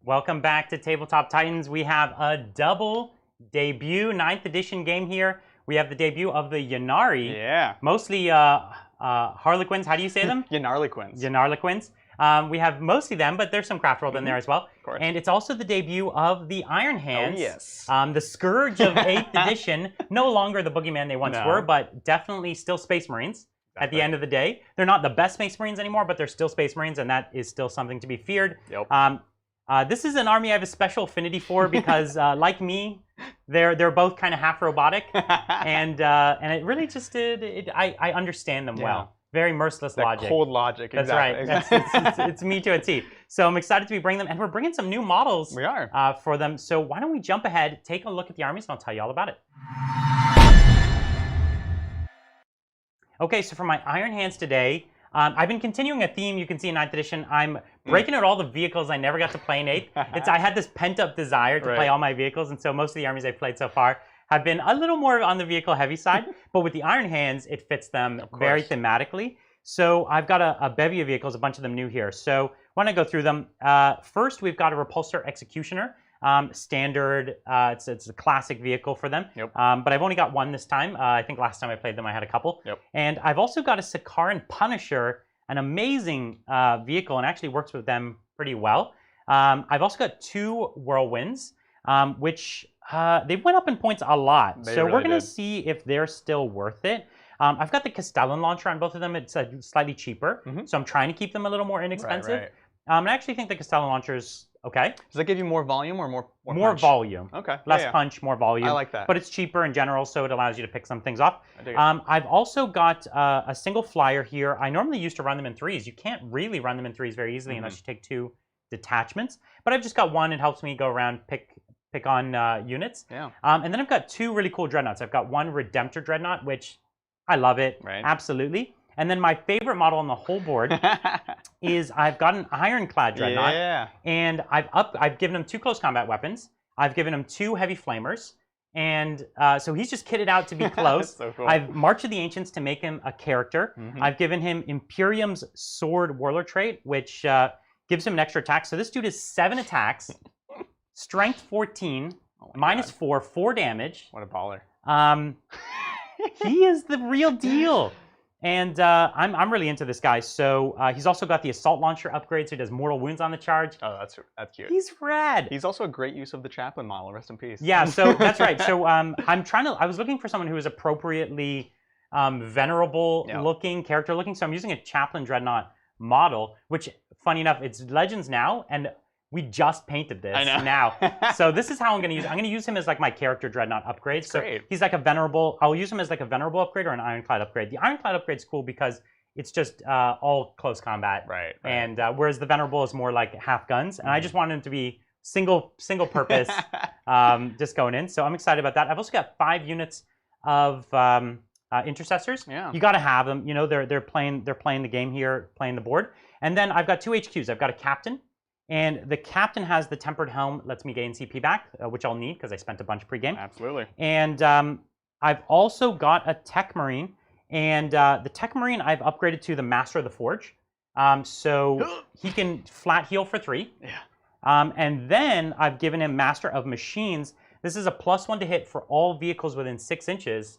Welcome back to Tabletop Titans. We have a double debut, 9th edition game here. We have the debut of the Ynnari. Yeah. Mostly Harlequins. How do you say them? Ynarlequins. Ynarlequins. We have mostly them, but there's some Craft World in there as well. Of course. And it's also the debut of the Iron Hands. Oh, yes. The Scourge of 8th edition. No longer the boogeyman they once were, but definitely still Space Marines. At the end of the day, they're not the best Space Marines anymore, but they're still Space Marines, and that is still something to be feared. Yep. This is an army I have a special affinity for because, like me, they're both kind of half robotic, and it really just I understand them well. Very merciless logic. Cold logic. That's exactly. right. It's me to a T. So I'm excited to be bringing them, and we're bringing some new models. We are. For them. So why don't we jump ahead, take a look at the armies, and I'll tell you all about it. Okay, so for my Iron Hands today, I've been continuing a theme you can see in 9th edition. I'm breaking out all the vehicles I never got to play in 8th. I had this pent-up desire to play all my vehicles, and so most of the armies I've played so far have been a little more on the vehicle heavy side, but with the Iron Hands, it fits them very thematically. So I've got a bevy of vehicles, a bunch of them new here. So why don't I go through them? First, we've got a Repulsor Executioner. Standard, it's a classic vehicle for them. Yep. But I've only got one this time. I think last time I played them, I had a couple. Yep. And I've also got a Sakaran Punisher, an amazing vehicle, and actually works with them pretty well. I've also got 2 Whirlwinds, which they went up in points a lot. So we're going to see if they're still worth it. I've got the Castellan Launcher on both of them. It's slightly cheaper, so I'm trying to keep them a little more inexpensive. Right. And I actually think the Castellan Launcher's okay. Does that give you more volume or more punch? Volume. Okay. Less punch, more volume. I like that. But it's cheaper in general, so it allows you to pick some things off. I've also got a single flyer here. I normally used to run them in 3s. You can't really run them in 3s very easily unless you take 2 detachments. But I've just got one. It helps me go around, pick on units. Yeah. And then I've got 2 really cool Dreadnoughts. I've got one Redemptor Dreadnought, which I love it. Right. Absolutely. And then my favorite model on the whole board is I've got an Ironclad Dreadnought. Yeah. And I've given him 2 close combat weapons. I've given him 2 heavy flamers. And so he's just kitted out to be close. So cool. I've March of the Ancients to make him a character. I've given him Imperium's Sword Warlord trait, which gives him an extra attack. So this dude is 7 attacks, strength 14, -4, 4 damage. What a baller. He is the real deal. And I'm really into this guy. So he's also got the Assault Launcher upgrade, so he does mortal wounds on the charge. Oh, that's cute. He's rad. He's also a great use of the Chaplain model. Rest in peace. Yeah, so that's right. So I was looking for someone who was appropriately venerable looking, character looking. So I'm using a Chaplain Dreadnought model, which, funny enough, it's Legends now, and we just painted this now. So this is how I'm going to use it. I'm going to use him as like my character Dreadnought upgrade. So he's like a venerable, I'll use him as like a venerable upgrade or an Ironclad upgrade. The Ironclad upgrade's cool because it's just all close combat. Right. And whereas the venerable is more like half guns. And I just wanted him to be single purpose, just going in. So I'm excited about that. I've also got 5 units of intercessors. Yeah. You got to have them. You know, they're playing the game here, playing the board. And then I've got 2 HQs. I've got a captain. And the captain has the Tempered Helm, lets me gain CP back, which I'll need because I spent a bunch pre-game. Absolutely. And I've also got a Tech Marine. And the Tech Marine I've upgraded to the Master of the Forge. So he can flat heal for 3. Yeah. And then I've given him Master of Machines. This is a +1 to hit for all vehicles within 6 inches.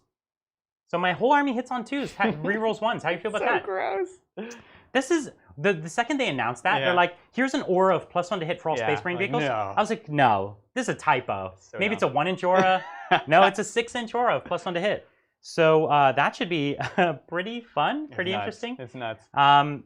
So my whole army hits on 2s, rerolls 1s. How do you feel about that? So gross. This is the second they announced that, they're like, here's an aura of +1 to hit for all Space Marine vehicles. No. I was like, no, this is a typo. So Maybe it's a 1-inch aura. No, it's a 6-inch aura of +1 to hit. So that should be pretty fun, pretty interesting. It's nuts.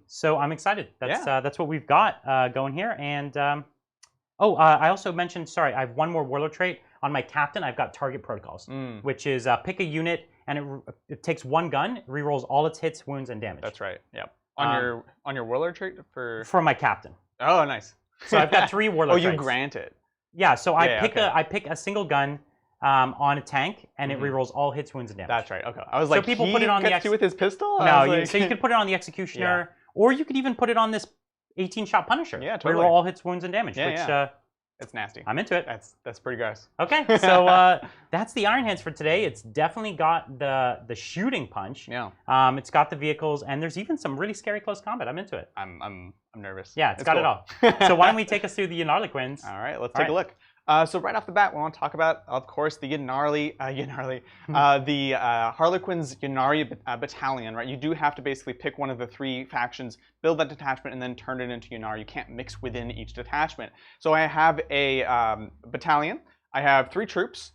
So I'm excited. That's what we've got going here. And I also mentioned, sorry, I have 1 more Warlord trait. On my captain, I've got Target Protocols, which is pick a unit, and it takes 1 gun, rerolls all its hits, wounds, and damage. That's right. Yep. On your Warlord trait for my captain. Oh, nice. So I've got 3 Warlord traits. You grant it. Yeah. So I pick a single gun on a tank, and it rerolls all hits, wounds, and damage. That's right. Okay. I was like, people put it on the with his pistol. No, so you could put it on the Executioner, or you could even put it on this 18-shot Punisher. Yeah, totally. Reroll all hits, wounds, and damage. It's nasty. I'm into it. That's pretty gross. Okay, so that's the Iron Hands for today. It's definitely got the shooting punch. Yeah. It's got the vehicles, and there's even some really scary close combat. I'm into it. I'm nervous. Yeah, it's got it all. So why don't we take us through the Ynnarliquins? All right, let's take a look. So right off the bat, we want to talk about, of course, the the Harlequins Ynnari battalion, right? You do have to basically pick one of the 3 factions, build that detachment, and then turn it into Ynnari. You can't mix within each detachment. So I have a battalion. I have 3 troops.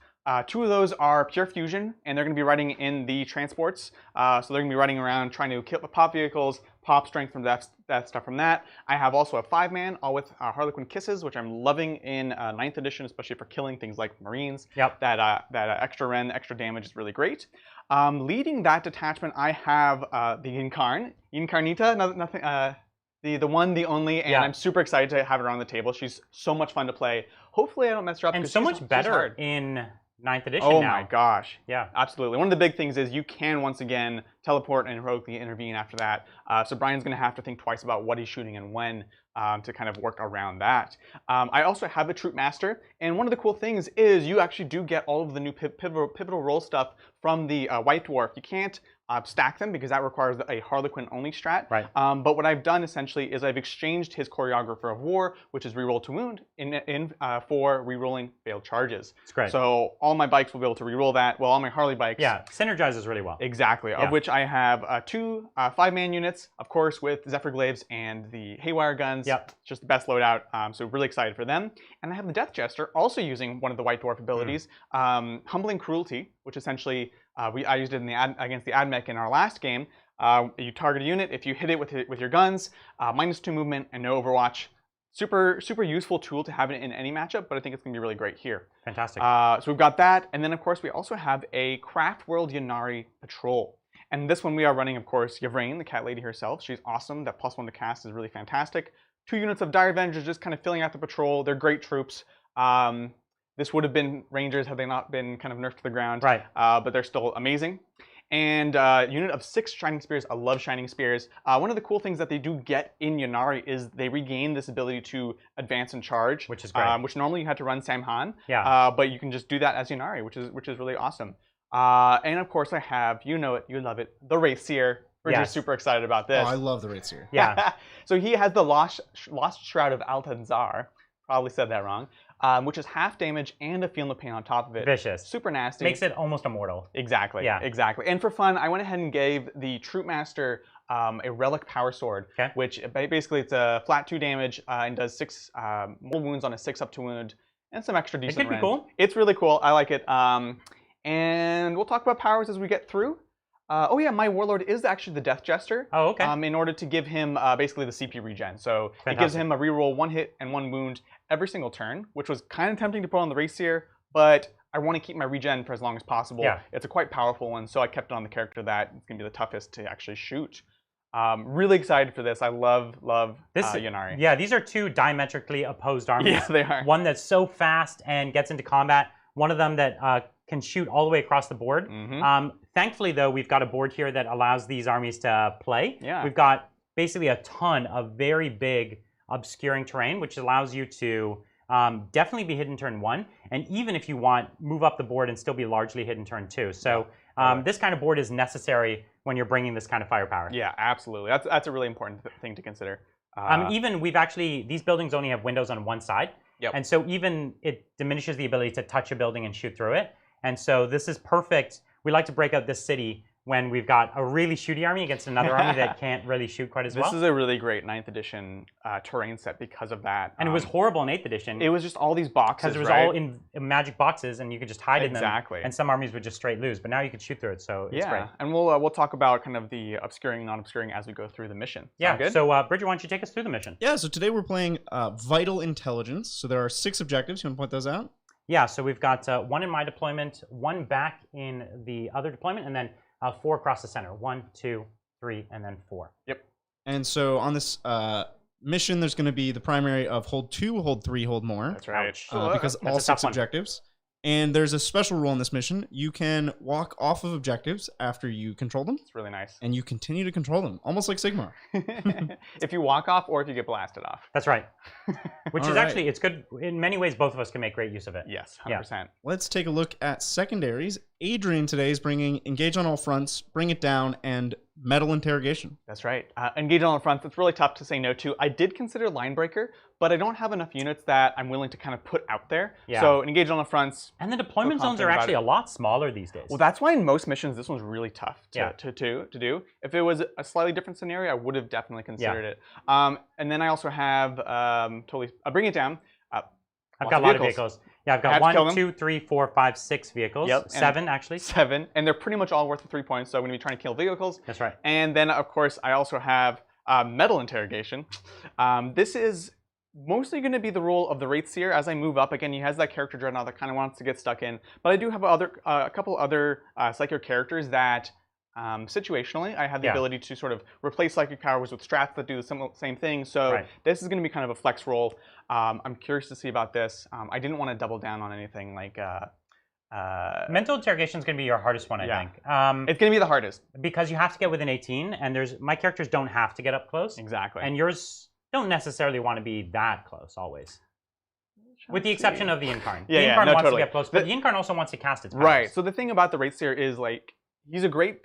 2 of those are pure fusion, and they're going to be riding in the transports. So they're going to be riding around trying to kill pop vehicles, pop strength from that stuff from that. I have also a 5-man, all with Harlequin Kisses, which I'm loving in 9th edition, especially for killing things like Marines. Yep. That extra Ren, extra damage is really great. Leading that detachment, I have the Incarnita, nothing. The one, the only, and I'm super excited to have her on the table. She's so much fun to play. Hopefully I don't mess her up. And so much better in 9th edition now. Oh my gosh. Yeah. Absolutely. One of the big things is you can once again teleport and heroically intervene after that. So Brian's going to have to think twice about what he's shooting and when to kind of work around that. I also have a Troop Master, and one of the cool things is you actually do get all of the new pivotal role stuff from the White Dwarf. You can't stack them because that requires a Harlequin only strat. Right. But what I've done essentially is I've exchanged his Choreographer of War, which is reroll to wound, for rerolling failed charges. It's great. So all my bikes will be able to reroll that. Well, all my Harley bikes. Yeah, synergizes really well. Exactly. Of which I have 2 5-man units, of course, with Zephyr Glaives and the Haywire guns. Yep. It's just the best loadout. So really excited for them. And I have the Death Jester, also using one of the White Dwarf abilities, Humbling Cruelty, which essentially I used it in against the Admech in our last game. You target a unit, if you hit it with your guns, -2 movement and no Overwatch. Super useful tool to have it in any matchup, but I think it's going to be really great here. Fantastic. So we've got that, and then of course we also have a Craft World Ynnari Patrol. And this one we are running, of course, Yvraine, the cat lady herself. She's awesome. That +1 to cast is really fantastic. 2 units of Dire Avengers just kind of filling out the patrol. They're great troops. This would have been Rangers had they not been kind of nerfed to the ground. Right. But they're still amazing. And unit of 6 Shining Spears. I love Shining Spears. One of the cool things that they do get in Ynnari is they regain this ability to advance and charge. Which is great. Which normally you had to run Samhan. Yeah. But you can just do that as Ynnari, which is really awesome. And of course I have, you know it, you love it, the Wraithseer. We're just super excited about this. Oh, I love the Wraithseer. Yeah. So he has the Lost Shroud of Altanzar. Probably said that wrong. Which is half damage and a Field of Pain on top of it. Vicious. Super nasty. Makes it almost immortal. Exactly. Yeah. Exactly. And for fun, I went ahead and gave the Troop Master a Relic Power Sword, which basically it's a flat 2 damage and does 6 more wounds on a 6 up to wound and some extra decent. It could be cool. It's really cool. I like it. And we'll talk about powers as we get through. Oh yeah, my Warlord is actually the Death Jester. Oh, okay. In order to give him basically the CP regen. So Fantastic. It gives him a reroll 1 hit and 1 wound every single turn, which was kind of tempting to put on the Wraithseer, but I want to keep my regen for as long as possible. Yeah. It's a quite powerful one, so I kept it on the character that it's going to be the toughest to actually shoot. Really excited for this. I love Ynnari. Yeah, these are 2 diametrically opposed armies. Yes, they are. One that's so fast and gets into combat. One of them that can shoot all the way across the board. Thankfully, though, we've got a board here that allows these armies to play. Yeah. We've got basically a ton of very big obscuring terrain, which allows you to definitely be hidden turn 1. And even if you want, move up the board and still be largely hidden turn 2. So this kind of board is necessary when you're bringing this kind of firepower. Yeah, absolutely. That's a really important thing to consider. Even these buildings only have windows on one side. Yep. And so even it diminishes the ability to touch a building and shoot through it. And so this is perfect. We like to break out this city when we've got a really shooty army against another army that can't really shoot quite as well. This is a really great 9th edition terrain set because of that. And it was horrible in 8th edition. It was just all these boxes, because it was all in magic boxes, and you could just hide in them. Exactly. And some armies would just straight lose. But now you can shoot through it, so it's great. And we'll talk about kind of the obscuring and non-obscuring as we go through the mission. Yeah. Good? So Bridget, why don't you take us through the mission? Yeah. So today we're playing Vital Intelligence. So there are 6 objectives. You want to point those out? Yeah. So we've got 1 in my deployment, 1 back in the other deployment, and then 4 across the center. 1, 2, 3, and then 4. Yep. And so on this mission, there's going to be the primary of hold 2, hold 3, hold more. That's right. Because all 6 objectives. And there's a special rule in this mission. You can walk off of objectives after you control them, It's really nice. and you continue to control them, almost like Sigmar. If you walk off or if you get blasted off. That's right. Which All is right. actually, it's good. In many ways, both of us can make great use of it. Yes, Yeah. 100%. Let's take a look at secondaries. Adrian today is bringing Engage on All Fronts, Bring It Down, and Metal Interrogation. That's right. Engage on all fronts. It's really tough to say no to. I did consider Linebreaker, but I don't have enough units that I'm willing to kind of put out there. Yeah. So Engage on all fronts. And the deployment Feel zones are confident actually about a lot smaller these days. Well, that's why in most missions this one's really tough Yeah. to do. If it was a slightly different scenario, I would have definitely considered it. And then I also have Bring It Down. I've Lots got of a lot of vehicles. vehicles. Yeah, I've I have got to kill 1, them. 2, 3, 4, 5, 6 vehicles. Yep, and 7, actually. 7, and they're pretty much all worth the 3 points. So I'm going to be trying to kill vehicles. That's right. And then, of course, I also have Metal Interrogation. This is mostly going to be the role of the Wraithseer. As I move up, again, he has that character Dreadnought that kind of wants to get stuck in. But I do have a couple other Psychic characters that, situationally, I have the Yeah. ability to sort of replace Psychic powers with strats that do the same thing. So Right. this is going to be kind of a flex role. I'm curious to see about this. I didn't want to double down on anything like... Mental interrogation is going to be your hardest one, I Yeah. think. it's going to be the hardest. Because you have to get within 18, and my characters don't have to get up close, Exactly. and yours don't necessarily want to be that close always. With the exception of the Incarn. Yeah, the yeah, Incarn no, wants totally. to get close, but the Incarn also wants to cast its powers. Right. So the thing about the Wraithseer is like he's a great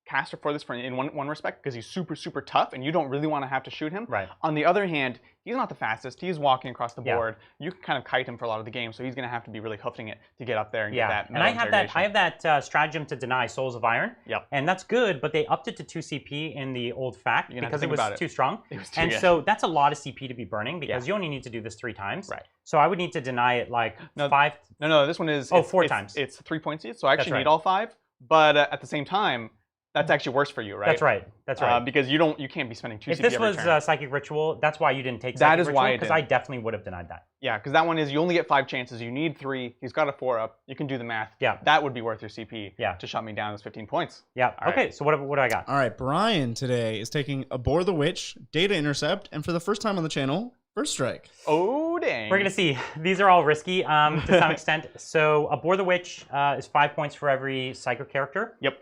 caster for this in one respect because he's super tough and you don't really want to have to shoot him. Right. On the other hand, he's not the fastest. He's walking across the Yeah. board. You can kind of kite him for a lot of the game, so he's going to have to be really hoofing it to get up there and Yeah, get that. and metal I have that. I interrogation. have that stratagem to deny Souls of Iron. Yep. And that's good, but they upped it to 2 CP in the old fact You're gonna have because to it think was about it. too strong. It was too And good. so that's a lot of CP to be burning because Yeah. you only need to do this 3 times. Right. So I would need to deny it like No, 5. No, this one is. Oh, it's- 4 it's- times. It's 3 points each, so I actually That's need right. all 5. But at the same time, that's actually worse for you, right? That's right. That's right. Because you can't be spending 2 If CP this every was turn. Psychic Ritual, that's why you didn't take That Psychic is Ritual, why I because didn't. I definitely would have denied that. Yeah, because that one is you only get 5 chances. You need 3. He's got a 4 up. You can do the math. Yeah. That would be worth your CP. Yeah. To shut me down as 15 points. Yeah. All Okay. right. So what do I got? All right, Brian today is taking Abhor the Witch, Data Intercept, and for the first time on the channel, First Strike. Oh dang. We're gonna see. These are all risky to some extent. So Abhor the Witch is 5 points for every Psycho character. Yep.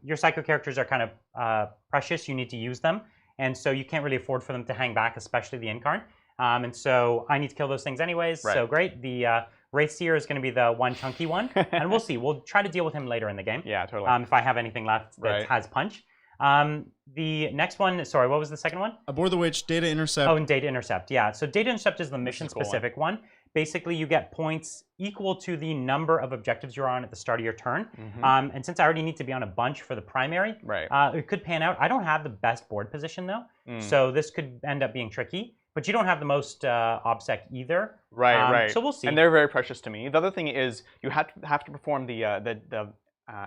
Your Psycho characters are kind of precious. You need to use them, and so you can't really afford for them to hang back, especially the Incarn. And so I need to kill those things anyways. Right. So great. The Wraithseer is going to be the one chunky one, and we'll see. We'll try to deal with him later in the game. Yeah, totally. If I have anything left that Right. has punch. The next one. Sorry, what was the second one? Abhor the Witch, Data Intercept. Oh, and Data Intercept, yeah. So Data Intercept is the is a cool mission-specific one. Basically, you get points equal to the number of objectives you're on at the start of your turn. Mhm. And since I already need to be on a bunch for the primary, Right. it could pan out. I don't have the best board position, though, Mm. so this could end up being tricky. But you don't have the most OBSEC either. Right, right. So we'll see. And they're very precious to me. The other thing is you have to perform the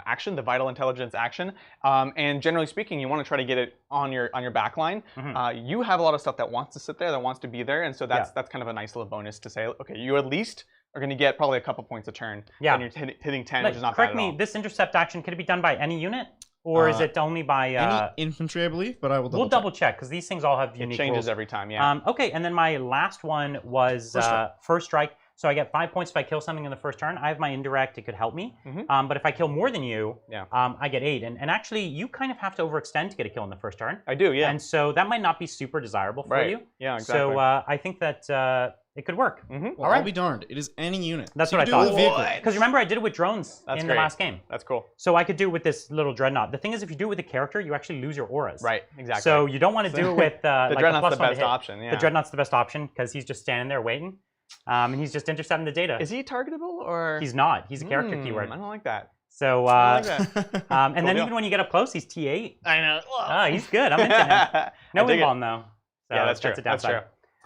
action, the vital intelligence action, and generally speaking, you want to try to get it on your back line. Mhm. You have a lot of stuff that wants to sit there, that wants to be there, and so that's kind of a nice little bonus to say, okay, you at least are going to get probably a couple points a turn. Yeah. And you're hitting 10, Like, which is not correct bad at me, all. this intercept action, could it be done by any unit? Or is it only by... Any infantry, I believe, but I will double we'll double check, because these things all have It unique changes rules. every time, yeah. Okay, and then my last one was First Strike. So I get 5 points if I kill something in the first turn. I have my indirect, it could help me. Mhm. But if I kill more than you, Yeah. I get 8. And actually, you kind of have to overextend to get a kill in the first turn. I do, yeah. And so that might not be super desirable for Right. you. Yeah, exactly. So I think that it could work. Mhm. Well, I'll be darned. It is any unit. That's So what you I can do it thought. with vehicles. Because remember, I did it with drones That's in great. the last game. That's cool. So I could do it with this little Dreadnought. The thing is, if you do it with a character, you actually lose your auras. Right, exactly. So you don't want to do it with the like Dreadnought's +1 the to best hit. option, yeah. The Dreadnought's the best option because he's just standing there waiting. And he's just intercepting the data. Is he targetable, or? He's not. He's a character I keyword. don't like that. So, I don't like that. and Cool then deal. even when you get up close, he's T8. I know. Ah, he's good. I'm into him. No I dig it. win bomb though. So Yeah, that's true. a That's downside.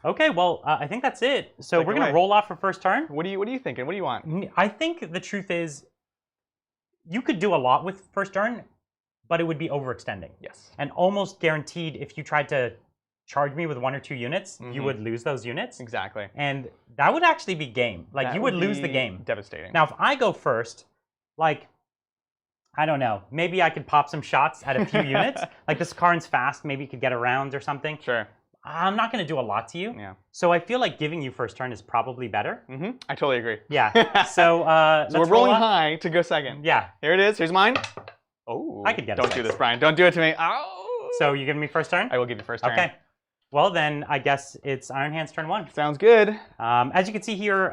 true. Okay, well, I think that's it. So Take we're it gonna away. roll off for first turn. What are you thinking? What do you want? I think the truth is, you could do a lot with first turn, but it would be overextending. Yes. And almost guaranteed, if you tried to charge me with 1 or 2 units, you Mhm. would lose those units. Exactly. And that would actually be game. Like, That you would lose the be game. Devastating. Now, if I go first, like, I don't know, maybe I could pop some shots at a few units. Like, this Karn's fast, maybe he could get around or something. Sure. I'm not going to do a lot to you. Yeah. So I feel like giving you first turn is probably better. I totally agree. Yeah. So, so we're rolling high to go second. Yeah. Here it is. Here's mine. Oh. I could get a Don't 6. do this, Brian. Don't do it to me. Oh. So you giving me first turn? I will give you first turn. Okay. Well, then I guess it's Iron Hands turn 1. Sounds good. As you can see here,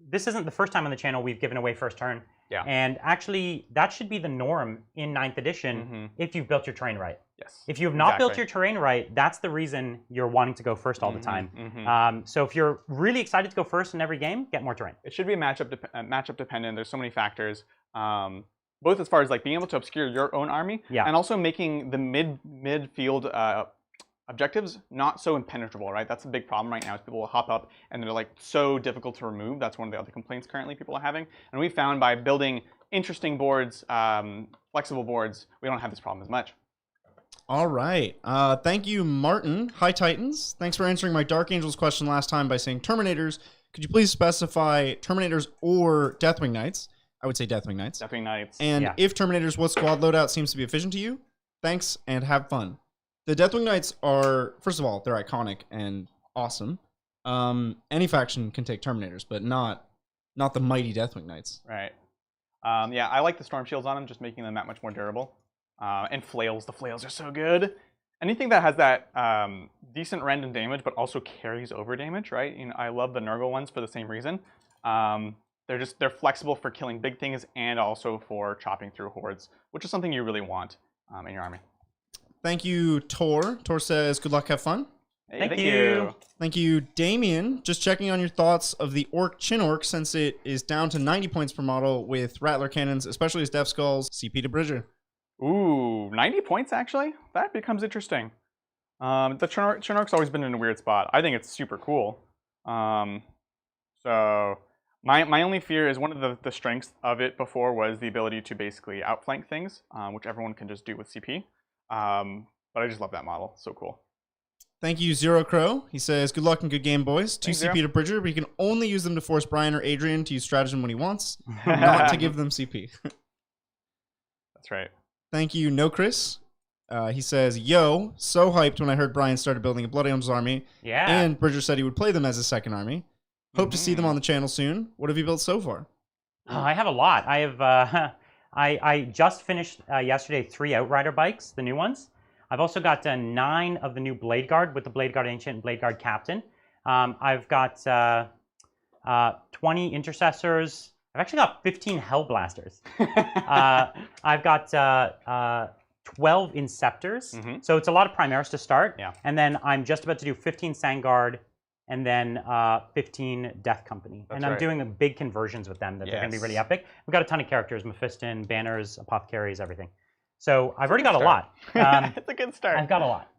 this isn't the first time on the channel we've given away first turn. Yeah. And actually, that should be the norm in 9th edition if you've built your terrain right. Yes. If you have not built your terrain right, that's the reason you're wanting to go first all the time. So if you're really excited to go first in every game, get more terrain. It should be matchup dependent. There's so many factors, both as far as like being able to obscure your own army, and also making the midfield objectives not so impenetrable. Right, that's a big problem right now. Is people will hop up and they're like so difficult to remove. That's one of the other complaints currently people are having. And we found by building interesting boards, flexible boards, we don't have this problem as much. All right. Thank you, Martin. Hi, Titans. Thanks for answering my Dark Angels question last time by saying Terminators. Could you please specify Terminators or Deathwing Knights? I would say Deathwing Knights. Deathwing Knights. And if Terminators, what squad loadout seems to be efficient to you? Thanks, and have fun. The Deathwing Knights are, first of all, they're iconic and awesome. Any faction can take Terminators, but not the mighty Deathwing Knights. Right. Yeah, I like the Storm Shields on them, just making them that much more durable. And flails. The flails are so good. Anything that has that decent random damage, but also carries over damage, right? You know, I love the Nurgle ones for the same reason. They're flexible for killing big things and also for chopping through hordes, which is something you really want in your army. Thank you, Tor. Tor says, good luck, have fun. Hey, Thank you. Thank you, Damien. Just checking on your thoughts of the Orc Chinorc since it is down to 90 points per model with Rattler cannons, especially as Death Skulls, CP to Bridger. Ooh, 90 points actually? That becomes interesting. The Chinorc's always been in a weird spot. I think it's super cool. So my only fear is one of the strengths of it before was the ability to basically outflank things, which everyone can just do with CP. But I just love that model. So cool. Thank you, Zero Crow. He says, good luck and good game, boys. 2 CP to Bridger, but you can only use them to force Brian or Adrian to use stratagem when he wants, not to give them CP. That's right. Thank you, No Chris. He says, yo, so hyped when I heard Brian started building a Blood Angels army. Yeah. And Bridger said he would play them as his second army. Hope to see them on the channel soon. What have you built so far? Oh, I have a lot. I have. I just finished yesterday 3 Outrider bikes, the new ones. I've also got 9 of the new Blade Guard with the Blade Guard Ancient and Blade Guard Captain. I've got 20 Intercessors. I've actually got 15 Hellblasters. I've got 12 Inceptors. So it's a lot of Primaris to start. Yeah. And then I'm just about to do 15 Sangard and then 15 Death Company. That's and I'm right. doing big conversions with them that they're going to be really epic. We've got a ton of characters, Mephiston, Banners, Apothecaries, everything. So I've already got a lot. It's a good start. I've got a lot.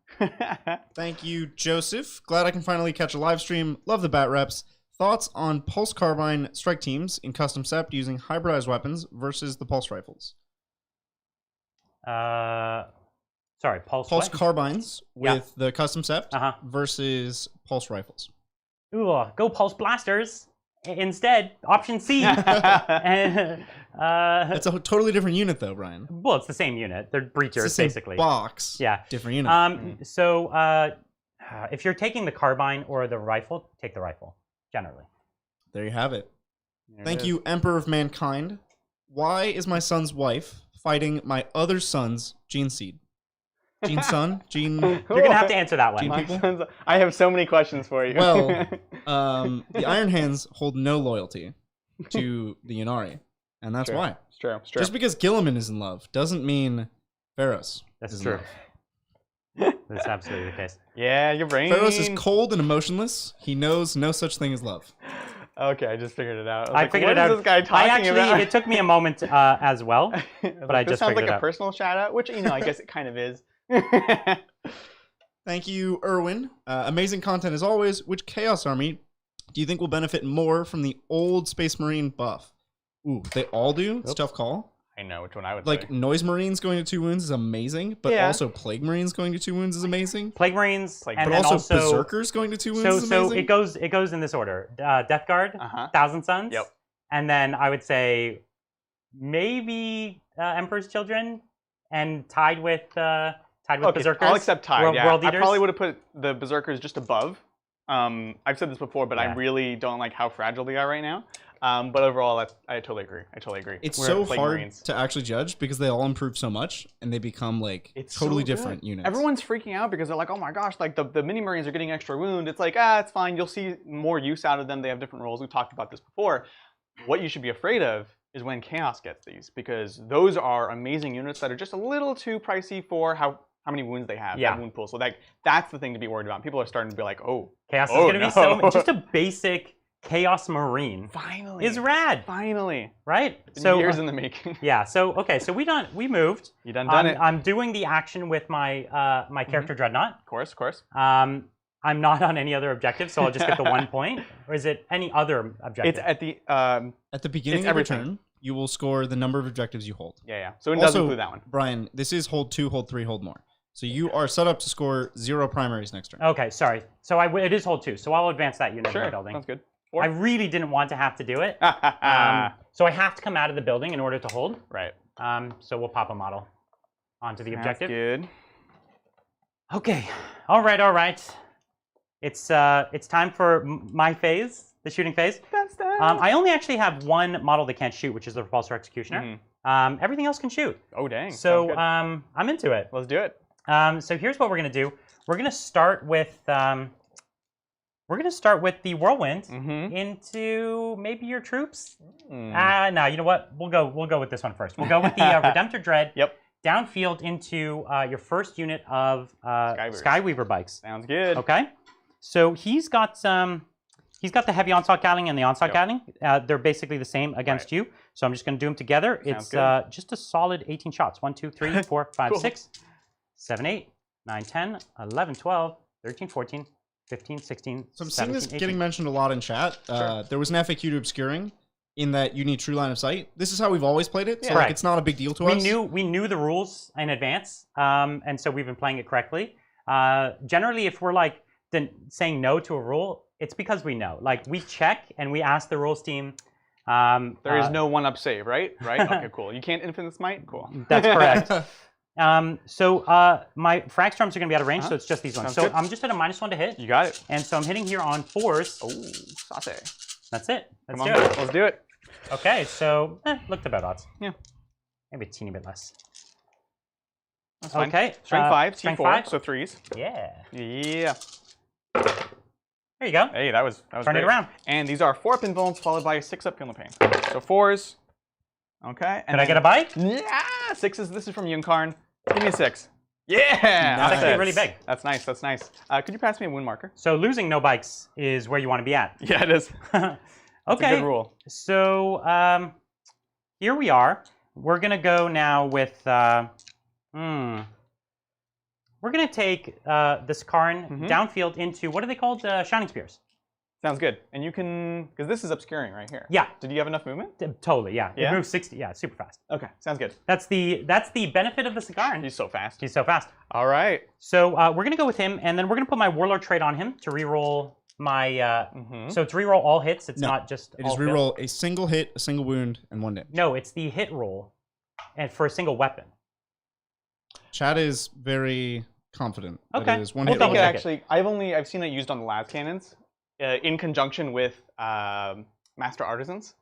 Thank you, Joseph. Glad I can finally catch a live stream. Love the bat reps. Thoughts on Pulse Carbine strike teams in custom sept using hybridized weapons versus the Pulse rifles? Sorry, Pulse Carbines with the custom sept versus Pulse rifles. Ooh, go Pulse Blasters instead. Option C. It's a totally different unit, though, Brian. Well, it's the same unit. They're breachers, it's the same basically. Box. Yeah. Different unit. So if you're taking the carbine or the rifle, take the rifle, generally. There you have it. Thank you, Emperor of Mankind. Why is my son's wife fighting my other son's gene seed? Gene son? Gene... You're going to have to answer that one. I have so many questions for you. Well, the Iron Hands hold no loyalty to the Ynnari, and that's why. It's true. It's true. Just because Guilliman is in love doesn't mean Pharos is true. in love. That's absolutely the case. Yeah, your brain. Pharos is cold and emotionless. He knows no such thing as love. Okay, I just figured it out. I figured it out. What is this guy talking about? It took me a moment as well, but I just figured it out. This sounds like a personal shout out, which, I guess it kind of is. Thank you, Erwin. Amazing content as always. Which Chaos Army do you think will benefit more from the old Space Marine buff? Ooh, they all do. It's a tough call. I know which one I would like say. Noise Marines going to 2 wounds is amazing, but also Plague Marines going to 2 wounds is amazing. Plague Marines, but also Berserkers going to 2 wounds is amazing. So it goes in this order: Death Guard, Thousand Suns, and then I would say maybe Emperor's Children, and tied with Tied with Okay, Berserkers? I'll accept tied. World, Yeah, World I Eaters? probably would have put the Berserkers just above. I've said this before, but I Yeah. really don't like how fragile they are right now. But overall, I totally agree. I totally agree. It's We're so Plague hard Marines. to actually judge because they all improve so much and they become like It's totally so good. different units. Everyone's freaking out because they're like, oh my gosh, like the mini marines are getting extra wound. It's like, it's fine. You'll see more use out of them. They have different roles. We've talked about this before. What you should be afraid of is when Chaos gets these, because those are amazing units that are just a little too pricey for how many wounds they have, Yeah. that wound pool. So that's the thing to be worried about. People are starting to be like, oh, Chaos is Oh, going to be so... no. Just a basic Chaos Marine finally. is rad, Finally. right? Been years in the making. Yeah, so, okay, so we moved. You done it. I'm doing the action with my my character Dreadnought. Of course. I'm not on any other objective, so I'll just get the 1 point. Or is it any other objective? It's at the, At the beginning It's of your everything. turn, you will score the number of objectives you hold. yeah. So it does Also, include that one. Brian, this is hold 2, hold 3, hold more. So you are set up to score 0 primaries next turn. Okay, sorry. So it is hold 2, so I'll advance that unit in Sure, the building. sounds good. I really didn't want to have to do it. So I have to come out of the building in order to hold. Right. So we'll pop a model onto the objective. That's good. Okay. All right. It's time for my phase, the shooting phase. That's that. I only actually have one model that can't shoot, which is the Repulsor Executioner. Everything else can shoot. Oh dang. So Sounds good. I'm into it. Let's do it. So here's what we're gonna do. We're gonna start with the Whirlwind into maybe your troops. No, you know what? We'll go with this one first. We'll go with the Redemptor Dread. Yep. Downfield into your first unit of Skyweavers. Skyweaver bikes. Sounds good. Okay. So he's got the heavy onslaught Gatling and the onslaught Gatling. They're basically the same against you. So I'm just going to do them together. Sounds It's just a solid 18 shots. 1, 2, 3, 4, 5, Cool. 6, 7, 8, 9, 10, 11, 12, 13, 14, 15, 16, So I'm 17, seeing this 18. getting mentioned a lot in chat. Sure. There was an FAQ to obscuring in that you need true line of sight. This is how we've always played it, so Correct. like, it's not a big deal to We us. knew the rules in advance, and so we've been playing it correctly. Generally, if we're like saying no to a rule, it's because we know. Like we check and we ask the rules team. There is no one-up save, right? Right? Okay, cool. You can't infinite smite? Cool. That's correct. So my frag storms are going to be out of range, so it's just these ones. Sounds So good. I'm just at a -1 to hit, You got it. and so I'm hitting here on 4s. Oh, saute. That's it. Let's Come do on, it. let's do it. Okay, so looked about odds. Yeah. Maybe a teeny bit less. That's fine. Okay. Strength 5, strength T4, 5. so 3s. Yeah. Yeah. There you go. Hey, that was Turn great. it around. And these are 4-up invulns followed by a 6-up Killing Pain. So 4s. Okay. Can I get a bite? Yeah, 6s. This is from Yunkarn. Give me a 6. Yeah! Nice. That's actually really big. That's nice, that's nice. Could you pass me a wound marker? So losing no bikes is where you want to be at. Yeah, it is. That's Okay. a good rule. So here we are. We're gonna go now with. We're gonna take this Karn downfield into what are they called? Shining Spears. Sounds good. And you can, because this is obscuring right here. Yeah. Did you have enough movement? Totally. Yeah. Yeah? It moves 60. Yeah, it's super fast. Okay, sounds good. That's the benefit of the Sigaran. He's so fast. He's so fast. All right. So we're gonna go with him, and then we're gonna put my Warlord trait on him to reroll my. So it's reroll all hits. It's No, not just. It is all fails. reroll a single hit, a single wound, and 1 damage. No, it's the hit roll, and for a single weapon. Chad is very confident. that Okay. it is one We'll hit. double roll. check it. Actually, I've seen it used on the las cannons in conjunction with master artisans.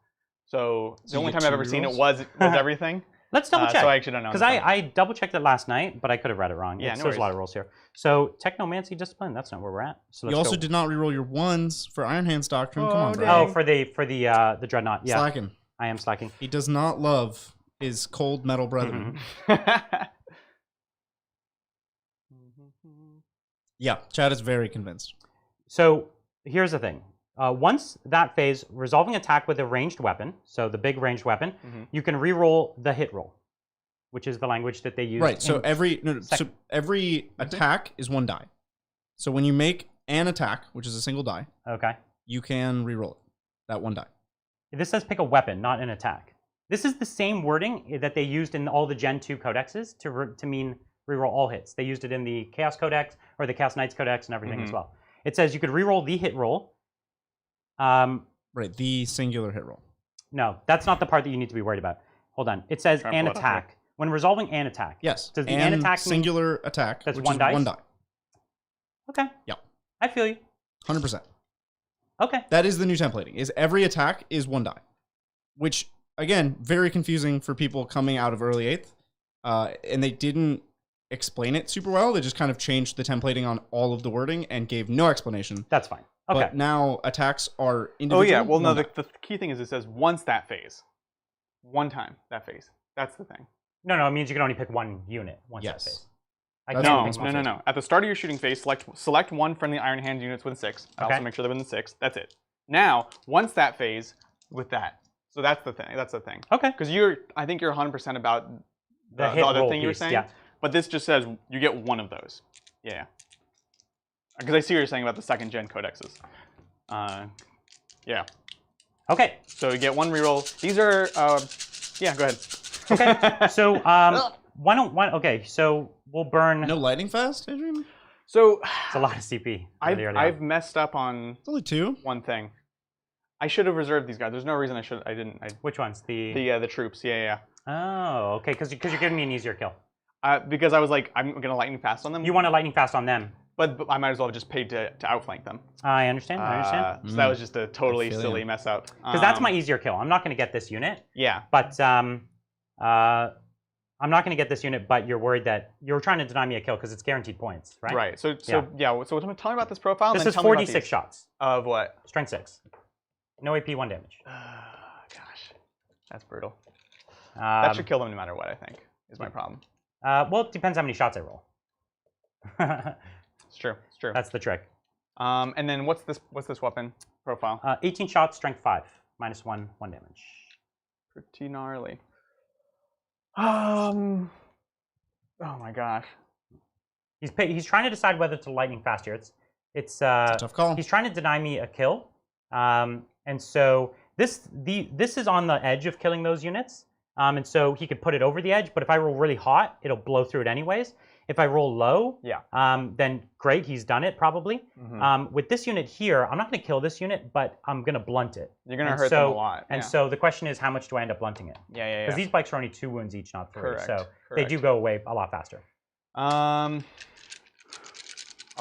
So the So you only get time I've 2 ever seen it rerolls? was everything. Let's double check. So I actually don't know. Because I double checked it last night, but I could have read it wrong. Yeah, There's no a lot of rules here. So Technomancy Discipline, that's not where we're at. So You let's also go. did not reroll your 1s for Iron Hands Doctrine. Come Oh, on, bro. dang. Oh, for the Dreadnought. Yeah, Slacking. I am slacking. He does not love his cold metal brethren. Yeah, Chad is very convinced. So here's the thing. Once that phase, resolving attack with a ranged weapon, so the big ranged weapon, you can reroll the hit roll, which is the language that they use. Right. So in- so every attack is 1 die. So when you make an attack, which is a single die, Okay. you can reroll it. That 1 die. This says pick a weapon, not an attack. This is the same wording that they used in all the Gen 2 codexes to mean reroll all hits. They used it in the Chaos Codex or the Chaos Knights Codex and everything as well. It says you could reroll the hit roll. Right. The singular hit roll. No, that's not the part that you need to be worried about. Hold on. It says Try and an pull it up here. attack. When resolving an attack. Yes. Does the and an attack mean- singular attack, That's which one is dice? 1 die. Okay. Yep. I feel you. 100%. Okay. That is the new templating. Is every attack is 1 die, which again very confusing for people coming out of early 8th, and they didn't explain it super well. They just kind of changed the templating on all of the wording and gave no explanation. That's fine. Okay. But now attacks are Oh individual. yeah. Well, no. 1 The, die. the key thing is it says once that phase, one time that phase. That's the thing. No, it means you can only pick one unit once Yes. that phase. That's can't what pick makes one. No. At the start of your shooting phase, select one friendly Iron Hand units within 6. I Okay. also make sure they're within 6. That's it. Now, once that phase, with that. So that's the thing. That's the thing. Okay. Because I think you're 100% about The hit other roll thing you were piece, saying. yeah. But this just says you get one of those. Yeah. Because I see what you're saying about the 2nd gen codexes. Yeah. Okay. So you get one reroll. These are, yeah, go ahead. Okay. So okay. So we'll burn. No lightning fast, Adrian? So It's a lot of CP. really early I've on. messed up on It's only 2. one thing. I should have reserved these guys. There's no reason I didn't. Which ones? The troops. Yeah. Oh, okay. Because you're giving me an easier kill. Because I was like, I'm gonna lightning fast on them. You want a lightning fast on them. but I might as well have just paid to outflank them. I understand. I understand. So that was just a totally feel silly you. mess up. Because that's my easier kill. I'm not going to get this unit, Yeah. but I'm not going to get this unit. But you're worried that you're trying to deny me a kill because it's guaranteed points, right? Right. So Yeah. yeah. So tell me about this profile. And This then is tell me about 46 these. shots. Of what? Strength 6. No AP, 1 damage. Gosh, that's brutal. Um, That should kill them no matter what. I think is my problem. well, it depends how many shots I roll. It's true. It's true. That's the trick. And then what's this weapon profile? 18 shots, strength 5, -1, 1 damage. Pretty gnarly. Oh my gosh. He's trying to decide whether to lightning fast here. It's It's a tough call. he's trying to deny me a kill, and so this is on the edge of killing those units, and so he could put it over the edge. But if I roll really hot, it'll blow through it anyways. If I roll low, Yeah. then great, he's done it probably. Mhm. With this unit here, I'm not going to kill this unit, but I'm going to blunt it. You're gonna and hurt them a so- lot. And yeah. so the question is, how much do I end up blunting it? Yeah. Because these bikes are only 2 wounds each, not 3. Correct, So they do correct. go away a lot faster. I'll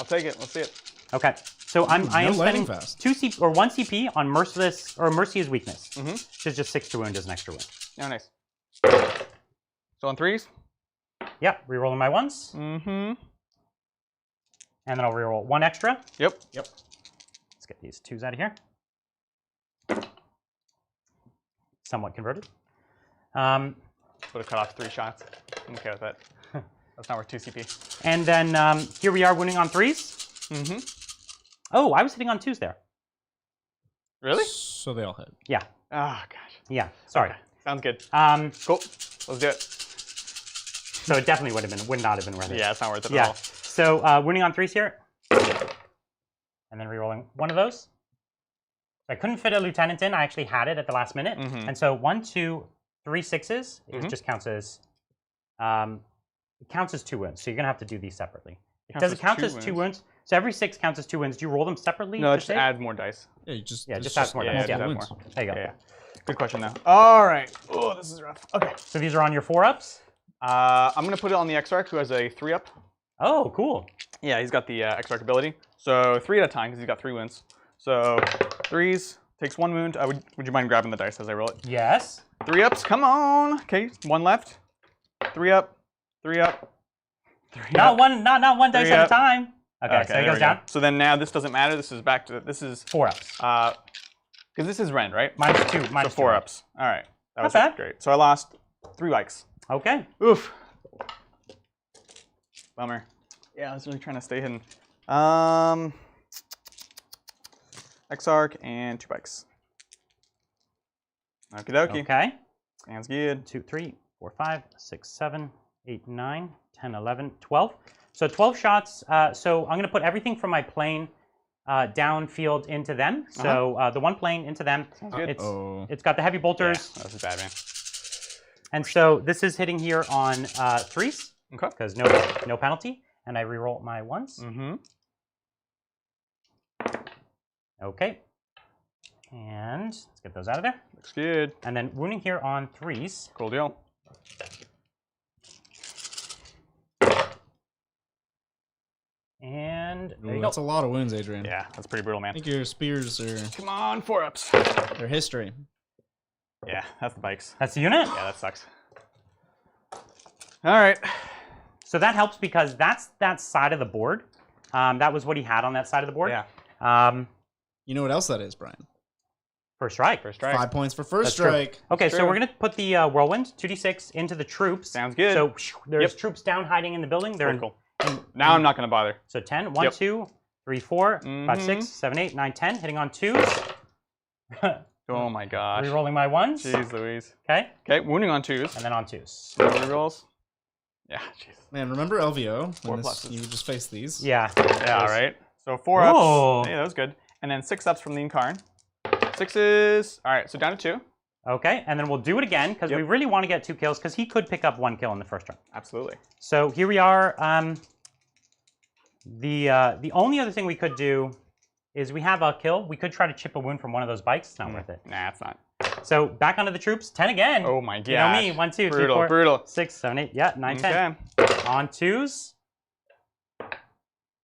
take it. Let's see it. Okay. So I am lightning spending fast. 2 CP or 1 CP on merciless or mercy is weakness. Mhm. Which is just 6 to wound as an extra wound. Oh, nice. So on 3s. Yep, rerolling my 1s, Mm-hmm. and then I'll reroll 1 extra. Yep. Let's get these 2s out of here. Somewhat converted. Would have cut off 3 shots. I'm okay with that. That's not worth 2 CP. And then here we are wounding on 3s. Mm-hmm. Oh, I was hitting on 2s there. Really? So they all hit. Yeah, Oh gosh. yeah. Sorry. Okay. Sounds good. Cool. Cool. Let's do it. So it definitely would not have been worth it. Yeah, it's not worth it at Yeah. all. So wounding on 3s here, and then rerolling 1 of those. I couldn't fit a lieutenant in. I actually had it at the last minute, Mhm. and so 1, 2, 3 6s. It Mhm. just counts as it counts as 2 wounds. So you're gonna have to do these separately. Counts Does it as count 2 as 2 wounds? So every 6 counts as 2 wounds. Do you roll them separately? No, to just save? add more dice. Yeah, you just Yeah, it's just add more dice. just Yeah, add wins. more. there you go. Yeah. Good question though. All right. Oh, this is rough. Okay. So these are on your 4-ups. I'm gonna put it on the Exarch, who has a 3-up. Oh, cool. Yeah, he's got the Exarch ability. So 3 at a time because he's got 3 wounds. So 3s takes 1 wound. Would you mind grabbing the dice as I roll it? Yes. 3 ups. Come on. Okay, 1 left. 3 up. 3 up. 3 Not up. one dice 3 at a up. time. Okay, so there it we goes go. down. So then now this doesn't matter. This is back to 4-ups. because this is Rend, right? -2. So -2. 4 ups. All right. That Not was bad. great. So I lost 3 bikes. Okay. Oof. Bummer. Yeah, I was really trying to stay hidden. Exarch and 2 bikes. Okie dokie. Okay. Sounds good. 2, 3, 4, 5, 6, 7, 8, 9, 10, 11, 12. So 12 shots. So I'm going to put everything from my plane downfield into them. So the 1 plane into them. Sounds good. It's got the heavy bolters. Yeah, this is bad, man. And so this is hitting here on 3s Okay. because no penalty. And I reroll my 1s. Mm-hmm. Okay. And let's get those out of there. Looks good. And then wounding here on 3s. Cool deal. There you Ooh, go. that's a lot of wounds, Adrian. Yeah, that's pretty brutal, I man. think your spears are Come on, 4-ups. their history. Yeah, that's the bikes. That's the unit. Yeah, that sucks. All right. So that helps because that's that side of the board. That was what he had on that side of the board. Yeah. You know what else that is, Brian? First strike. First strike. 5 points for first That's true. strike. Okay, That's so we're true. gonna put the whirlwind 2d6 into the troops. Sounds good. So there's Yep. troops down hiding in the building. They're Cool. in, Now I'm not going to bother. so 10, 1, Yep. 2, 3, 4, 5, Mhm. 6, 7, 8, 9, 10. Hitting on 2s. Oh my gosh. Rerolling my 1s. Jeez Louise. Okay, Okay, wounding on 2s. and then on 2s. No rerolls. Yeah, jeez. Man, remember LVO? Four When pluses. you would just face these? Yeah. Yeah, all right. So 4-ups. Oh. Hey, that was good. And then 6-ups from the Incarn. 6s. All right, so down to 2. Okay, and then we'll do it again because Yep. we really want to get 2 kills because he could pick up 1 kill in the first round. Absolutely. So here we are. The only other thing we could do is we have a kill. We could try to chip a wound from one of those bikes. It's not worth it. Nah, it's not. So back onto the troops. 10 again. Oh my gosh. You know me. 1, 2, 3, Brutal, 4, brutal. 6, 7, 8. Yeah, 9, 10. Okay. On 2s.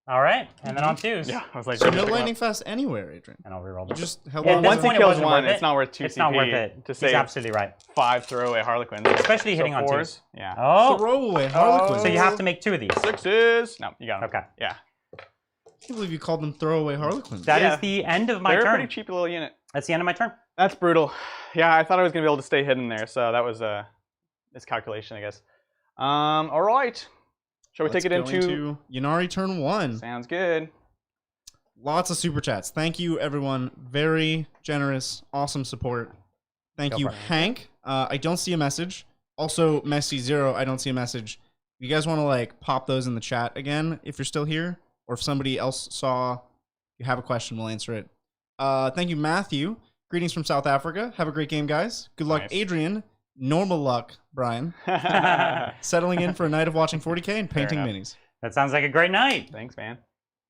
All right, and then on 2s. Yeah, I was like, So no pick 'em lightning up. fast anywhere, Adrian. And I'll reroll You them. just held Yeah, on. at this Once he point, it kills wasn't one, worth it's not worth 2 It's not worth CP it. to He's save absolutely right. 5 throwaway Harlequins. Especially hitting on 2s. Yeah. Oh, Throwaway Harlequin. so you have to make 2 of these. 6s. No, you got 'em. Okay. Yeah. I can't believe you called them throwaway Harlequins. That is Yeah. the end of my They're a turn. pretty cheap little unit. That's the end of my turn. That's brutal. Yeah, I thought I was going to be able to stay hidden there, so that was a miscalculation, I guess. All right. Shall we Let's take it go into... Yunari turn 1. Sounds good. Lots of super chats. Thank you, everyone. Very generous, awesome support. Thank Go you, for it. Hank. I don't see a message. Also, Messi0, I don't see a message. You guys want to like pop those in the chat again if you're still here, or if somebody else saw, if you have a question, we'll answer it. Thank you, Matthew. Greetings from South Africa. Have a great game, guys. Good luck, Nice. Adrian. Normal luck, Brian. Thanks, Settling in for a night of watching 40K and painting enough. minis. That sounds like a great night. man.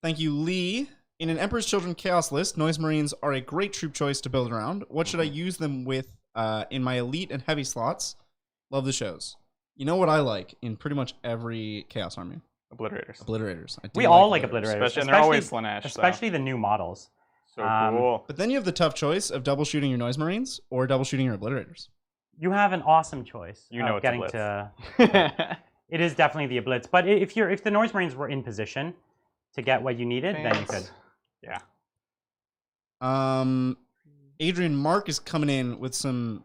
Thank you, Lee. In an Emperor's Children Chaos list, Noise Marines are a great troop choice to build around. What should I use them with in my elite and heavy slots? Love the shows. You know what I like in pretty much every Chaos army? Obliterators. Obliterators. I do We all like obliterators, Especially, and they're always Slanesh. especially the new models. So Um, cool. But then you have the tough choice of double shooting your Noise Marines or double shooting your Obliterators. You have an awesome choice. You know of it's a getting blitz. to. It is definitely the Blitz, but if the Noise Marines were in position to get what you needed, then you could. Yeah. Adrian Mark is coming in with some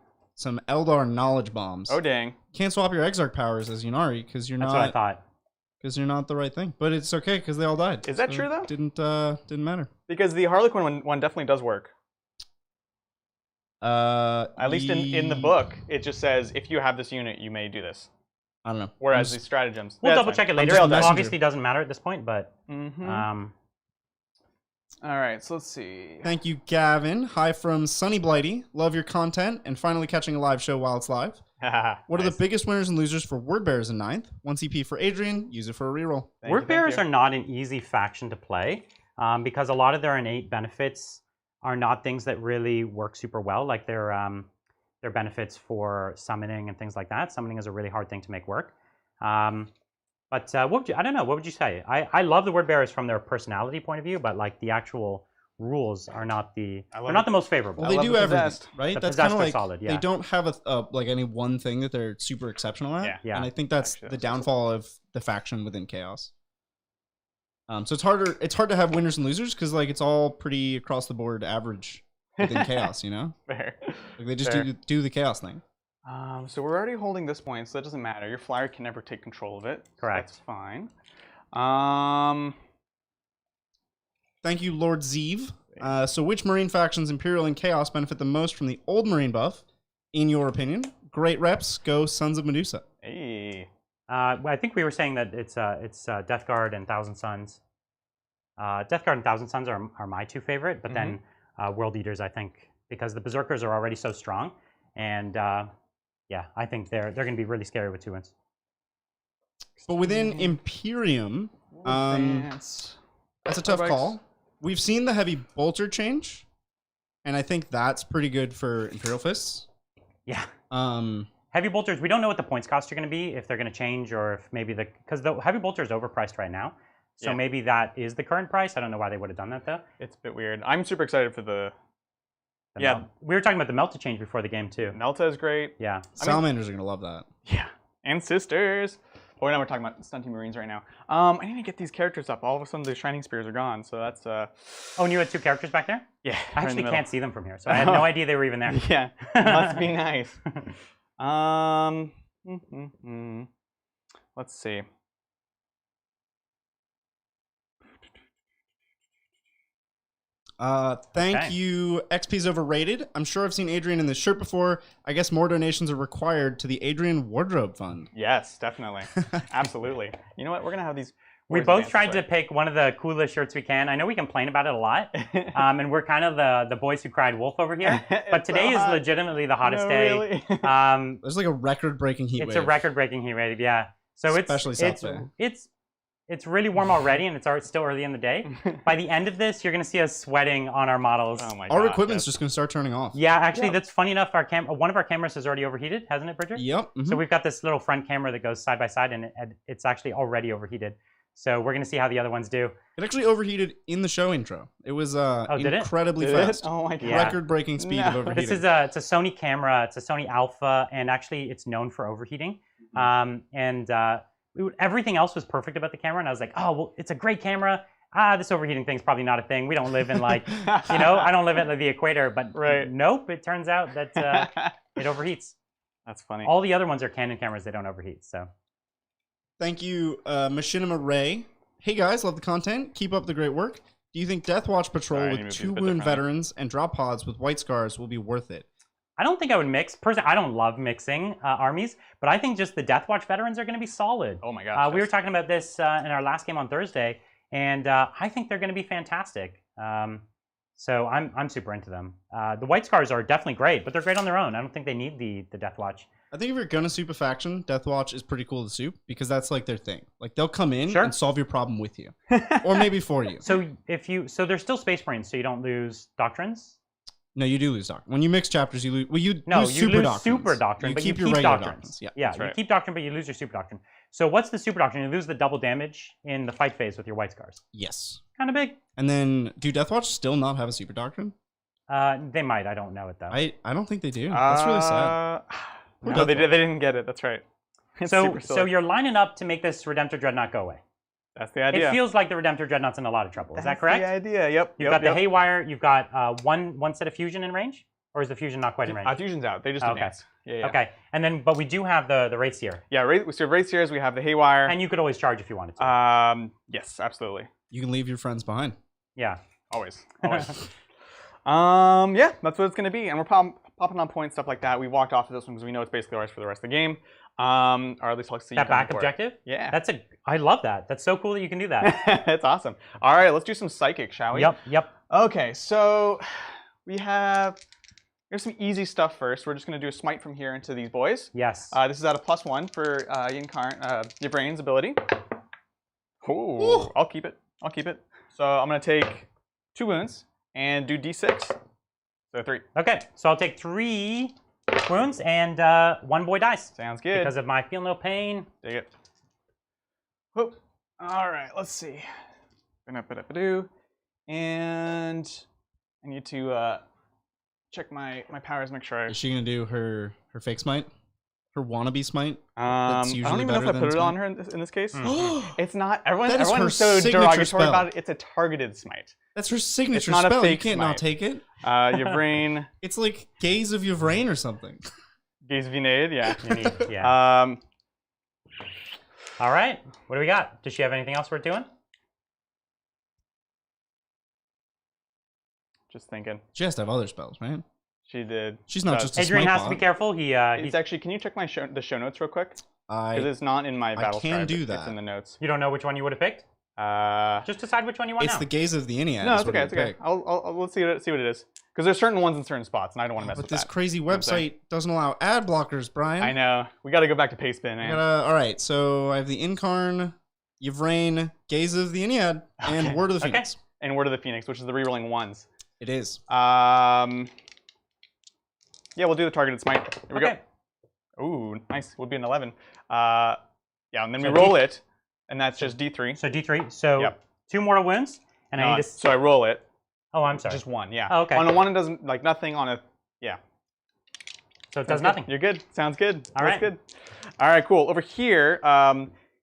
Eldar knowledge bombs. Oh, dang. Can't swap your Exarch powers as Yunari because you're That's what I not thought. because you're not the right thing. But it's okay because they all died. Is that So true, though? it didn't matter. Because the Harlequin one definitely does work. At At least in the book, it just says, if you have this unit, you may do this. I don't know. Whereas I'm these stratagems... We'll double check it later. just a It messenger. obviously doesn't matter at this point, but Mm-hmm. All right, so let's see. Thank you, Gavin. Hi from Sunny Blighty. Love your content and finally catching a live show while it's live. What are the biggest winners and losers for Word Bearers in 9th? 1 CP for Adrian. Use it for a reroll. Word Bearers are not an easy faction to play because a lot of their innate benefits are not things that really work super well, like their benefits for summoning and things like that. Summoning is a really hard thing to make work. But what would you? I don't know. What would you say? I love the Word Bearers from their personality point of view, but like the actual rules are not the most favorable. Well, they love do the everything, possessed. right? The That's kind possessed of are like solid, yeah. they don't have like any one thing that they're super exceptional at. Yeah. Yeah. And I think that's Actually, the that's downfall of the faction within Chaos. So it's harder. It's hard to have winners and losers because like it's all pretty across the board average within Chaos. You know, Fair. like they just Fair. do the Chaos thing. So we're already holding this point, so that doesn't matter. Your flyer can never take control of it. So Correct. that's fine. Thank you, Lord Zeev. So which Marine factions, Imperial and Chaos, benefit the most from the old Marine buff, in your opinion? Great reps. Go Sons of Medusa. Hey. Well, I think we were saying that it's Death Guard and Thousand Suns. Death Guard and Thousand Suns are my two favorite, but then World Eaters, I think, because the Berserkers are already so strong, and yeah, I think they're going to be really scary with 2 wins. But within Imperium, Advance. that's a tough Bikes. call. We've seen the heavy bolter change, and I think that's pretty good for Imperial Fists. Yeah. Heavy Heavy bolters, we don't know what the points cost are going to be, if they're going to change, or if maybe because the heavy bolter is overpriced right now. So Yeah. maybe that is the current price. I don't know why they would have done that though. It's a bit weird. I'm super excited for the The Yeah. we were talking about the Melta change before the game too. Melta is great. Yeah. Salamanders are gonna love that. Yeah, and sisters. But now we're talking about Stunty Marines right now. I need to get these characters up. All of a sudden, the Shining Spears are gone. So that's Oh, and you had 2 characters back there? yeah. I right in actually the can't see them from here, so I had no idea they were even there. middle. Yeah, must be nice. Let's see. Thank Okay. you. XP's overrated. I'm sure I've seen Adrian in this shirt before. I guess more donations are required to the Adrian Wardrobe Fund. Yes, definitely, absolutely. You know what? We're gonna have these. We boys both dance tried this to pick one of the coolest shirts we can. I know we complain about it a lot, way. and we're kind of the boys who cried wolf over here. But It's so today is hot. legitimately the hottest No, day. really? There's like a record-breaking heat It's wave. a record-breaking heat wave, yeah. So Especially South Bay. it's really warm already, and it's still early in the day. By the end of this, you're gonna see us sweating on our models. Oh my Our gosh, equipment's yes. just gonna start turning off. Yeah, actually, Yeah. that's funny enough. One of our cameras has already overheated, hasn't it, Bridger? Yep. mhm. So we've got this little front camera that goes side by side, and it's actually already overheated. So we're gonna see how the other ones do. It actually overheated in the show intro. It was did it? incredibly Did it? fast. Oh my god. Yeah. Record-breaking speed No. of overheating. This is it's a Sony camera. It's a Sony Alpha, and actually, it's known for overheating. Everything else was perfect about the camera, and I was like, oh, well, it's a great camera. This overheating thing's probably not a thing. We don't live in like, I don't live at the equator, but Right. nope, it turns out that it overheats. That's funny. All the other ones are Canon cameras; they don't overheat. So Thank you, Machinima Ray. Hey guys, love the content. Keep up the great work. Do you think Deathwatch Patrol Sorry, I need to with move these 2 a bit wound differently. veterans and drop pods with white scars will be worth it? I don't think I would mix. Personally, I don't love mixing armies, but I think just the Deathwatch veterans are going to be solid. Oh my gosh. We were yes. talking about this in our last game on Thursday, and I think they're going to be fantastic. So I'm super into them. The White Scars are definitely great, but they're great on their own. I don't think they need the Deathwatch. I think if you're gonna soup a faction, Deathwatch is pretty cool to soup because that's like their thing. Like they'll come in Sure. and solve your problem with you, or maybe for you. So they're still Space Marines, so you don't lose Doctrines. No, you do lose Doctrine. When you mix chapters, you lose. Well, you No, lose you super lose doctrines. Super Doctrine, but you keep your regular Doctrines. Yeah. Yeah, That's you right. keep Doctrine, but you lose your Super Doctrine. So what's the Super Doctrine? You lose the double damage in the fight phase with your White Scars. Yes. Kind of big. And then, do Deathwatch still not have a super doctrine? They might. I don't know it though. I don't think they do. That's really sad. No, they didn't get it. That's right. It's super So silly. you're lining up to make this Redemptor Dreadnought go away. That's the idea. It feels like the Redemptor Dreadnought's in a lot of trouble. Is that That's correct? the idea. Yep. You've got the Haywire. You've got one set of Fusion in range, or is the Fusion not quite in range? Fusion's out. They just Okay. advance. Yeah. Okay, and then but we do have the Wraith Seer, Yeah. Right. So right here is we have the Haywire. and you could always charge if you wanted to. Yes, absolutely. You can leave your friends behind. Yeah. Always. Always. Yeah, that's what it's gonna be, and we're popping on points, stuff like that. We walked off of this one because we know it's basically ours for the rest of the game. Or at least I'll see you That coming back for it. objective. Yeah. I love that. That's so cool that you can do that. That's awesome. All right, let's do some psychic, shall we? Yep. Okay, so here's some easy stuff first. We're just gonna do a smite from here into these boys. Yes. This is at a +1 for Yvrain's ability. Oh, I'll keep it. So I'm gonna take 2 wounds and do d6. So 3. Okay, so I'll take 3 wounds and 1 boy dies Sounds good. because of my feel no pain. Dig it. Whoop. All right, let's see. Ba-da-ba-da-ba-doo. And I need to check my powers, make sure. Is she gonna do her fake smite? Her wannabe smite? I usually don't even know if better I than put it smite. on her in this case. Mm. It's not. Everyone's That is her so signature derogatory spell. about it. It's a targeted smite. That's her signature not a spell. You fake can't not smite. take it. Your brain, It's like Gaze of Yvrain or something. Gaze Vinade, yeah. You need, yeah. Um, All right. What do we got? Does she have anything else we're doing? just thinking. She has to have other spells, right? She did. She's not does. just a Adrian smite has to be bot. careful. It's He's actually. Can you check my the show notes real quick? Because I. it's not in my battle can scribe, do It's that. in the notes. You don't know which one you would have picked? Just Just decide which one you want It's now. the Gaze of the Ennead. no, is it's what okay. I It's would okay. pick. Let's see what it is. Because there's certain ones in certain spots, and I don't want to mess But with this that. crazy know what I'm saying? website doesn't allow ad blockers, Brian. I know. We got to go back to Pastebin, man. All right, so I have the Incarn, Yvrain, Gaze of the Ennead, and Okay. Word of the Okay. Phoenix. And Word of the Phoenix, which is the rerolling ones. It is. Yeah, we'll do the targeted smite. Here we Okay. go. Ooh, nice. Would be an 11. Yeah, and then we So roll it. And that's just D3. So D3. So Yep. 2 mortal wounds, and I need to. So I roll it. Oh, I'm sorry. Just 1, yeah. Oh, okay. On a 1, it doesn't, like, nothing. On a, yeah. So it does Sounds nothing. good. You're good. Sounds good. All right. That's good. All right, cool. Over here,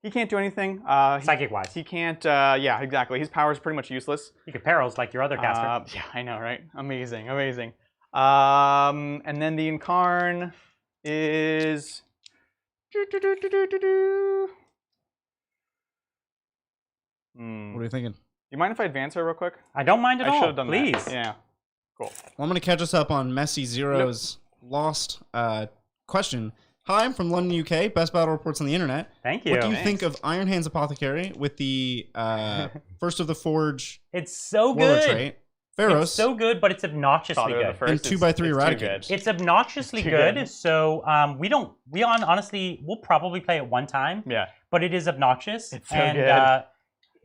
he can't do anything. Psychic wise. He can't, yeah, exactly. His power is pretty much useless. You could perils like your other caster. Yeah, I know, right? Amazing, amazing. And then the Incarn is... What are you thinking? You mind if I advance her real quick? I don't mind at I all. should have done Please. that. Yeah. Cool. Well, I'm going to catch us up on Messi Zero's lost question. Hi, I'm from London, UK. Best battle reports on the internet. Thank you. What do you think of Iron Hands Apothecary with the First of the Forge It's so warlord good. trait? Pharaohs. It's so good, but it's obnoxiously Father of the good. First. And 2x3 It's too Eradicators. good. It's obnoxiously It's too good. good. So honestly, we'll probably play it one time. Yeah. But it is obnoxious. It's so and good.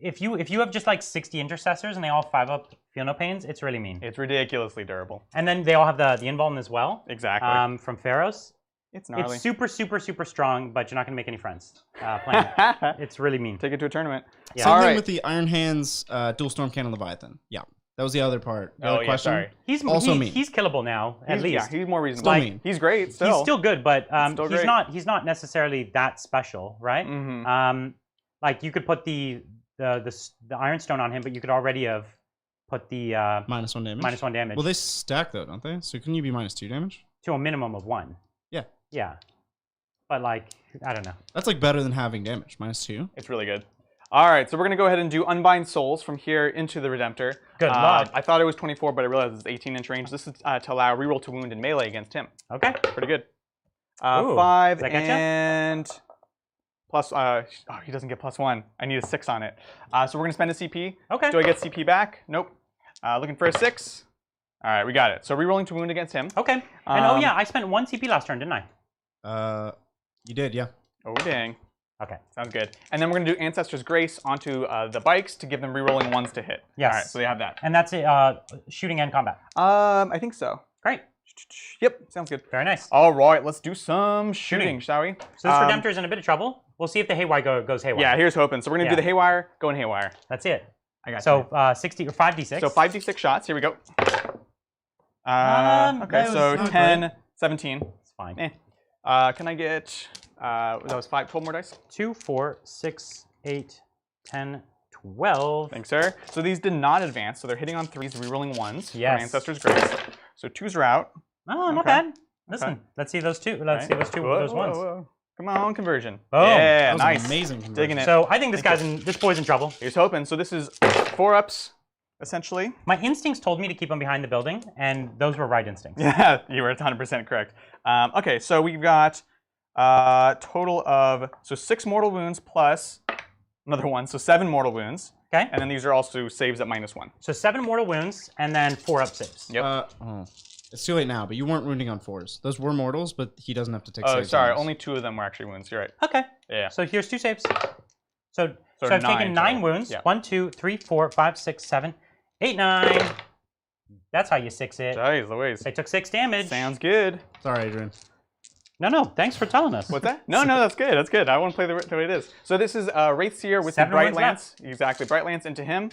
if you have just like 60 intercessors and they all 5-up Feel No Pains, it's really mean. It's ridiculously durable. And then they all have the Involved as well. Exactly. From Pharaohs. It's gnarly. It's super, super, super strong, but you're not gonna make any friends playing it. It's really mean. Take it to a tournament. Yeah. Same All thing right. with the Iron Hands Dual Storm Cannon Leviathan. Yeah, that was the other part. The other yeah, question. sorry. He's Also mean. He's killable now, at least. Yeah, he's more reasonable. Still mean. He's great still. He's still good, but Still he's great. he's not necessarily that special, right? Mhm. Like you could put the Iron Stone on him, but you could already have put the -1 damage. -1 damage Well, they stack though, don't they? So couldn't you be -2 damage? to a minimum of 1. Yeah. Yeah. But like, I don't know. That's like better than having damage. -2. It's really good. All right, so we're going to go ahead and do Unbind Souls from here into the Redemptor. Good luck. I thought it was 24, but I realized it's 18-inch range. This is to allow reroll to wound and melee against him. Okay. Pretty good. Ooh, 5 does that get ya? and plus, oh, he doesn't get +1. I need a 6 on it. So we're going to spend a CP. Okay. Do I get CP back? Nope. Looking for a 6. All right, we got it. So rerolling to wound against him. Okay. And oh yeah, I spent 1 CP last turn, didn't I? You did, yeah. Oh, dang. Okay. Sounds good. And then we're going to do Ancestor's Grace onto the bikes to give them rerolling 1s to hit. Yes. All right, so they have that. And that's it, shooting and combat. I think so. Great. Yep, sounds good. Very nice. All right, let's do some shooting, Shooting. shall we? So this Redemptor is in a bit of trouble. We'll see if the Haywire goes Haywire. Yeah, here's hoping. So we're going to do Yeah. the Haywire, going Haywire. That's it. I got So 60 or 5d6. So 5d6 shots. Here we go. Okay, that so was not 10, 17. It's fine. Can I get, that was 12 more dice? 2, 4, 6, 8, 10, 12. Thanks, sir. So these did not advance, so they're hitting on 3s, rerolling 1s Yes. from Ancestor's Grace. So 2s are out. Oh, not Okay. bad. Listen, Okay. let's see those two. Let's see those two. Whoa, Those ones. whoa, whoa. Come on, conversion. Boom. Yeah, That was nice. amazing. Digging it. So I think this boy's in trouble. Here's hoping. So this is 4-ups, essentially. My instincts told me to keep him behind the building, and those were right instincts. Yeah, you were 100% correct. Okay, so we've got total of 6 mortal wounds plus another 1, so 7 mortal wounds. Okay. And then these are also saves at -1. So 7 mortal wounds and then 4 up saves. Yep. It's too late now, but you weren't wounding on 4s. Those were mortals, but he doesn't have to take Oh, saves. sorry, on those. only 2 of them were actually wounds. You're right. Okay. Yeah. So here's 2 saves. So I've 9 taken 9 total. wounds. Yeah. 1, 2, 3, 4, 5, 6, 7, 8, 9. That's how you 6 it. Jeez Louise. I took 6 damage. Sounds good. Sorry, Adrian. No, thanks for telling us. What's that? No, that's good. That's good. I want to play the way it is. So this is Wraith Seer with 7 the Bright wounds Lance. Exactly. Bright Lance into him.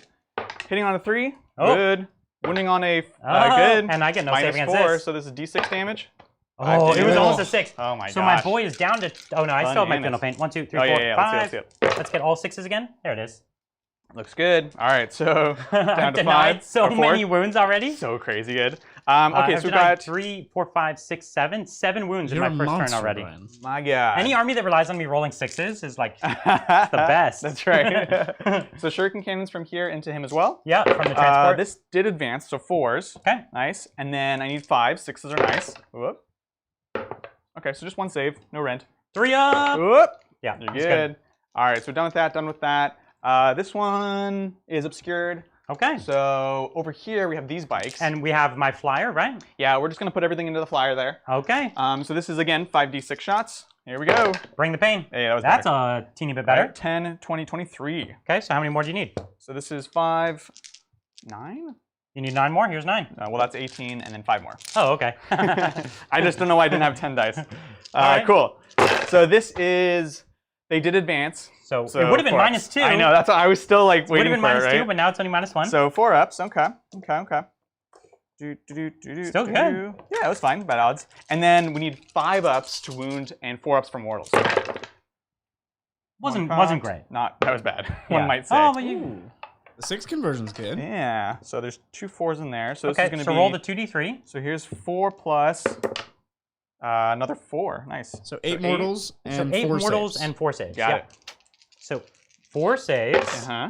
Hitting on a 3. Oh. Good. Wounding on a Oh, good. and I get no save against -4, this. so this is D6 damage. Oh, it was damage. almost a 6. Oh my So gosh. my boy is down to. Oh no, I still have my Bananas. Feel No Pain. 1, 2, 3, Oh 4, yeah. 5. Let's see it. Let's get all 6s again. There it is. Looks good. All right, so down I've to denied 5 so or 4. many wounds already. So crazy good. Okay, I've so we denied got 3, 4, 5, 6, 7. 7 wounds You're in a my first turn monster, already. Brian. my God. Any army that relies on me rolling 6s is like the best. That's right. So shuriken cannons from here into him as well. yeah, from the transport. This did advance, so 4s. Okay. Nice. And then I need 5s. 6s are nice. Whoop. Okay, so just 1 save. No rent. 3 up. Whoop. Yeah, You're that's good. All right, so done with that. Done with that. This one is obscured. Okay. So over here we have these bikes. And we have my flyer, right? yeah, we're just gonna put everything into the flyer there. Okay. So this is again 5d6 shots. Here we go. Bring the pain. Hey, that was That's better. a teeny bit All better. right, 10, 20, 23. Okay, so how many more do you need? So this is 5, 9? You need 9 more? Here's 9. Well, that's 18, and then 5 more. Oh, okay. I just don't know why I didn't have 10 dice. right. Cool. So this is They did advance. So it would have been 4 ups. -2. I know. That's what I was still like It would waiting have been for. -2, Right? but now it's only -1. So 4 ups. Okay. Still good. Yeah, it was fine. Bad odds. And then we need 5 ups to wound and 4 ups for mortals. Wasn't One great. That was bad. Yeah. One might say. Oh, but you. The 6 conversion's good. Yeah. So there's 2 4s in there. So this is Okay, going to so be. roll the 2d3. So here's 4 plus another 4. Nice. So 8 mortals and So 8 4 mortals saves. and 4 saves. Got yeah. it. So 4 saves. Uh huh.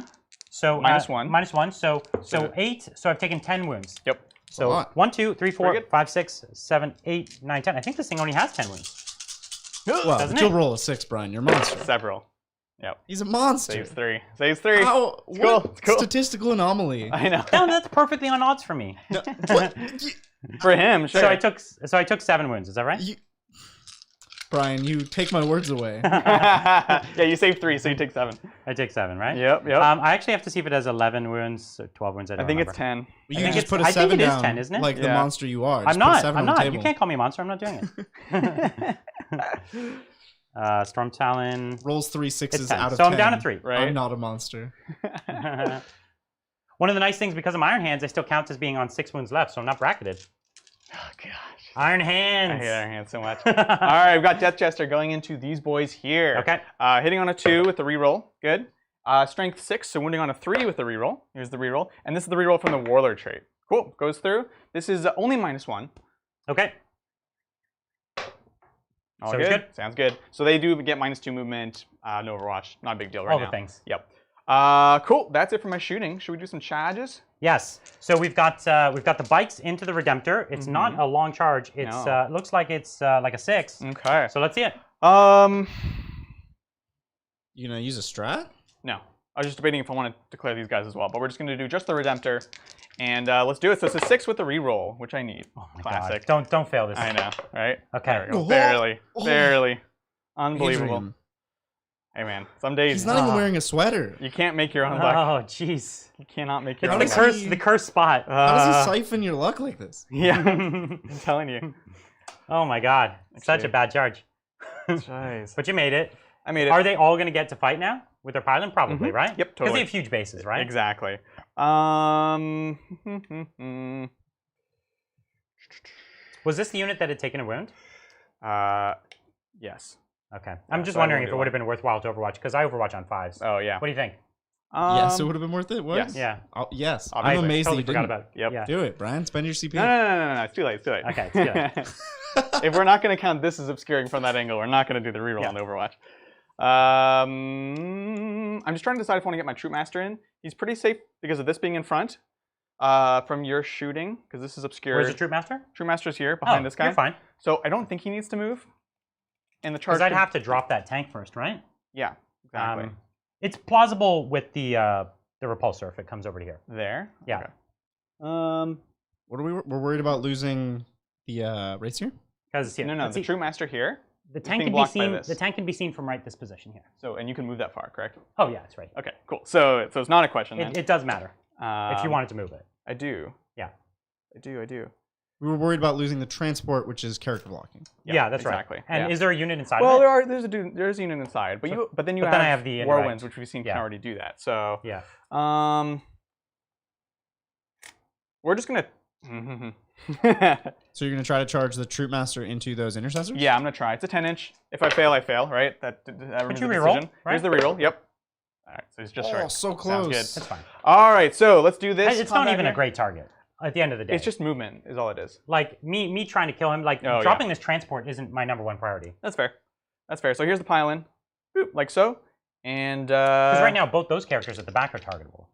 So -1. -1. So So- 8. So I've taken 10 wounds. Yep. So lot. 1, 2, 3, 4, Pretty good. 5, 6, 7, 8, 9, 10. I think this thing only has 10 wounds. Well, Doesn't but you'll it? roll a 6, Brian. You're a monster. Several. Yep. He's a monster. Saves 3. Saves 3. Ow, It's what cool. It's cool. statistical anomaly? I know. No, that's perfectly on odds for me. No, what? For him, sure. So I took 7 wounds. Is that right? Brian, you take my words away. Yeah, you save 3, so you take 7. I take 7, right? Yep. I actually have to see if it has 11 wounds or 12 wounds. I I don't think remember. it's 10. You think can just it's- put a I think 7 it is down, 10, isn't it? like the Yeah. monster you are. I'm Just put a not. 7 I'm on the not. You table. can't call me a monster. I'm not doing it. Storm Talon. Rolls 3 It's 6s 10. out of So 10. I'm down to 3. Right? I'm not a monster. One of the nice things, because of my Iron Hands, I still count as being on 6 wounds left, so I'm not bracketed. Oh, gosh. Iron I Hands. hate Iron Hands so much. All right, we've got Death Jester going into these boys here. Okay. Hitting on a 2 with the reroll. Good. Strength 6, so wounding on a 3 with the reroll. Here's the reroll. And this is the reroll from the Warlord trait. Cool. Goes through. This is only -1. Okay. All Sounds good. Sounds good. So they do get -2 movement. No Overwatch. Not a big deal right All now. the things. Yep. Cool. That's it for my shooting. Should we do some charges? Yes. So we've got the bikes into the Redemptor. It's not a long charge. It's No. it looks like it's like a 6. Okay. So let's see it. You gonna use a strat? No. I was just debating if I want to declare these guys as well, but we're just going to do just the Redemptor. And let's do it. So it's a 6 with the reroll, which I need. Oh my Classic. God. Don't fail this. I know, right? Okay. There we go. Oh. Barely. Oh. Barely. Unbelievable. Adrian, Hey, man. Some days he's not even wearing a sweater. you can't make your own luck. Oh jeez. You cannot make your It's own the does luck. curse. he- The curse spot. How does he siphon your luck like this? Yeah, I'm telling you. Oh my God. Such a Actually- bad charge. Jeez. But you made it. I made it. Are they all going to get to fight now with their pylon? Probably, right? Yep, Because totally. they have huge bases, right? Exactly. Was this the unit that had taken a wound? Yes. Okay. I'm just so I wondering won't if do it would have been worthwhile to Overwatch because I Overwatch on 5s. Oh, yeah. What do you think? Yes, it would have been worth it. What? yes. Yeah. Oh, yes. I I'm amazed that totally you forgot didn't. about it. Yep. Yeah. Do it, Brian. Spend your CP. No. It's too late. It's too late. Okay, it's too late. If we're not going to count this as obscuring from that angle, we're not going to do the reroll Yeah. on Overwatch. I'm just trying to decide if I want to get my Troop Master in. He's pretty safe because of this being in front from your shooting, because this is obscure. Where's the Troop Master? Troop Master's here behind this guy. You're fine. So I don't think he needs to move. And the charge. Because I'd could- have to drop that tank first, right? Yeah, exactly. It's plausible with the repulsor if it comes over to here. There. Yeah. Okay. What are we're worried about losing the Racer? Because No. The Troop Master here. the is tank being can be blocked by seen. this. The tank can be seen from right this position here. So and you can move that far, correct? Oh yeah, that's right. Okay, cool. So it's not a question then. It does matter if you wanted to move it. I do. Yeah. I do. We were worried about losing the transport, which is character blocking. Yeah, that's exactly. right. And Yeah. is there a unit inside Well, of it? there's a unit inside, but So- then you but have, then I have the War right. Winds, which we've seen Yeah. can already do that. So Yeah. we're just gonna. So you're gonna try to charge the Troop Master into those intercessors? Yeah, I'm gonna try. It's a 10-inch. If I fail, I fail. Right? That remains you a reroll, decision. right? Here's the reroll. Yep. All right, so he's just Oh, short. so Sounds close. good. That's fine. All right, so let's do this. It's not combat even a here. great target at the end of the day. It's just movement, is all it is. like me trying to kill him. Like Oh, yeah. dropping this transport isn't my #1 priority. That's fair. That's fair. So here's the pylon, boop, like so, and Because right now both those characters at the back are targetable.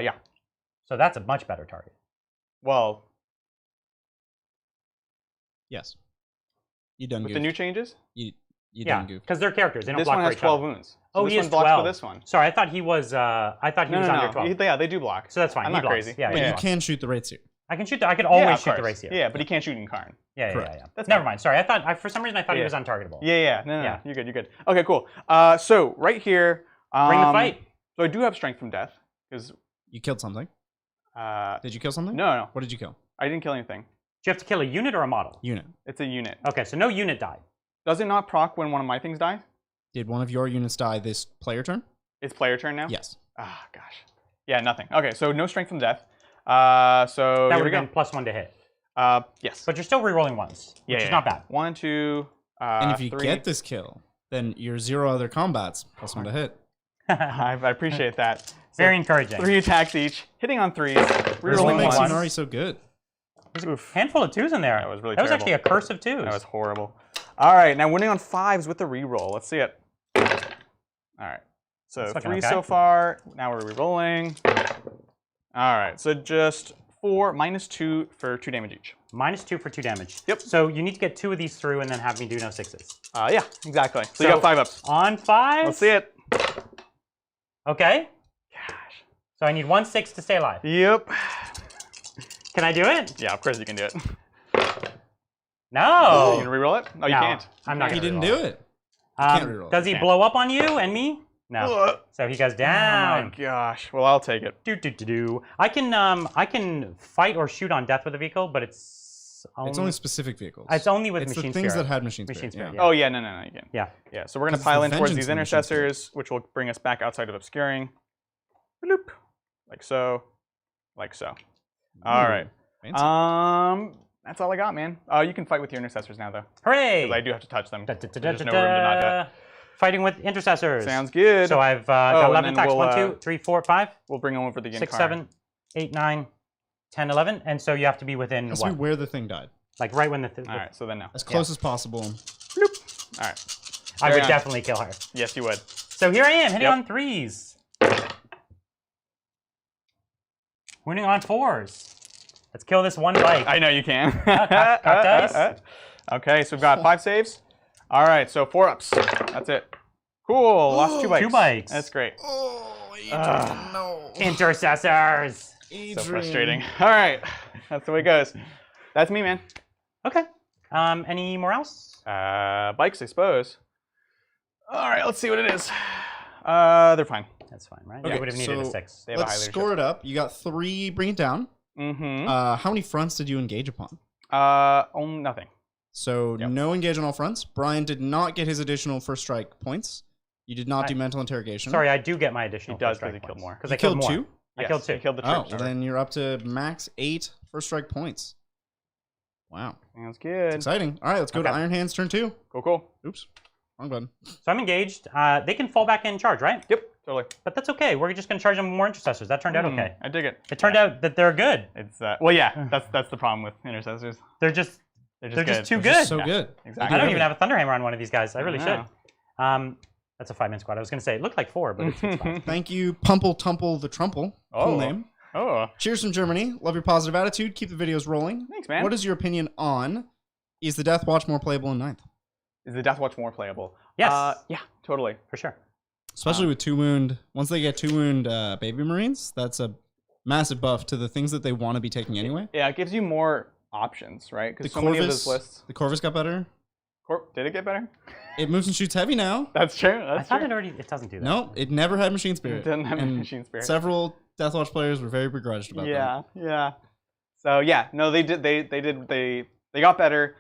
yeah. So that's a much better target. Well, Yes. You done with goof. the new changes, You Yeah, done goof. because they're characters. They don't this block one for has each 12 other. wounds. So Oh, this he one is blocks 12. for this one. Sorry, I thought he was. I thought he was under 12. Yeah, they do block. So that's fine. I'm he not blocks. crazy. Yeah, But yeah. you can shoot the Racer. I can shoot. I could always of shoot the course. ratio. Yeah, but he can't shoot in Karn. Yeah. Correct. That's Never fine. mind. Sorry, I thought for some reason I thought he Yeah. was untargetable. Yeah. No. Yeah. You're good. Okay, cool. So right here. Bring the fight. So I do have strength from death because. You killed something. Did you kill something? No. What did you kill? I didn't kill anything. Do you have to kill a unit or a model? Unit. It's a unit. Okay, so no unit died. Does it not proc when one of my things die? Did one of your units die this player turn? It's player turn now? Yes. Ah, gosh. Yeah, nothing. Okay, so no strength from death. So That here would we have go. been +1 to hit. Yes. But you're still re-rolling once, which is not bad. 1, 2, And if you 3. get this kill, then your 0 other combats +1 to hit. I appreciate that. So Very encouraging. 3 attacks each, hitting on 3s, That's what rerolling makes one. Ynnari so good. There's a handful of 2s in there. That was really That was terrible. actually a curse of 2s. That was horrible. All right, now winning on 5s with the reroll. Let's see it. All right, so That's looking 3 okay. so far. Now we're rerolling. All right, so just 4 -2 for 2 damage each. -2 for 2 damage. Yep. So you need to get 2 of these through and then have me do no 6s. Yeah, exactly. So you got 5 ups. On 5. Let's see it. Okay. Gosh. So I need 1 6 to stay alive. Yep. Can I do it? Yeah, of course you can do it. No. You gonna reroll it? Oh, you No, can't. I'm not He gonna didn't reroll do it. Um, can't reroll. does he Can't. blow up on you and me? No. Ugh. So he goes Oh down. my gosh. Well, I'll take it. Do. I can fight or shoot on death with a vehicle, but it's It's only specific vehicles. it's only with It's machine the things spirit. that had machine Machine spirit. spirit, Yeah. yeah. Oh yeah, no, you can. Yeah. Yeah. So we're gonna Because pile it's in the towards vengeance these of the machine spirit. intercessors, which will bring us back outside of obscuring. Bloop. Like so. Like so. All right. Fancy. That's all I got, man. You can fight with your intercessors now, though. Hooray! 'Cause I do have to touch them. Da, da, da, There's da, no room to not do da. Fighting with intercessors. Sounds good. So I've got and 11 then attacks. we'll, 1, 2, 3, 4, 5, We'll bring them over the 6, Yankari. 7, 8, 9, 10, 11. And so you have to be within Has to be what? where the thing died. Like right when the. All right, so then no. As close as possible. Bloop. All right. I Carry would on. definitely kill her. Yes, you would. So here I am, hitting Yep. on 3s. Winning on 4s. Let's kill this one bike. I know you can. cock dice. Okay, so we've got 5 saves. All right, so 4 ups. That's it. Cool. Lost 2 bikes. 2 bikes. That's great. Oh, Adrian, no. Intercessors. So frustrating. All right, that's the way it goes. That's me, man. Okay. Any more else? Bikes, I suppose. All right, let's see what it is. They're fine. That's fine, right? Okay, You would have needed a so 6. They have a high Let's leadership. score it up. You got 3, bring it down. Mm-hmm. How many fronts did you engage upon? Nothing. So Yep. no engage on all fronts. Brian did not get his additional first strike points. You did not do mental interrogation. Sorry, I do get my additional. He does first strike because he killed points. more. Because You I killed more. 2? I Yes, killed 2. He killed the Oh, troops. well, then you're up to max 8 first strike points. Wow. Sounds It's good. exciting. All right, let's go to Okay. Iron Hands turn 2. Cool. Oops. Wrong button. So I'm engaged. They can fall back and charge, right? Yep, totally. But that's okay. We're just going to charge them with more intercessors. That turned out okay. I dig it. It turned out that they're good. It's well, yeah. That's the problem with intercessors. They're just They're they're just too They're just good. so good. Exactly. I don't even have a Thunderhammer on one of these guys. I really know. should. That's a 5-man squad. I was going to say it looked like 4, but it's 5. Thank you, Pumple Tumple the Trumple. Cool Oh. name. Oh, Cheers from Germany. Love your positive attitude. Keep the videos rolling. thanks, man. What is your opinion on is the Death Watch more playable in 9th? Is the Death Watch more playable? Yes. Yeah, totally. For sure. Especially with 2 wound. Once they get 2 wound baby marines, that's a massive buff to the things that they want to be taking anyway. Yeah, it gives you more options, right? The Because so many of those Corvus, lists. the Corvus got better. Did it get better? It moves and shoots heavy now. That's true. I That's thought true. it doesn't do that. No, it never had machine spirit. It didn't have And machine spirit. Several Death Watch players were very begrudged about that. Yeah. So yeah, no, they got better.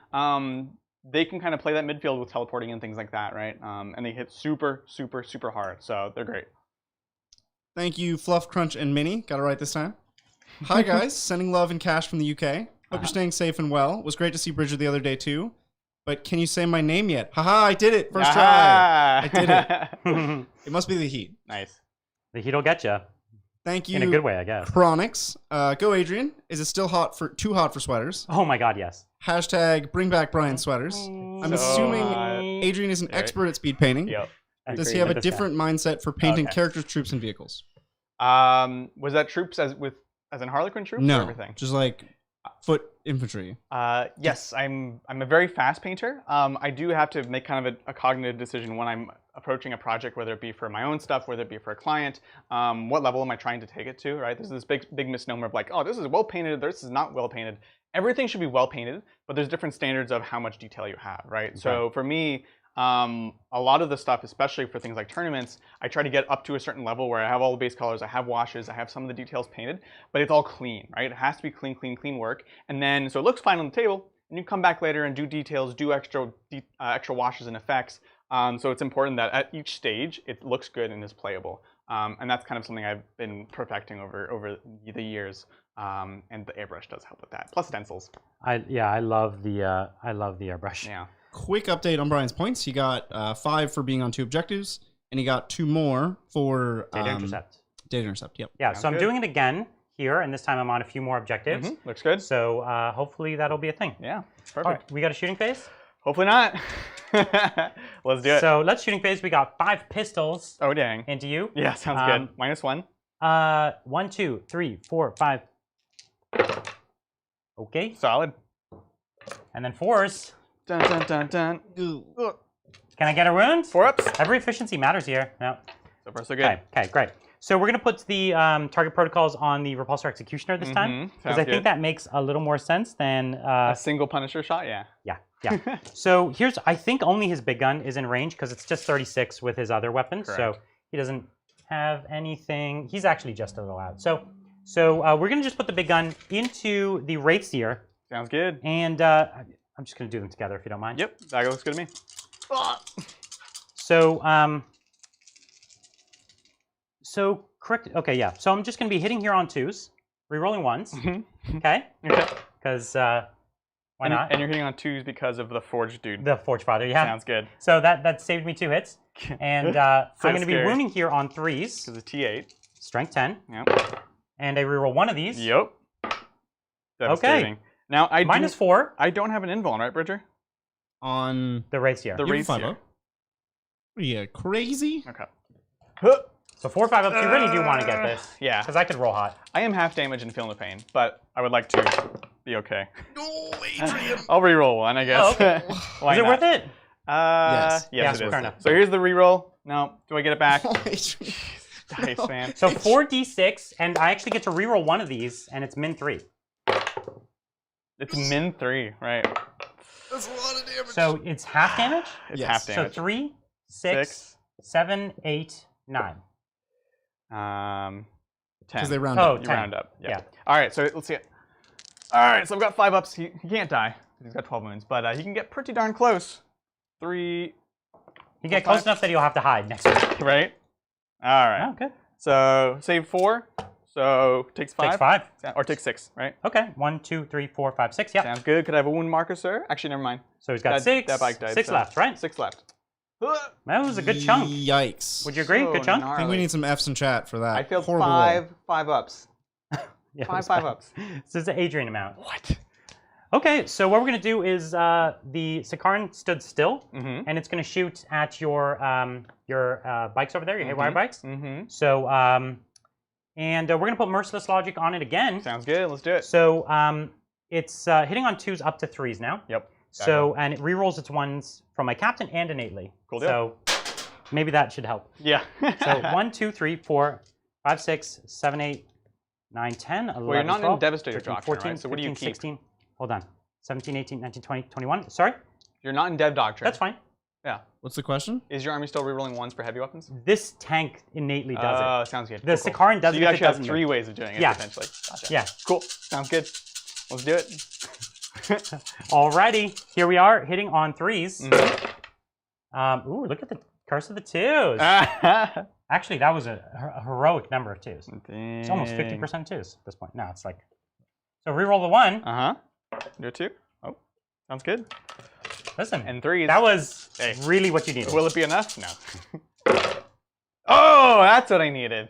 They can kind of play that midfield with teleporting and things like that, right? And they hit super hard, so they're great. Thank you, Fluff, Crunch, and Minnie. Got it right this time. Hi guys, sending love and cash from the UK. Hope you're staying safe and well. Was great to see Bridger the other day too. But can you say my name yet? Haha, I did it. First try. I did it. It must be the heat. Nice. The heat will get you. Thank you. In a good way, I guess. Chronics. Go Adrian. Is it still too hot for sweaters? Oh my god, yes. Hashtag bring back Brian sweaters. I'm So assuming hot. Adrian is an Right. expert at speed painting. Yep. Does Agreed he have a with this guy. different mindset for painting Okay. characters, troops, and vehicles? Was that troops as in Harlequin troops or No, everything? just like foot infantry. Yes, I'm a very fast painter. I do have to make kind of a cognitive decision when I'm approaching a project, whether it be for my own stuff, whether it be for a client. What level am I trying to take it to, right? There's this big misnomer of like, oh, this is well painted, this is not well painted. Everything should be well painted, but there's different standards of how much detail you have, right? Okay. So for me, a lot of the stuff, especially for things like tournaments, I try to get up to a certain level where I have all the base colors, I have washes, I have some of the details painted, but it's all clean, right? It has to be clean work. And then, so it looks fine on the table, and you come back later and do details, do extra washes and effects. So it's important that at each stage it looks good and is playable. And that's kind of something I've been perfecting over the years. And the airbrush does help with that. Plus stencils. I love the airbrush. Yeah. Quick update on Brian's points. He got 5 for being on 2 objectives, and he got 2 more for Data intercept. Data intercept. Yep. Yeah, Sounds so I'm good. doing it again here, and this time I'm on a few more objectives. Looks good. So hopefully that'll be a thing. Yeah. Perfect. All right, we got a shooting phase. Hopefully not. Let's do it. So let's shooting phase. We got 5 pistols Oh dang. into you. Yeah, sounds good. -1. 1, 2, 3, 4, 5. Okay, Solid. and then 4s. Dun dun dun dun. Ugh. Can I get a wound? 4 ups. Every efficiency matters here. No. So far so good. Okay, great. So we're gonna put the target protocols on the repulsor executioner this time because Sounds I think good. that makes a little more sense than A single Punisher shot, yeah. yeah. So here's I think only his big gun is in range because it's just 36 with his other weapons. So Correct. he doesn't have anything. He's actually just a little out. So we're gonna just put the big gun into the Wraithseer, Sounds good. and I'm just gonna do them together if you don't mind. Yep, that looks good to me. So correct. Okay, yeah. So I'm just gonna be hitting here on 2s, rerolling 1s. Okay, Okay. because why not? And you're hitting on 2s because of the Forge dude. The Forge Father, yeah. Sounds good. So that saved me 2 hits, and So I'm gonna be scary. wounding here on 3s, Because of T8. strength 10, Yep. and I reroll 1 of these. Yep. Devastating. Now I -4. I don't have an invuln, right, Bridger? On The Wraithseer. The you have race 5 here. up. Are you crazy? Okay. Huh. So 4 or 5 ups. You really do want to get this. Yeah. Because I could roll hot. I am half damage and feeling the pain, but I would like to be okay. No, Adrian. I'll reroll 1, I guess. Oh, okay. Why Is it not? worth it? Yes. Yes, Yeah, it is. fair enough. So here's the reroll. No, do I get it back? Adrian. Dice, man. So 4d6, and I actually get to reroll 1 of these, and it's -3. It's -3, right? That's a lot of damage. So it's half damage. It's Yes. half So damage. 3, 6, 7, 8, 9. 10. Because they round Oh, up. You 10. round up. Yeah. Yeah. All right, so let's see it. All right, so I've got 5 ups. He can't die. He's got 12 wounds, but he can get pretty darn close. 3, You get 5. close enough that you'll have to hide next week. right? All right. Oh, okay. So save 4. So takes 5. Takes 5. Or takes 6, right? Okay. 1, 2, 3, 4, 5, 6. Yeah. Sounds good. Could I have a wound marker, sir? Actually, never mind. So he's got 6. That bike died, 6 so- left, right? 6 left. That was a good chunk. Yikes. Would you agree? So Good chunk? I think we need some F's in chat for that. I failed horrible roll. 5 ups. Yeah, it 5 was bad. ups. So it's the Adrian amount. What? Okay, so what we're gonna do is the Sicaran stood still, Mm-hmm. and it's gonna shoot at your bikes over there, your Haywire bikes. Mm-hmm. So and we're gonna put Merciless Logic on it again. Sounds good. Let's do it. So it's hitting on 2s up to 3s now. Yep. So and it rerolls its 1s from my captain and innately. Cool deal. So maybe that should help. Yeah. So 1, 2, 3, 4, 5, 6, 7, 8, 9, 10, 11, Well, you're not in 12, Devastator 13, Doctrine, 14, right? So what do you 15, keep? 16, hold on. 17, 18, 19, 20, 21. Sorry? You're not in Dev Doctrine. That's fine. Yeah. What's the question? Is your army still rerolling 1s for heavy weapons? This tank innately does Sounds good. it. The Cool, cool. Sicaran does So it you if it actually have doesn't. 3 ways of doing it, Yeah. potentially. Gotcha. Yeah. Cool. Sounds good. Let's do it. Alrighty, here we are hitting on 3s. Mm-hmm. Ooh, look at the curse of the 2s. Actually, that was a heroic number of 2s. It's almost 50% 2s at this point. No, it's like... So reroll the 1. Uh-huh. Do it 2. Oh, sounds good. Listen, And 3s. that was Hey. really what you needed. Will it be enough? No. Oh, that's what I needed.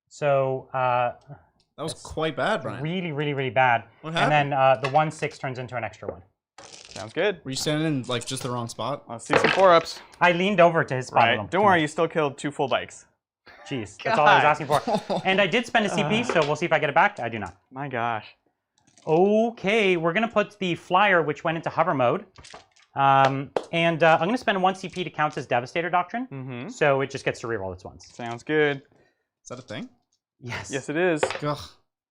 So, That was quite bad, Brian. really, really, really bad. What And then the 1/6 turns into an extra 1. Sounds good. Were you standing in like just the wrong spot? Let's see some 4 ups. I leaned over to his spot. a Right. little Don't too worry, much. you still killed 2 full bikes. Jeez, that's all I was God. asking for. And I did spend a CP, so we'll see if I get it back. I do not. My gosh. Okay, we're gonna put the flyer, which went into hover mode, and I'm gonna spend 1 CP to count as Devastator Doctrine, Mm-hmm. so it just gets to reroll its 1s. Sounds good. Is that a thing? Yes. Yes, it is. Ugh.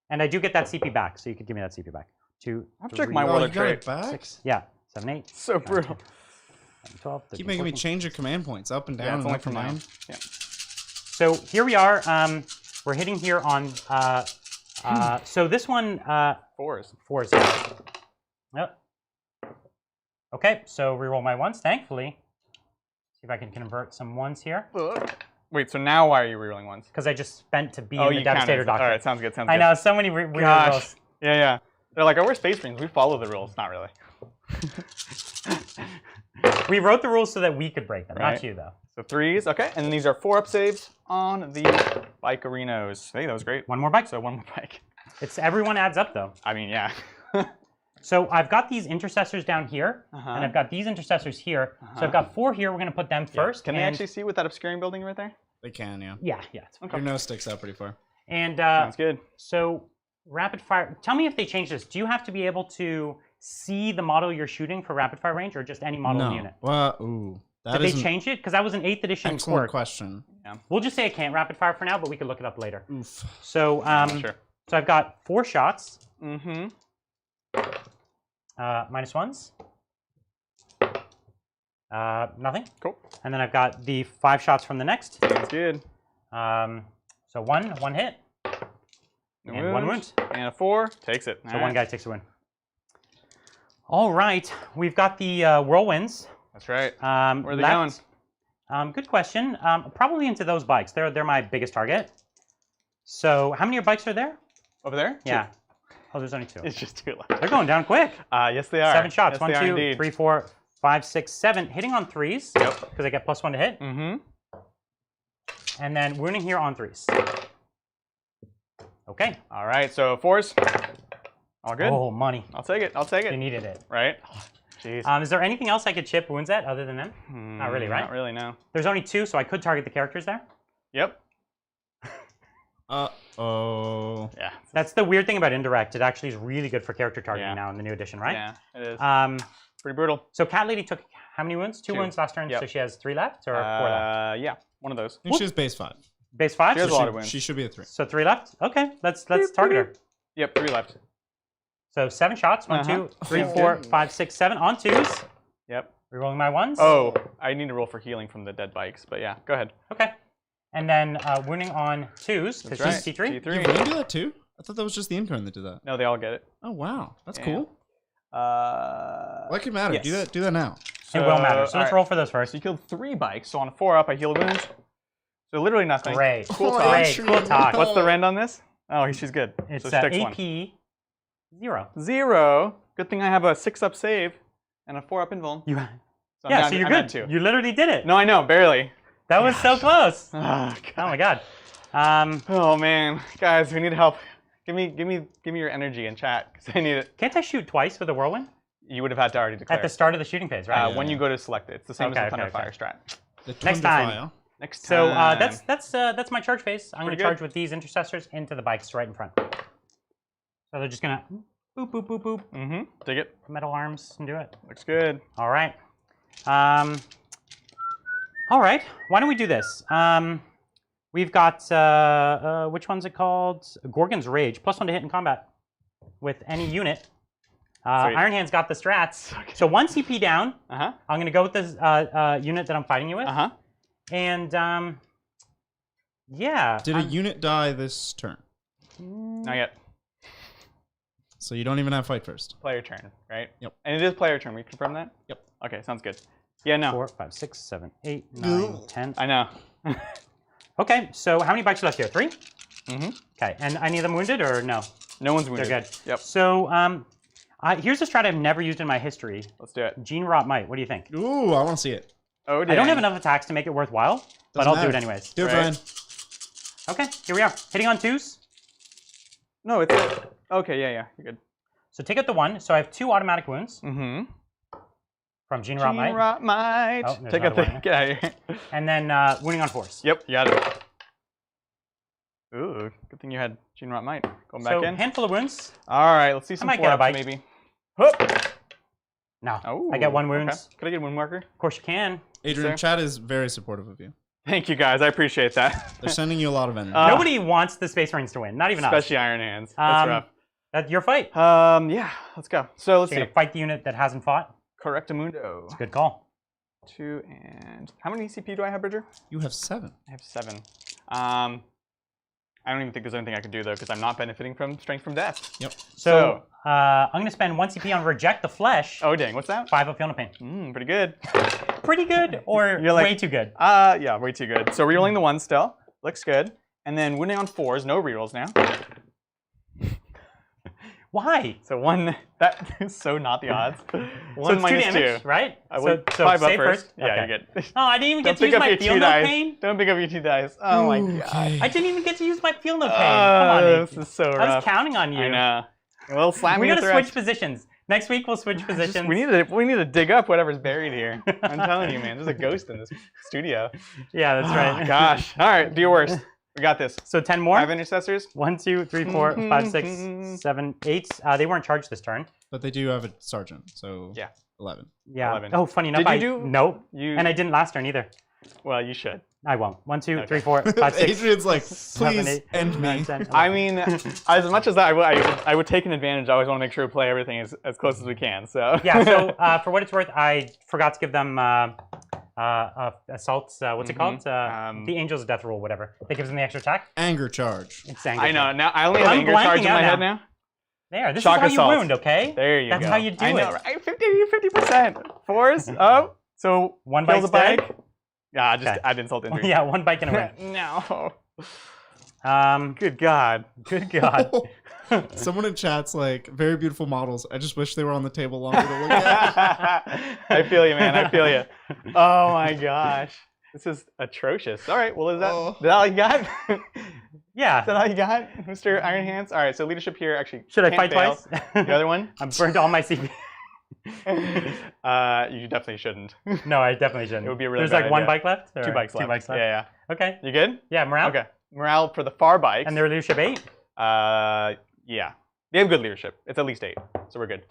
And I do get that CP back, so you could give me that CP back. 2, I have to 3, check my Oh, World you of got it Trade. back? 6, yeah, 7, 8, So 9, 10, brutal. 11, 12, 13, Keep making me 14. change your command points up and down. Yeah, it's and only up from and now. down. Yeah. So here we are. We're hitting here on. So this one 4s. 4s. Yep. Okay, so reroll my 1s, thankfully. See if I can convert some ones here. Wait, so now why are you rerolling ones? Because I just spent to be Oh, in the you Devastator counted. Doctrine. All right, sounds good, sounds good. I know, so many weird Gosh. rules. Yeah, yeah. They're like, oh, we're Space Marines. We follow the rules. Not really. We wrote the rules so that we could break them, Right. not you, though. So 3s, okay. And then these are 4-up saves on the Bike-Arinos. Hey, that was great. One more bike. So one more bike. It's everyone adds up, though. I mean, yeah. So I've got these intercessors down here, Uh-huh. and I've got these intercessors here. So I've got 4 here. We're going to put them first. Can they and- actually see with that obscuring building right there? They can, yeah. Yeah, yeah. It's Okay. Your nose sticks out pretty far. And Sounds good. so rapid fire. Tell me if they change this. Do you have to be able to see the model you're shooting for rapid fire range, or just any model in the unit? Well, ooh. That Did is they an change it? Because that was an 8th edition excellent quirk. question. We'll just say I can't rapid fire for now, but we can look it up later. Oof. So, Sure. so I've got 4 shots. Mm-hmm. -1s. Nothing. Cool. And then I've got the 5 shots from the next. Sounds good. So one hit, No and 1 wound. And a 4 takes it. So one guy takes a win. All right, we've got the whirlwinds. That's right. Where are they going? Good question. Probably into those bikes. They're my biggest target. So how many bikes are there? Over there? 2. Yeah. Oh, there's only 2. It's just 2 left. They're going down quick. Yes, they are. 7 shots. Yes, 1, they are 2, indeed. 3, 4, 5, 6, 7. Hitting on 3s. Yep. Because I get +1 to hit. Mm-hmm. And then wounding here on 3s. Okay. All right, so 4s. All good. Oh, money. I'll take it. I'll take You it. needed it. Right? Jeez. Is there anything else I could chip wounds at other than them? Not really, right? Not really, no. There's only 2, so I could target the characters there. Yep. Uh-oh. Yeah. That's the weird thing about indirect. It actually is really good for character targeting Yeah. now in the new edition, right? Yeah, it is. Pretty brutal. So Cat Lady took how many wounds? 2 2. wounds last turn, Yep. so she has 3 left or 4 left? Yeah, one of those. I think she has base 5. Base 5? She has So, a lot of wounds. She should be a 3. so 3 left? Okay, let's target her. Yep, 3 left. So 7 shots. 1, 2, 3, Sounds 4, good. 5, 6, 7 on 2s. Yep. Rerolling my 1s. Oh, I need to roll for healing from the dead bikes, but yeah, go ahead. Okay. And then wounding on 2s, because That's she's right. C3. You can do that too? I thought that was just the intern that did that. No, they all get it. Oh, wow. That's Yeah. cool. Like it matter. Yes. Do that now. It will matter. So all let's right. roll for those first. So you killed 3 bikes, so on a 4-up, I heal a wound. So literally nothing. Great. Cool Oh, talk. Great. Cool talk. What's the rend on this? Oh, she's good. It's so she takes 1. AP 0. 0. Good thing I have a 6-up save and a 4-up invuln. You, So I'm yeah, down- so you're I'm at good. 2. You literally did it. No, I know, barely. That was so close. Oh, Oh God. my god. Oh man, guys, we need help. Give me your energy in chat because I need it. Can't I shoot twice with a whirlwind? You would have had to already declare. At the start of the shooting phase, right? When you go to select it, it's the same Okay, as the okay, Thunderfire okay. strat. The Next Thunderfire. time. Next So time. that's my charge phase. I'm going Pretty to charge good. with these intercessors into the bikes right in front. So they're just going to boop, boop, boop, boop, Mm-hmm. Dig it. metal arms and do it. Looks good. All right. All right. Why don't we do this? We've got, which one's it called? Gorgon's Rage. +1 to hit in combat with any unit. Sweet. Iron Hand's got the strats. So 1 CP down. Uh-huh. I'm going to go with this unit that I'm fighting you with. Uh-huh. And, yeah. Did a unit die this turn? Not yet. So you don't even have fight first. Player turn, right? Yep. And it is player turn. We confirm that? Yep. Okay, sounds good. Yeah, no. 4, 5, 6, 7, 8, 9, 10. I know. Okay, so how many bikes are left here? 3? Mm-hmm. Okay, and any of them wounded or no? No one's wounded. They're good. Yep. So here's a strat I've never used in my history. Let's do it. Gene Rot Might. What do you think? Ooh, I want to see it. Oh, I don't have enough attacks to make it worthwhile, but I'll do it anyways. Do it, Right. Brian. Okay, here we are. Hitting on 2s. No, it's it. Okay, yeah, you're good. So take out the 1. So I have 2 automatic wounds Mm-hmm. from Gene Rot Might. Rot Might. Oh, there's Take out another the. one. Get out of here. And then wounding on 4s. Yep, you got it. Ooh, good thing you had Gene Rot Might. Going back So in. handful of wounds. All right, let's see some might get a 4-ups bite. maybe. Hup. No, Oh, I get 1 wounds. Okay. Could I get a wound marker? Of course you can. Adrian, Sir? chat is very supportive of you. Thank you guys, I appreciate that. They're sending you a lot of energy. Nobody wants the Space Marines to win. Not even us. Especially Iron Hands. That's rough. That's your fight. Yeah, let's go. So let's You're see. gonna fight the unit that hasn't fought. Correctamundo. Good call. 2 and how many CP do I have, Bridger? You have 7. I have 7. I I don't even think there's anything I can do though, because I'm not benefiting from strength from death. Yep. So I'm going to spend 1 CP on Reject the Flesh. Oh dang, what's that? 5 up Feel No Pain. Pretty good. Pretty good or You're like, way too good? Yeah, way too good. So rerolling the 1 still. Looks good. And then wounding on 4s, no rerolls now. Why? So 1, that is so not the odds. 1 So it's 2 minus damage, 2. right? I So, would so 5 up save first. Yeah, Okay. you're good. Oh, I didn't even get Don't to use pick up my your Feel 2 No dice. Pain? Don't pick up your 2 dice. Oh my god. I didn't even get to use my Feel No Pain. Come on, This Nate. is so I rough. was counting on you. I know. Well, slam We me gotta with the switch rest. positions. Next week we'll switch positions. We need to dig up whatever's buried here. I'm telling you, man, there's a ghost in this studio. Yeah, that's right. Oh, gosh. All right, do your worst. We got this. So 10 more. 5 intercessors. 1, 2, 3, 4, 5, 6, 7, 8. They weren't charged this turn. But they do have a sergeant, so Yeah. 11. Yeah. 11. Oh, funny enough, Did you do- Nope. You. And I didn't last turn either. Well, you should. I won't. 1, 2, 3, Okay. 4, 5, 6. Adrian's like, 7, please 8, end 9, me. 10, 11. I mean, as much as I would take an advantage, I always want to make sure we play everything as close as we can. So. Yeah, so for what it's worth, I forgot to give them assaults. What's it called? The Angels of Death rule, whatever. That gives them the extra attack. Anger charge. It's anger. I know. charge. Now I only have I'm anger charge in blanking my out head now. now. There, this Shock is how assault. you wound, okay? There you go. That's how you do I know, it. right? 50%. 4s. Oh, so 1 kills bite's a bike. dead? Yeah, just Okay. add insult to injury. Yeah, 1 bike and a win. No. Good God. Good God. Someone in chat's like, very beautiful models. I just wish they were on the table longer to look at. I feel you, man. I feel you. Oh my gosh. This is atrocious. All right. Well, is that all you got? Yeah. Is that all you got, Mr. Iron Hands? All right. So leadership here actually. Should I can't fight fail. twice? The other one? I've burned all my CP. You definitely shouldn't. No, I definitely shouldn't. It would be a really There's bad like 1 idea. bike left? Or 2 bikes left. 2 bikes left. Yeah, Okay. yeah. You good? Yeah, morale? Okay. Morale for the far bikes. And their leadership 8? Yeah. They have good leadership. It's at least 8, so we're good.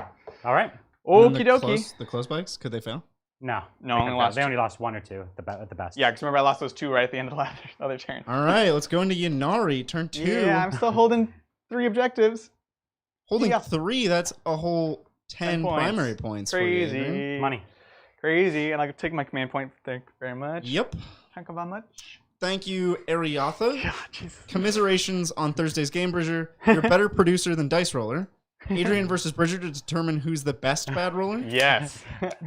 All right. And Okie then dokie. The close bikes, could they fail? No. No, they only could've lost They only lost 1 or 2 at the best. Yeah, because remember I lost those 2 right at the end of the other turn. All right, let's go into Yanari, turn 2. Yeah, I'm still holding 3 objectives. Holding Yeah. 3, that's a whole 10 points. primary points for you, Adrian. Crazy. Money. Crazy. And I could take my command point. Thank you very much. Yep. Thank you very much. Thank you, Ariatha. God, Jesus. Commiserations on Thursday's Game Bridger. You're a better producer than Dice Roller. Adrian versus Bridger to determine who's the best bad roller. Yes.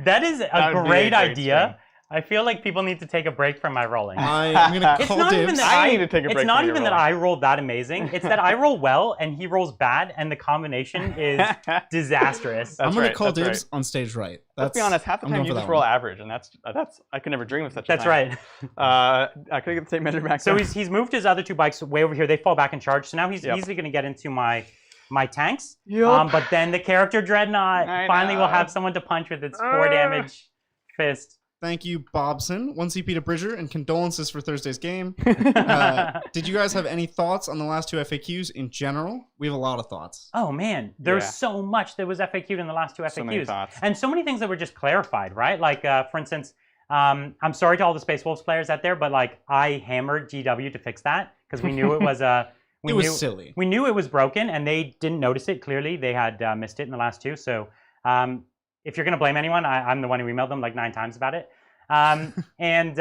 That is That a would be great a great idea. I feel like people need to take a break from my rolling. I'm gonna It's call not even dibs. that I need to take a break It's not from your even that rolling. I rolled that amazing. It's that I roll well and he rolls bad, and the combination is disastrous. I'm That's gonna right, call that's dibs right. on stage right. Let's be honest, half the I'm time going you for just that roll one. average, and that's I could never dream of such That's a thing. right. I could get the tape measure back. So there. he's moved his other 2 bikes way over here. They fall back in charge. So now he's Yep. easily going to get into my tanks. Yup. But then the character Dreadnought I finally will know. have someone to punch with its 4 damage fist. Thank you, Bobson. 1 CP to Bridger, and condolences for Thursday's game. Did you guys have any thoughts on the last 2 FAQs in general? We have a lot of thoughts. Oh man, there's Yeah. so much that was FAQ'd in the last 2 FAQs. So many thoughts. And so many things that were just clarified, right? Like, for instance, I'm sorry to all the Space Wolves players out there, but like I hammered GW to fix that because we knew it was It was silly. We knew it was broken, and they didn't notice it. Clearly, they had missed it in the last 2. So if you're gonna blame anyone, I'm the one who emailed them like 9 times about it. And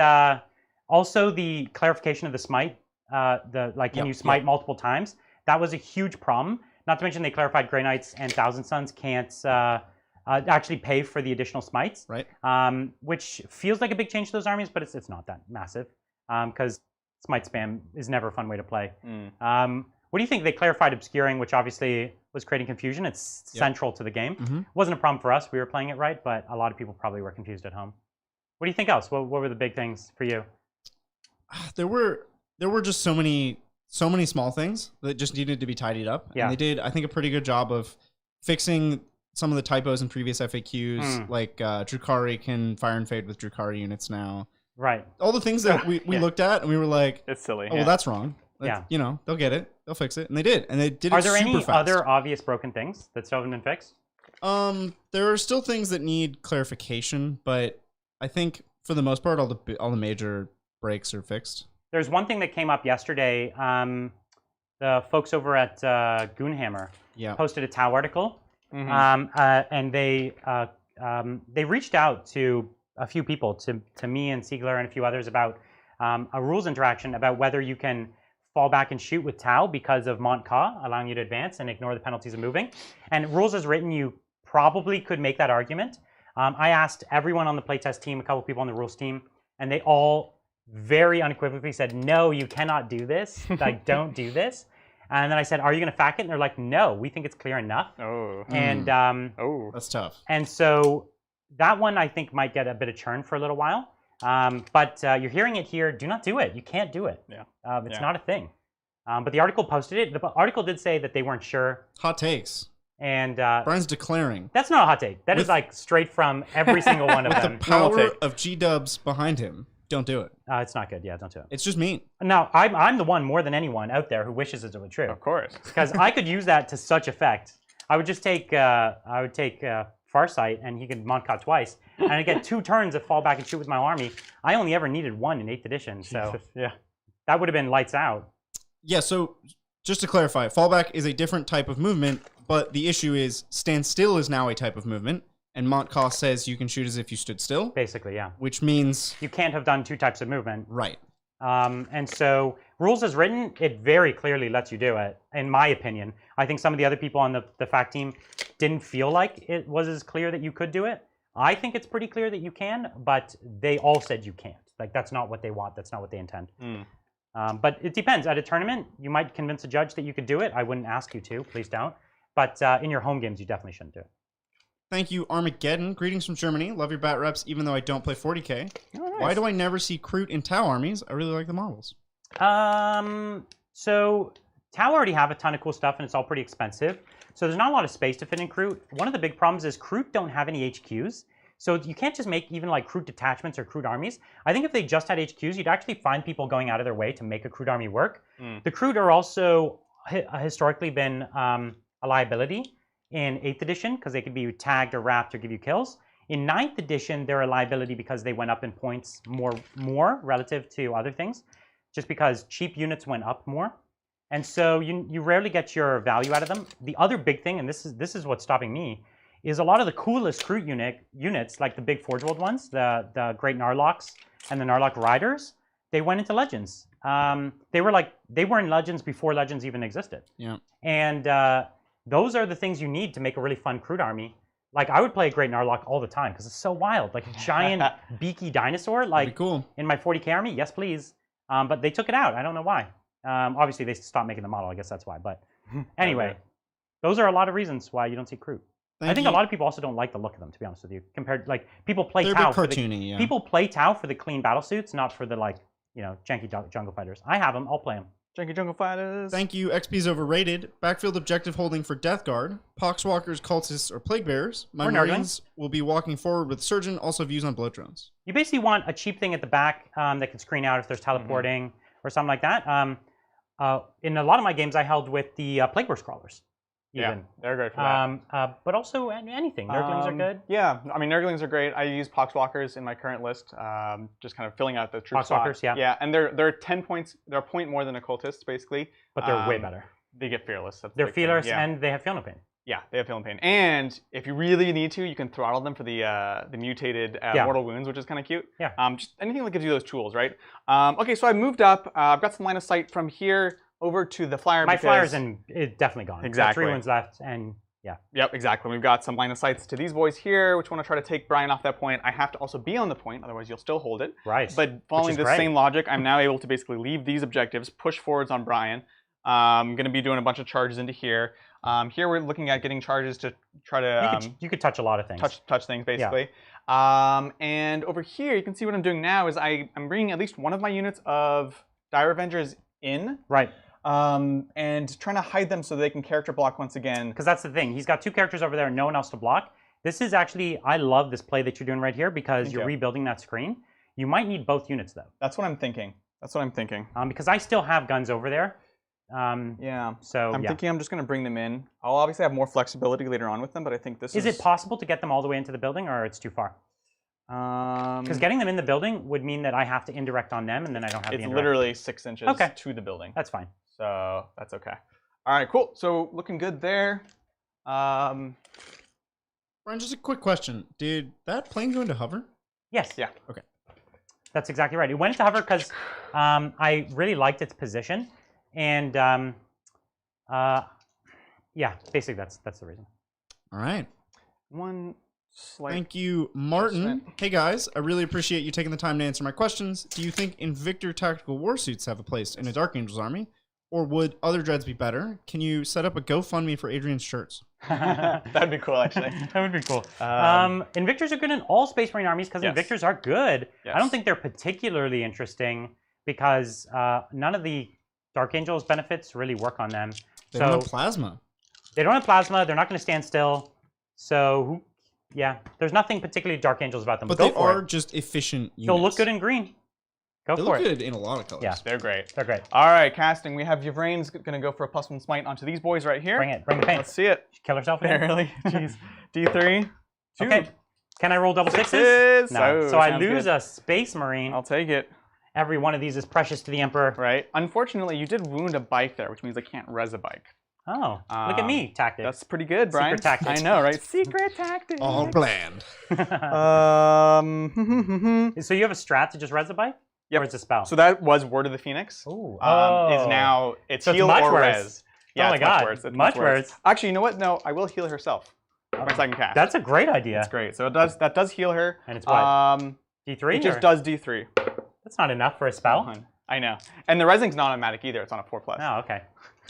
also the clarification of the smite, can you smite multiple times? That was a huge problem. Not to mention they clarified Grey Knights and Thousand Sons can't actually pay for the additional smites, Right. which feels like a big change to those armies, but it's not that massive because smite spam is never a fun way to play. What do you think? They clarified obscuring, which obviously was creating confusion. It's central to the game. Mhm. Wasn't a problem for us. We were playing it right, but a lot of people probably were confused at home. What do you think else? What were the big things for you? There were just so many small things that just needed to be tidied up. Yeah. And they did, I think, a pretty good job of fixing some of the typos in previous FAQs, like Drukari can fire and fade with Drukari units now. Right. All the things that we looked at and we were like, It's silly. oh, well, that's wrong. Yeah. You know, they'll get it. They'll fix it. And they did. And they did Are it there super any fast. other obvious broken things that still haven't been fixed? There are still things that need clarification, but I think for the most part, all the major breaks are fixed. There's one thing that came up yesterday. The folks over at Goonhammer posted a Tau article, and they reached out to a few people, to me and Siegler and a few others about a rules interaction about whether you can fall back and shoot with Tau because of Mont Ka, allowing you to advance and ignore the penalties of moving. And rules as written, you probably could make that argument. I asked everyone on the playtest team, a couple people on the rules team, and they all very unequivocally said, no, you cannot do this. Like, don't do this. And then I said, are you going to FAQ it? And they're like, no, we think it's clear enough. Oh. And That's tough. and so that one I think might get a bit of churn for a little while. But you're hearing it here. Do not do it. You can't do it. Yeah. It's not a thing. But the article posted it. The article did say that they weren't sure. Hot takes. And Brian's declaring. that's not a hot take. That is like straight from every single one of With the them. power take. of G-dubs behind him, don't do it. It's not good. Yeah, don't do it. It's just mean. Now, I'm the one more than anyone out there who wishes it were true. Of course. Because I could use that to such effect. I would just take Farsight, and he could Montcot twice, and I get 2 turns of fall back and shoot with my army. I only ever needed 1 in 8th edition, so Yeah. that would have been lights out. Yeah, so just to clarify, fallback is a different type of movement, but the issue is stand still is now a type of movement, and Montcalm says you can shoot as if you stood still, Basically, yeah. which means You can't have done 2 types of movement. right. And so rules as written, it very clearly lets you do it, in my opinion. I think some of the other people on the FAQ team didn't feel like it was as clear that you could do it. I think it's pretty clear that you can, but they all said you can't. Like, that's not what they want. That's not what they intend. But it depends. At a tournament, you might convince a judge that you could do it. I wouldn't ask you to. Please don't. But in your home games, you definitely shouldn't do it. Thank you, Armageddon. Greetings from Germany. Love your bat reps, even though I don't play 40k. Oh, nice. Why do I never see Kroot in Tau armies? I really like the models. So Tau already have a ton of cool stuff, and it's all pretty expensive. So there's not a lot of space to fit in Kroot. One of the big problems is Kroot don't have any HQs. So you can't just make even like Kroot detachments or Kroot armies. I think if they just had HQs, you'd actually find people going out of their way to make a Kroot army work. The Kroot are also historically been a liability in 8th edition because they could be tagged or wrapped or give you kills. In 9th edition, they're a liability because they went up in points more relative to other things, just because cheap units went up more. And so you rarely get your value out of them. The other big thing, and this is what's stopping me, is a lot of the coolest Kroot units, like the big Forge World ones, the Great Narlocks and the Narlock Riders, they went into Legends. They were in Legends before Legends even existed. Yeah. And those are the things you need to make a really fun Kroot army. Like, I would play a Great Narlock all the time because it's so wild. Like a giant beaky dinosaur. That'd Like be cool. in my 40k army, yes please. But they took it out. I don't know why. Obviously, they stopped making the model. I guess that's why. But anyway, those are a lot of reasons why you don't see Kroot. I think a lot of people also don't like the look of them, to be honest with you. Compared, like, people play They're a Tau bit cartoony, yeah. people play Tau for the clean battle suits, not for the janky jungle fighters. I have them. I'll play them. Janky Jungle Fighters. Thank you, XP's overrated. Backfield objective holding for Death Guard. Poxwalkers, Cultists, or Plague Bearers. My Or Marines will be walking forward with Surgeon, also views on bloat drones. You basically want a cheap thing at the back that can screen out if there's teleporting or something like that. In a lot of my games, I held with the Plague Bear Crawlers. Yeah, Even. they're great for that. But also anything. Nurglings are good. Yeah, I mean, Nurglings are great. I use Poxwalkers in my current list, just kind of filling out the troop slot. Poxwalkers, yeah. Yeah, and they're 10 points. They're a point more than Occultists, basically. But they're way better. They get Fearless. That's the They're big thing. feelers Yeah. and they have Feel No Pain. Yeah, they have Feel No Pain. And if you really need to, you can throttle them for the mutated Mortal Wounds, which is kind of cute. Yeah. Just anything that gives you those tools, right? Okay, so I moved up. I've got some line of sight from here over to the flyer. My flyer's definitely gone. Exactly. 3 ones left, and yeah. Yep, exactly. We've got some line of sights to these boys here, which want to try to take Brian off that point. I have to also be on the point, otherwise you'll still hold it. Right. But following is this great. same logic, I'm now able to basically leave these objectives, push forwards on Brian. I'm going to be doing a bunch of charges into here. Here we're looking at getting charges to try to you could touch a lot of things. touch things, basically. And over here, you can see what I'm doing now is I'm bringing at least one of my units of Dire Avengers in. Right. And trying to hide them so they can character block once again. Because that's the thing. He's got 2 characters over there and no one else to block. This is actually, I love this play that you're doing right here because you're rebuilding that screen. You might need both units, though. That's what I'm thinking. Because I still have guns over there. Yeah. So I'm thinking I'm just going to bring them in. I'll obviously have more flexibility later on with them, but I think this is... Is it possible to get them all the way into the building, or it's too far? Because getting them in the building would mean that I have to indirect on them, and then I don't have the It's indirect. literally 6 inches to the building. That's fine. So that's okay. All right, cool. So looking good there. Brian, just a quick question. Did that plane go into hover? Yes. Yeah. Okay. That's exactly right. It went into hover because I really liked its position. and yeah, basically that's the reason. All right. One slight. Thank you, Martin. percent. Hey guys, I really appreciate you taking the time to answer my questions. Do you think Invictor tactical warsuits have a place in a Dark Angels army, or would other dreads be better? Can you set up a GoFundMe for Adrian's shirts? That'd be cool, actually. That would be cool. Invictors are good in all Space Marine armies because Yes. Invictors are good. Yes. I don't think they're particularly interesting because none of the Dark Angels benefits really work on them. They So don't have plasma. they don't have plasma. They're not going to stand still. So yeah, there's nothing particularly Dark Angels about them. But go they for are it. just efficient units. They'll look good in green. Go They for look it. good in a lot of colors. Yeah. They're great. They're great. All right, casting. We have Yvraine's going to go for a +1 smite onto these boys right here. Bring it. Bring the pain. Let's see it. Kill herself again. Barely. Jeez. D3. 2. Okay. Can I roll double sixes? Sixes. No. Oh, So I sounds lose good. a Space Marine. I'll take it. Every one of these is precious to the Emperor. Right. Unfortunately, you did wound a bike there, which means I can't res a bike. Oh, look at me, tactics. That's pretty good, Brian. Secret tactics. I know, right? Secret tactics. All bland. So you have a strat to just res a bike? Yep. Or it's a spell? So that was Word of the Phoenix. Ooh. Is now it's So it's heal much or worse. res. Yeah, Oh my it's God, much worse. It's much worse. Actually, you know what? No, I will heal herself. My second cast. That's a great idea. That's great. So that does heal her. And it's what? D3? It just or- does D3. That's not enough for a spell? I know. And the resing's not automatic either. It's on a 4+. Oh, okay.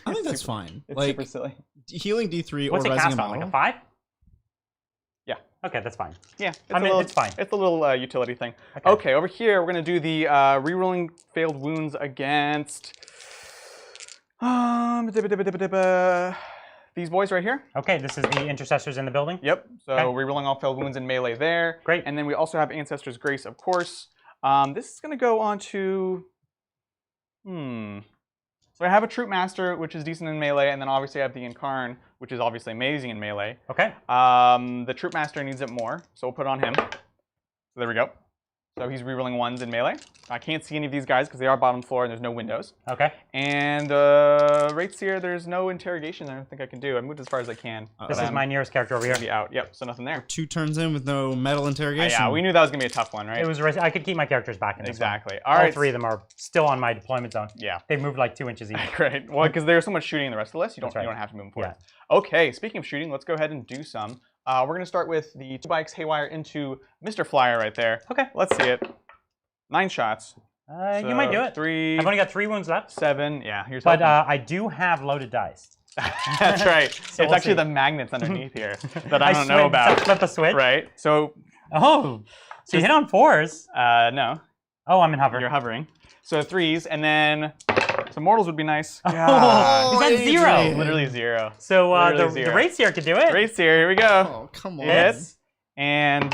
I think that's fine. It's Like super silly. healing D3 What's or it resing cast a on? Like a model. 5? Yeah. Okay, that's fine. Yeah. It's fine. It's a little utility thing. Okay. Okay, over here we're gonna do the rerolling failed wounds against these boys right here. Okay, this is the intercessors in the building? Yep. So Okay. rerolling all failed wounds in melee there. Great. And then we also have Ancestor's Grace, of course. This is gonna go on to So I have a Troop Master, which is decent in melee, and then obviously I have the Incarn, which is obviously amazing in melee. Okay. The Troop Master needs it more, so we'll put it on him. So there we go. So he's rerolling 1s in melee. I can't see any of these guys because they are bottom floor and there's no windows. Okay. And Right Seer, there's no interrogation I don't think I can do. I moved as far as I can. This but is I'm my nearest character over gonna here. be out. Yep, so nothing there. 2 turns in with no metal interrogation. Yeah, we knew that was gonna be a tough one, right? It was. I could keep my characters back in this one. Exactly. All right. 3 of them are still on my deployment zone. Yeah. They've moved like 2 inches each. Great. Well, because there's so much shooting in the rest of the list, you don't That's right. you don't have to move them forward. Yeah. Okay. Speaking of shooting, let's go ahead and do some. We're gonna start with the 2 bikes haywire into Mr. Flyer right there. Okay. Let's see it. 9 shots. You might do it. 3. I've only got 3 wounds left. 7. Yeah. Here's But hoping. I do have loaded dice. That's right. So It's we'll actually see. the magnets underneath here that I don't know switched- about. Flip a switch. Right. So Oh. So you hit on 4s. no, Oh, I'm in hover. you're hovering. So 3s, and then some mortals would be nice. Oh, Oh, is that 0? Adrian. Literally 0. So Literally the 0. race here could do it. Race here. Here we go. Oh, come on. Hits. And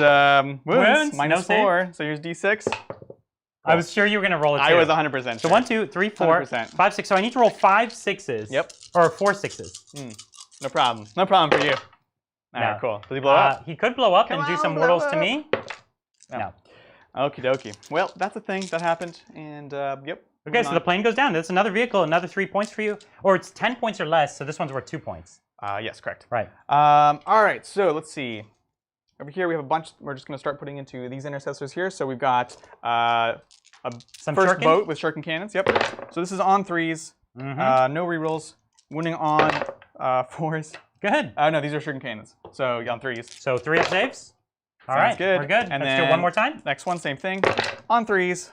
wounds, No -4. So here's D6. I was sure you were gonna roll it. I too. was 100% So sure. 1, 2, 3, 4, 100%. 5, 6. So I need to roll 5 6s. Yep. Or 4 6s. No problem. No problem for you. All right, No. cool. Does he blow up? He could blow up Come and do on, some blow mortals to up. me. No. No. Okie dokie. Well, that's a thing that happened. And yep. Okay, so the plane goes down. That's another vehicle, another 3 points for you. Or it's 10 points or less, so this one's worth 2 points. Yes, correct. Right. All right, so let's see. Over here we have a bunch. We're just going to start putting into these intercessors here. So we've got a Some first shuriken? boat with shuriken cannons. Yep. So this is on 3s. Mhm. No rerolls. Wounding on 4s. Good. No, these are shuriken cannons. So on 3s. So 3 up saves. All Sounds right, good. we're good. And Let's do it then one more time. Next one, same thing. On 3s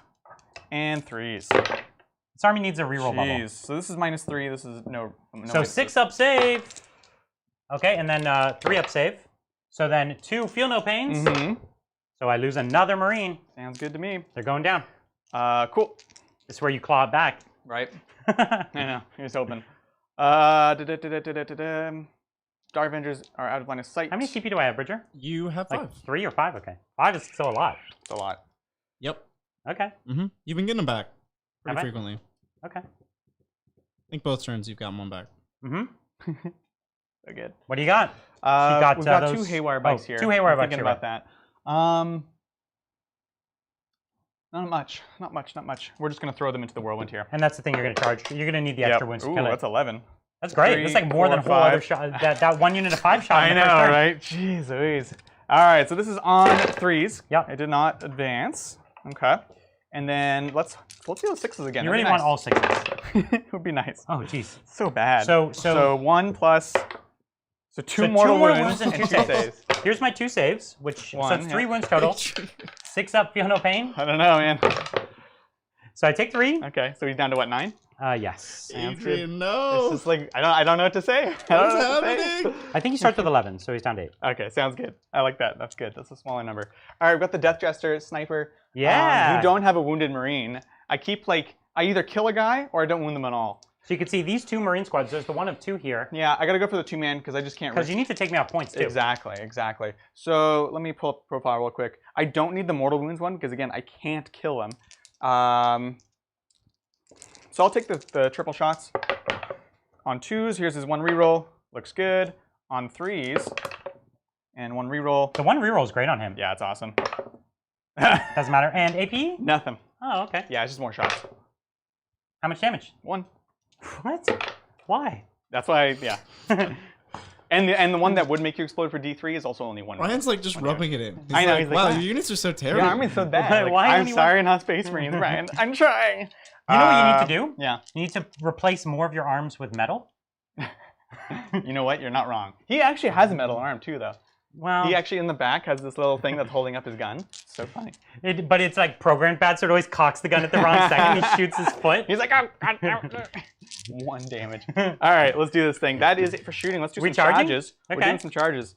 and 3s. This army needs a reroll bubble. Jeez. So this is -3. This is no. So minuses. 6 up save. Okay, and then 3 up save. So then 2 feel no pains. Mhm. So I lose another Marine. Sounds good to me. They're going down. Cool. This is where you claw it back. Right. I know. Here's hoping. Star Avengers are out of line of sight. How many CP do I have, Bridger? You have 5. Like 3 or 5? Okay. 5 is still a lot. It's a lot. Yep. Okay. You've been getting them back pretty Have I? frequently. Okay. I think both turns you've gotten one back. So good. What do you got? We've got 2 haywire bikes here. 2 haywire I'm bikes, thinking you're about that. Not much. Not much. Not much. We're just gonna throw them into the whirlwind here. And that's the thing you're going to charge. You're going to need the extra wounds to Ooh, kill it. that's 11. That's great. 3, that's like more 4, than a whole other 5. shot. That 1 unit of 5 shot. I in the first know, turn. right? Jeez Louise. All right, so this is on 3s. Yep. I did not advance. Okay. And then let's see those 6s again. You That'd really be want nice. all 6s. it would be nice. Oh, jeez. So bad. So 1 plus. So two So mortal two more wounds wounds and and 2 2 saves. saves. Here's my 2 saves, which so One, it's 3 yeah. wounds total. 6 up, feel no pain. I don't know, man. So I take 3. Okay, so he's down to what, 9? Yes. Adrian, no. It's just like I don't know what to say. I don't know what to say. happening? I think he starts with 11, so he's down to 8. Okay, sounds good. I like that. That's good. That's a smaller number. All right, we've got the Death Jester, Sniper. Yeah. You don't have a wounded Marine. I keep like I either kill a guy or I don't wound them at all. So you can see these 2 Marine squads. There's the one of 2 here. Yeah, I gotta go for the 2-man because I just can't. Because you need to take me off points, too. Exactly. So let me pull up the profile real quick. I don't need the mortal wounds one because again I can't kill them. So I'll take the triple shots. On 2s, here's his 1 reroll. Looks good. On 3s, and 1 reroll. The 1 reroll is great on him. Yeah, it's awesome. Doesn't matter. And AP? Nothing. Oh, okay. Yeah, it's just more shots. How much damage? 1. What? Why? That's why, yeah. And the one that would make you explode for D3 is also only 1. Ryan's like just rubbing it in. I know, Like, he's like, wow, "Ah." your units are so terrible. Your army's so bad. Like, Why I'm only sorry, not Space Marines, Ryan. I'm trying. You know what you need to do? Yeah. You need to replace more of your arms with metal. You know what? You're not wrong. He actually has a metal arm too, though. Well, He actually in the back has this little thing that's holding up his gun. So funny. but it's like programmed bad, so it always cocks the gun at the wrong second. He shoots his foot. He's like, oh, God, no. 1 damage. All right, let's do this thing. That is it for shooting. Let's do We some charging? charges. We're Okay. doing some charges.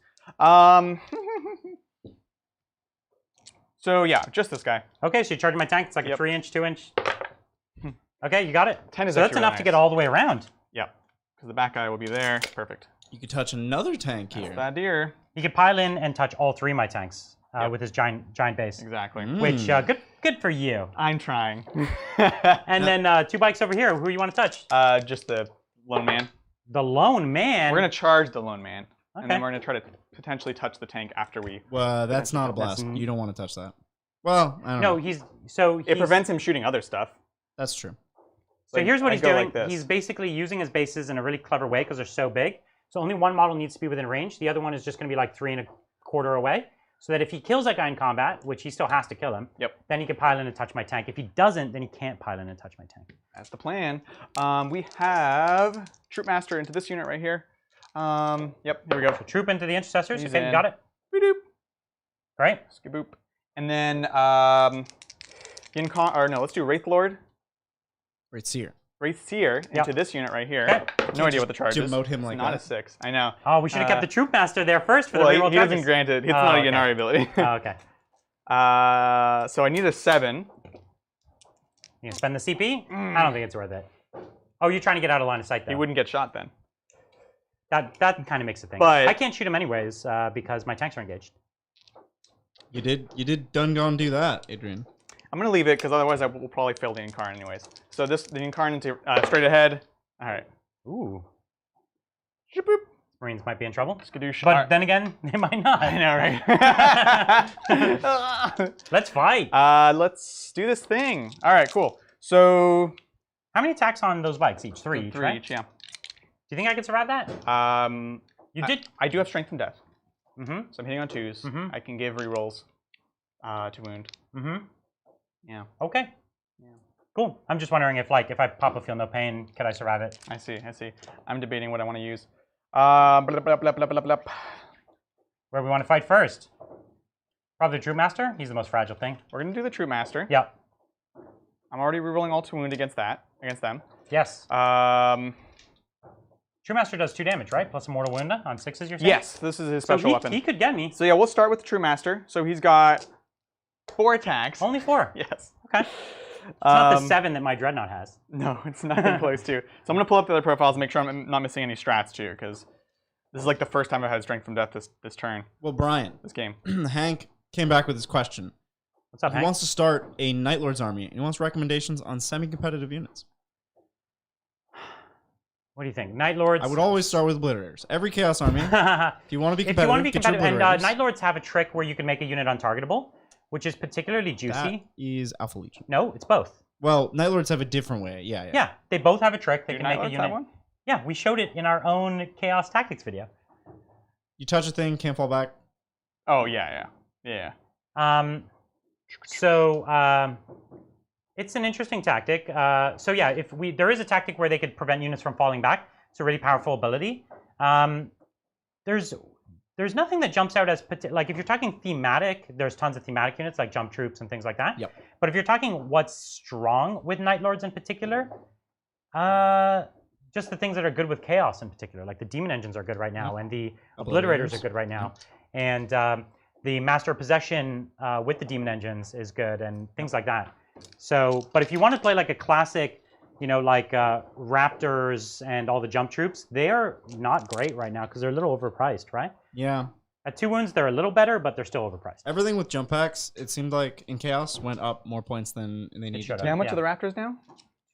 So yeah, just this guy. Okay, so you're charging my tank. It's like a Yep. 3-inch, 2-inch. Okay, you got it. 10 is so that's actually enough really to get nice. all the way around. Yeah, because the back guy will be there. Perfect. You could touch another tank here. That's that deer. He could pile in and touch all 3 of my tanks Yep. with his giant base. Exactly. Which good for you. I'm trying. And then 2 bikes over here. Who you want to touch? Just the lone man. The lone man. We're gonna charge the lone man, and Okay. then we're gonna try to potentially touch the tank after we. Well, that's not a blast. That's- You don't want to touch that. Well, I don't No, know. It prevents him shooting other stuff. That's true. So Like, here's what I he's go doing. like this. He's basically using his bases in a really clever way because they're so big. So only one model needs to be within range. The other one is just going to be like 3 1/4 away. So that if he kills that guy in combat, which he still has to kill him, Yep. then he can pile in and touch my tank. If he doesn't, then he can't pile in and touch my tank. That's the plan. We have Troop Master into this unit right here. Yep, here we go. Troop into the intercessors. He's Okay, you in. got it. Boop. Right? Skaboop. And then let's do Wraith Lord, Right seer. Wraith Seer into Yep. this unit right here. Okay. No idea what the charge is. demote him It's like not that. a 6. I know. Oh, we should have kept the Troop Master there first for Well, the he reroll doesn't charges. grant it. It's Oh, not a okay. Yanari ability. Oh, okay. So I need a 7. You can spend the CP? I don't think it's worth it. Oh, you're trying to get out of line of sight, though. He wouldn't get shot then. That kind of makes it thing. But- I can't shoot him anyways because my tanks are engaged. You did done gone do that, Adrian. I'm gonna leave it because otherwise I will probably fail the Incarn anyways. So the Incarn into straight ahead. All right. Ooh. Shaboop. Marines might be in trouble. Skadoosh. But then again, they might not. I know, right? Let's fight. Let's do this thing. All right, cool. So How many attacks on those bikes each? 3 each, 3 right? each, yeah. Do you think I can survive that? You did. I do have Strength and Death, Mm-hmm. so I'm hitting on 2s. Mhm. I can give rerolls to wound. Mm-hmm. Yeah, Okay. Yeah. Cool. I'm just wondering if I pop a feel no pain, could I survive it? I see. I'm debating what I want to use. Blah, blah, blah, blah, blah, blah, blah. Where we want to fight first? Probably the Troop Master. He's the most fragile thing. We're gonna do the Troop Master. Yep. I'm already rerolling all to wound against them. Yes. Um, Troop Master does 2 damage, right? Plus a mortal wound on 6s, you're saying? yes, this is his So special weapon. he could get me. So yeah, we'll start with the True Master. So he's got 4 attacks. Only 4. Yes. Okay. It's not the 7 that my Dreadnought has. No, it's nothing close to. So I'm gonna pull up the other profiles and make sure I'm not missing any strats too, because this is like the first time I've had Strength from Death this turn, Well, Brian, this game. Hank came back with his question. What's up, He Hank? wants to start a Night Lord's army, and he wants recommendations on semi-competitive units. What do you think? Night Lords? I would always start with Obliterators. Every Chaos army, if you want to be If competitive, you want to be get your competitive, and Obliterators. Night Lords have a trick where you can make a unit untargetable, which is particularly That juicy. is Alpha Legion. No, it's both. Well, Night Lords have a different way. Yeah. Yeah, they both have a trick. They Do can Night make a Lords unit. have one? Yeah, we showed it in our own Chaos Tactics video. You touch a thing, can't fall back. Oh yeah. So It's an interesting tactic. So yeah, there is a tactic where they could prevent units from falling back. It's a really powerful ability. There's nothing that jumps out as like if you're talking thematic, there's tons of thematic units like jump troops and things like that. Yep. But if you're talking what's strong with Night Lords in particular, just the things that are good with chaos in particular, like the demon engines are good right now, and the obliterators are good right now, and the master of possession with the demon engines is good, and things like that. So, but if you want to play like a classic, you know, like Raptors and all the jump troops, they are not great right now because they're a little overpriced, right? Yeah. At 2 wounds, they're a little better, but they're still overpriced. Everything with jump packs, it seemed like in Chaos went up more points than they needed should to. have. How much Yeah. are the Raptors now?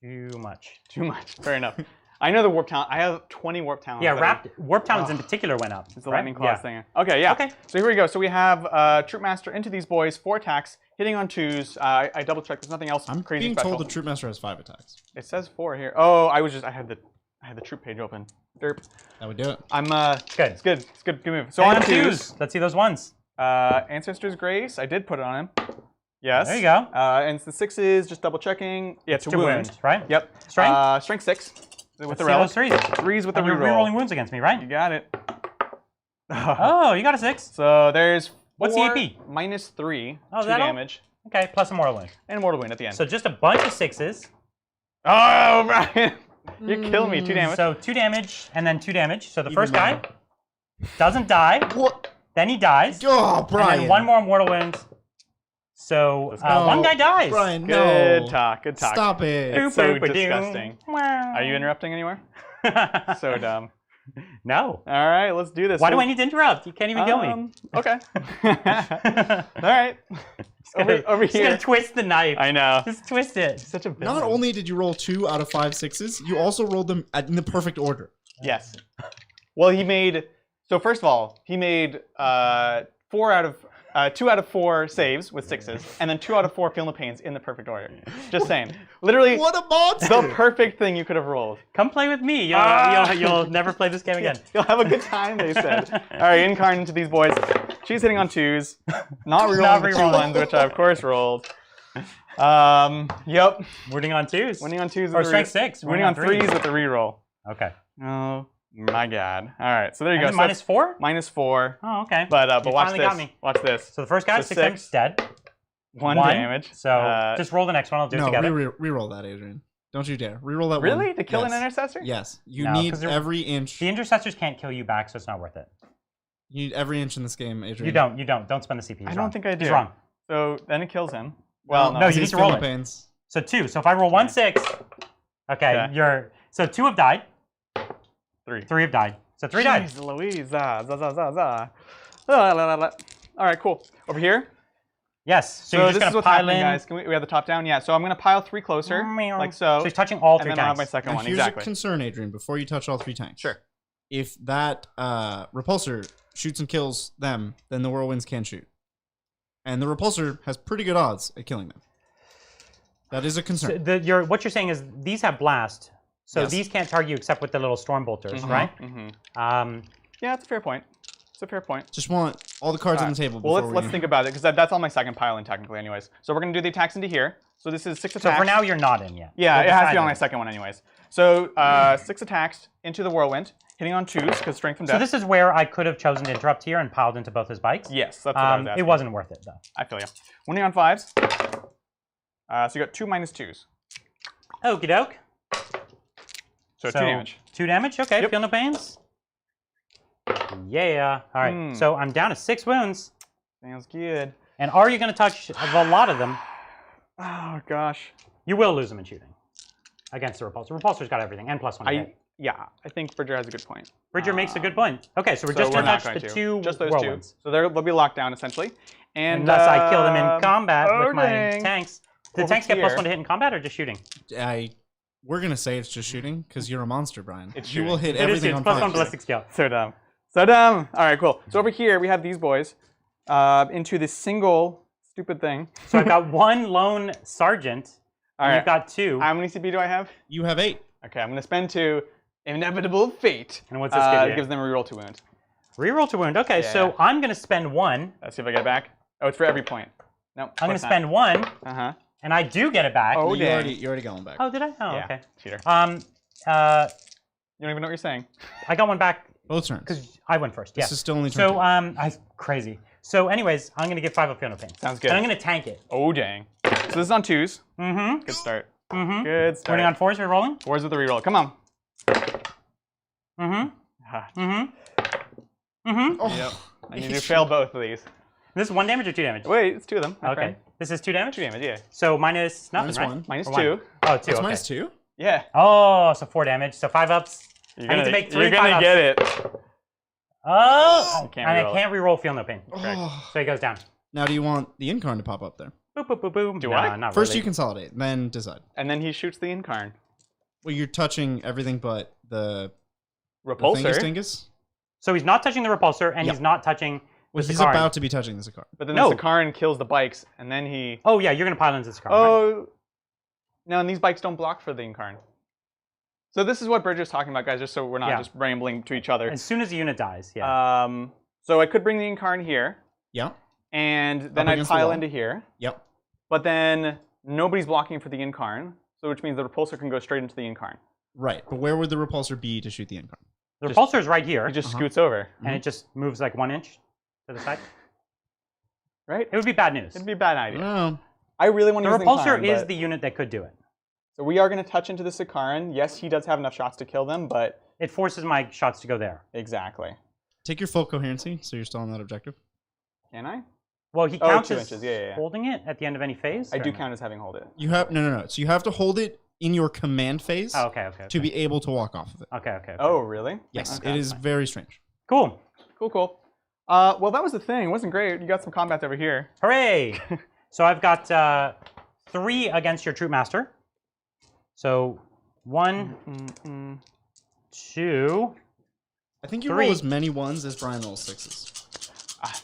Too much. Too much. Fair enough. I know the warp talent. I have 20 warp talents. Yeah, warp talents in particular went up. It's the right? lightning claws Yeah. thing. Okay, yeah. Okay. So here we go. So we have Troop Master into these boys, 4 attacks, hitting on 2s. I double checked. There's nothing else I'm crazy being special. told the Troop Master has 5 attacks. It says 4 here. Oh, I had the troop page open. Derp. That would do it. I'm Good. It's good. It's good. Good move. So And on on 2s. Let's see those ones. Ancestor's Grace. I did put it on him. Yes. There you go. And it's the 6s. Just double checking. Yeah, it's a 2 wound. wounds, right? Yep. Strength? Strength 6 with Let's the see relic. those threes. 3s with the And you're reroll. rerolling wounds against me, You right? got it. Oh, you got a 6. So there's 4 What's the AP? minus 3, Oh, 2 that all? damage, Okay, plus a mortal wound. and mortal wound at the end. So just a bunch of 6s. Oh, Brian! You killed me. 2 damage. So 2 damage and then 2 damage. So the Even first guy better. doesn't die. What? Then he dies. Oh, And Brian. then 1 more mortal wound. So No, 1 guy dies. Brian, Good no. talk. Good talk. Stop it. It's so Boop-boop-a-doo. disgusting. Are you interrupting anywhere? So dumb. No. All right, let's do this. Why do I need to interrupt? You can't even kill me. Okay. All right. Over Just gonna here. twist the knife. I know. Just twist it. Such a villain. Not only did you roll 2 out of 5 6s, you also rolled them in the perfect order. Yes. Well, he made. So first of all, he made 2 out of 4 saves with 6s, and then 2 out of 4 feel no pains in the perfect order. Just saying. Literally, What a monster! the perfect thing you could have rolled. Come play with me. You'll never play this game again. You'll have a good time, they said. All right, Incarn into these boys. She's hitting on 2s, not rerolling Not the 2 rerolling. ones, which I of course rolled. Yep. Winning on 2s. Winning on 2s with Or the strength 6. Winning on 3s with the reroll. Okay. Oh my god. All right, so there you And go. then So minus 4? minus 4. Oh, okay. But You watch finally this. got me. Watch this. So the first guy, So 6 times 6. dead. 1 damage. So just roll the next one. I'll do it No, together. reroll that, Adrian. Don't you dare. Reroll that one. Really? To kill Yes. an intercessor? Yes. You No, need 'cause they're- every inch. The intercessors can't kill you back, so it's not worth it. You need every inch in this game, Adrian. You don't. Don't spend the CP. I He's don't wrong. think I do. He's wrong. So then it kills him. Well, no. No, you need He's to roll feeling it. pains. So 2. So if I roll 1 6, okay, Okay. so 2 have died. 3. 3 have died. So 3 died. Jeez Louise. All right, cool. Over here. Yes. So, So you're this just is gonna what's pile happening, in. guys. We have the top down? Yeah. So I'm going to pile 3 closer, like so. So he's touching all and 3 then I'll have my tanks. second Now, one. here's Exactly. a concern, Adrian, before you touch all 3 tanks. Sure. If that repulsor shoots and kills them, then the whirlwinds can shoot. And the repulsor has pretty good odds at killing them. That is a concern. So what you're saying is these have blast, so Yes. these can't target you except with the little storm bolters, Mhm, right? mhm. Yeah, that's a fair point. It's a fair point. Just want all the cards on the table before Well, let's think about it because that's on my second pile in technically, anyways. So we're gonna do the attacks into here. So this is 6 So attacks. for now, you're not in yet. Yeah, We'll it has to decide be on my later. second one, anyways. So 6 attacks into the whirlwind, hitting on 2s because strength from death. So this is where I could have chosen to interrupt here and piled into both his bikes. Yes, that's what I was asking. It wasn't worth it though. I feel you. Winning on 5s. So you got 2 minus 2s. Okie doke. So 2 damage. 2 damage. Okay. Yep. Feel no pains. Yeah. All right. Hmm. So I'm down to 6 wounds. Sounds good. And are you going to touch a lot of them? Oh gosh. You will lose them in shooting against the repulsor. Repulsor's got everything and +1 to hit. I think Bridger has a good point. Bridger makes a good point. Okay, so we're So just going to not touch going the to. 2 Just those whirlwinds. 2. So they'll be locked down essentially. And Unless I kill them in combat with my okay. tanks. Do the Over tanks get here. +1 to hit in combat or just shooting? We're going to say it's just shooting because you're a monster, Brian. It's You will shooting. hit It is everything it's on +1 fire. ballistic skill. So dumb. So dumb. All right, cool. So over here we have these boys into this single stupid thing. So I've got 1 lone sergeant. All and right. you've got 2. How many CP do I have? You have 8. Okay, I'm gonna spend 2. Inevitable fate. And what's this give you? It gives them a reroll 2 wound. Reroll to wound. Okay, Yeah. so I'm going to spend 1. Let's see if I get it back. Oh, it's for every point. No. I'm going to spend 1 Uh huh. And I do get it back. Oh, you dang. already got one back. Oh, did I? Oh, Yeah, okay. cheater. Uh, You don't even know what you're saying. I got one back Both turns. because I went first. This Yeah. is still only turn So, two. crazy. So, anyways, I'm gonna give 5 up Feel No Pain. Sounds good. And I'm gonna tank it. Oh, dang. So this is on 2s. Mm-hmm. Good start. Mm-hmm. Good start. Turning on 4s, we're rolling. 4s with a reroll. Come on. Mm-hmm. Ah, Mm-hmm. Mm-hmm. Oh, Yep. I need to fail both of these. This is 1 damage or 2 damage? Wait, it's 2 of them. my Okay. friend. This is 2 damage? 2 damage, yeah. So minus nothing, Minus right? 1. Minus Or 2. 1. Oh, 2. It's Okay. minus 2? Yeah. Oh, so 4 damage. So 5 ups. You're I need to make 3 You're gonna 5 get ups. it. Oh! can't And I reroll it. can't reroll Feel No Pain. Oh. So he goes down. Now, do you want the Incarn to pop up there? Boop, boop, boop, boop. Do Nah, I? not First, really. you consolidate, then decide. And then he shoots the Incarn. Well, you're touching everything but the Repulsor. Dingus. So he's not touching the repulsor, and Yep. he's not touching Well, the he's Sakaran. about to be touching the Sakaar. But then No. the Sakaran kills the bikes, and then he... Oh, yeah, you're going to pile into the Sakaran. right? Oh. No, and these bikes don't block for the Incarn. So this is what Bridger's talking about, guys, just so we're not Yeah. just rambling to each other. As soon as the unit dies, yeah. So I could bring the Incarn here, Yep. and then I'd against the pile wall. into here. Yep. But then nobody's blocking for the Incarn, so which means the Repulsor can go straight into the Incarn. Right. But where would the repulsor be to shoot the Incarn? The just- repulsor is right here, He just scoots over, and it just moves like 1 inch to the side. right? It would be bad news. It'd be a bad I idea. don't know. I really want The to use repulsor Incarn, is but- the unit that could do it. So we are going to touch into the Sakaran. Yes, he does have enough shots to kill them, but It forces my shots to go there. exactly. Take your full coherency, so you're still on that objective. Can I? Well, he Oh, counts 2 as inches, yeah. holding it at the end of any phase? I or do no? count as having hold it. You have no. So you have to hold it in your command phase Oh, okay, okay. to be able to walk off of it. Okay, okay. Oh, really? Yes, Okay. it is very strange. Cool. Cool. Well, that was the thing. It wasn't great. You got some combats over here. Hooray! So I've got 3 against your Troop Master. So 1, 2. I think you 3. roll as many ones as Brian rolls 6s.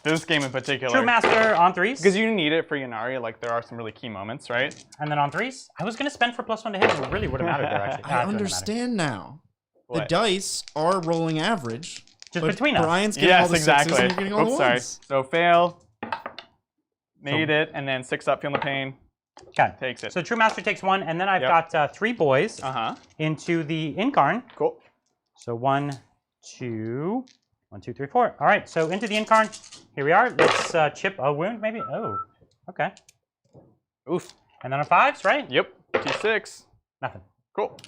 This game in particular. Troop Master on 3s. Because you need it for Yennari. Like, there are some really key moments, right? And then on 3s. I was going to spend for +1 to hit. It really would have mattered there, actually. I Nah, it doesn't matter. understand now. The What? dice are rolling average. Just but between us. Brian's getting Yes, all the exactly. sixes and you're getting all Oops, the sorry. ones. So fail. Made it, and then 6 up, feel the pain. Okay. Takes it. So Troop Master takes 1, and then I've Yep. got 3 boys Uh-huh. into the Incarn. Cool. So 1, 2, 1, 2, 3, 4. All right, so into the Incarn. Here we are. Let's chip a wound, maybe. Oh, okay. Oof. And then on 5s, right? Yep. T6. Nothing. Cool.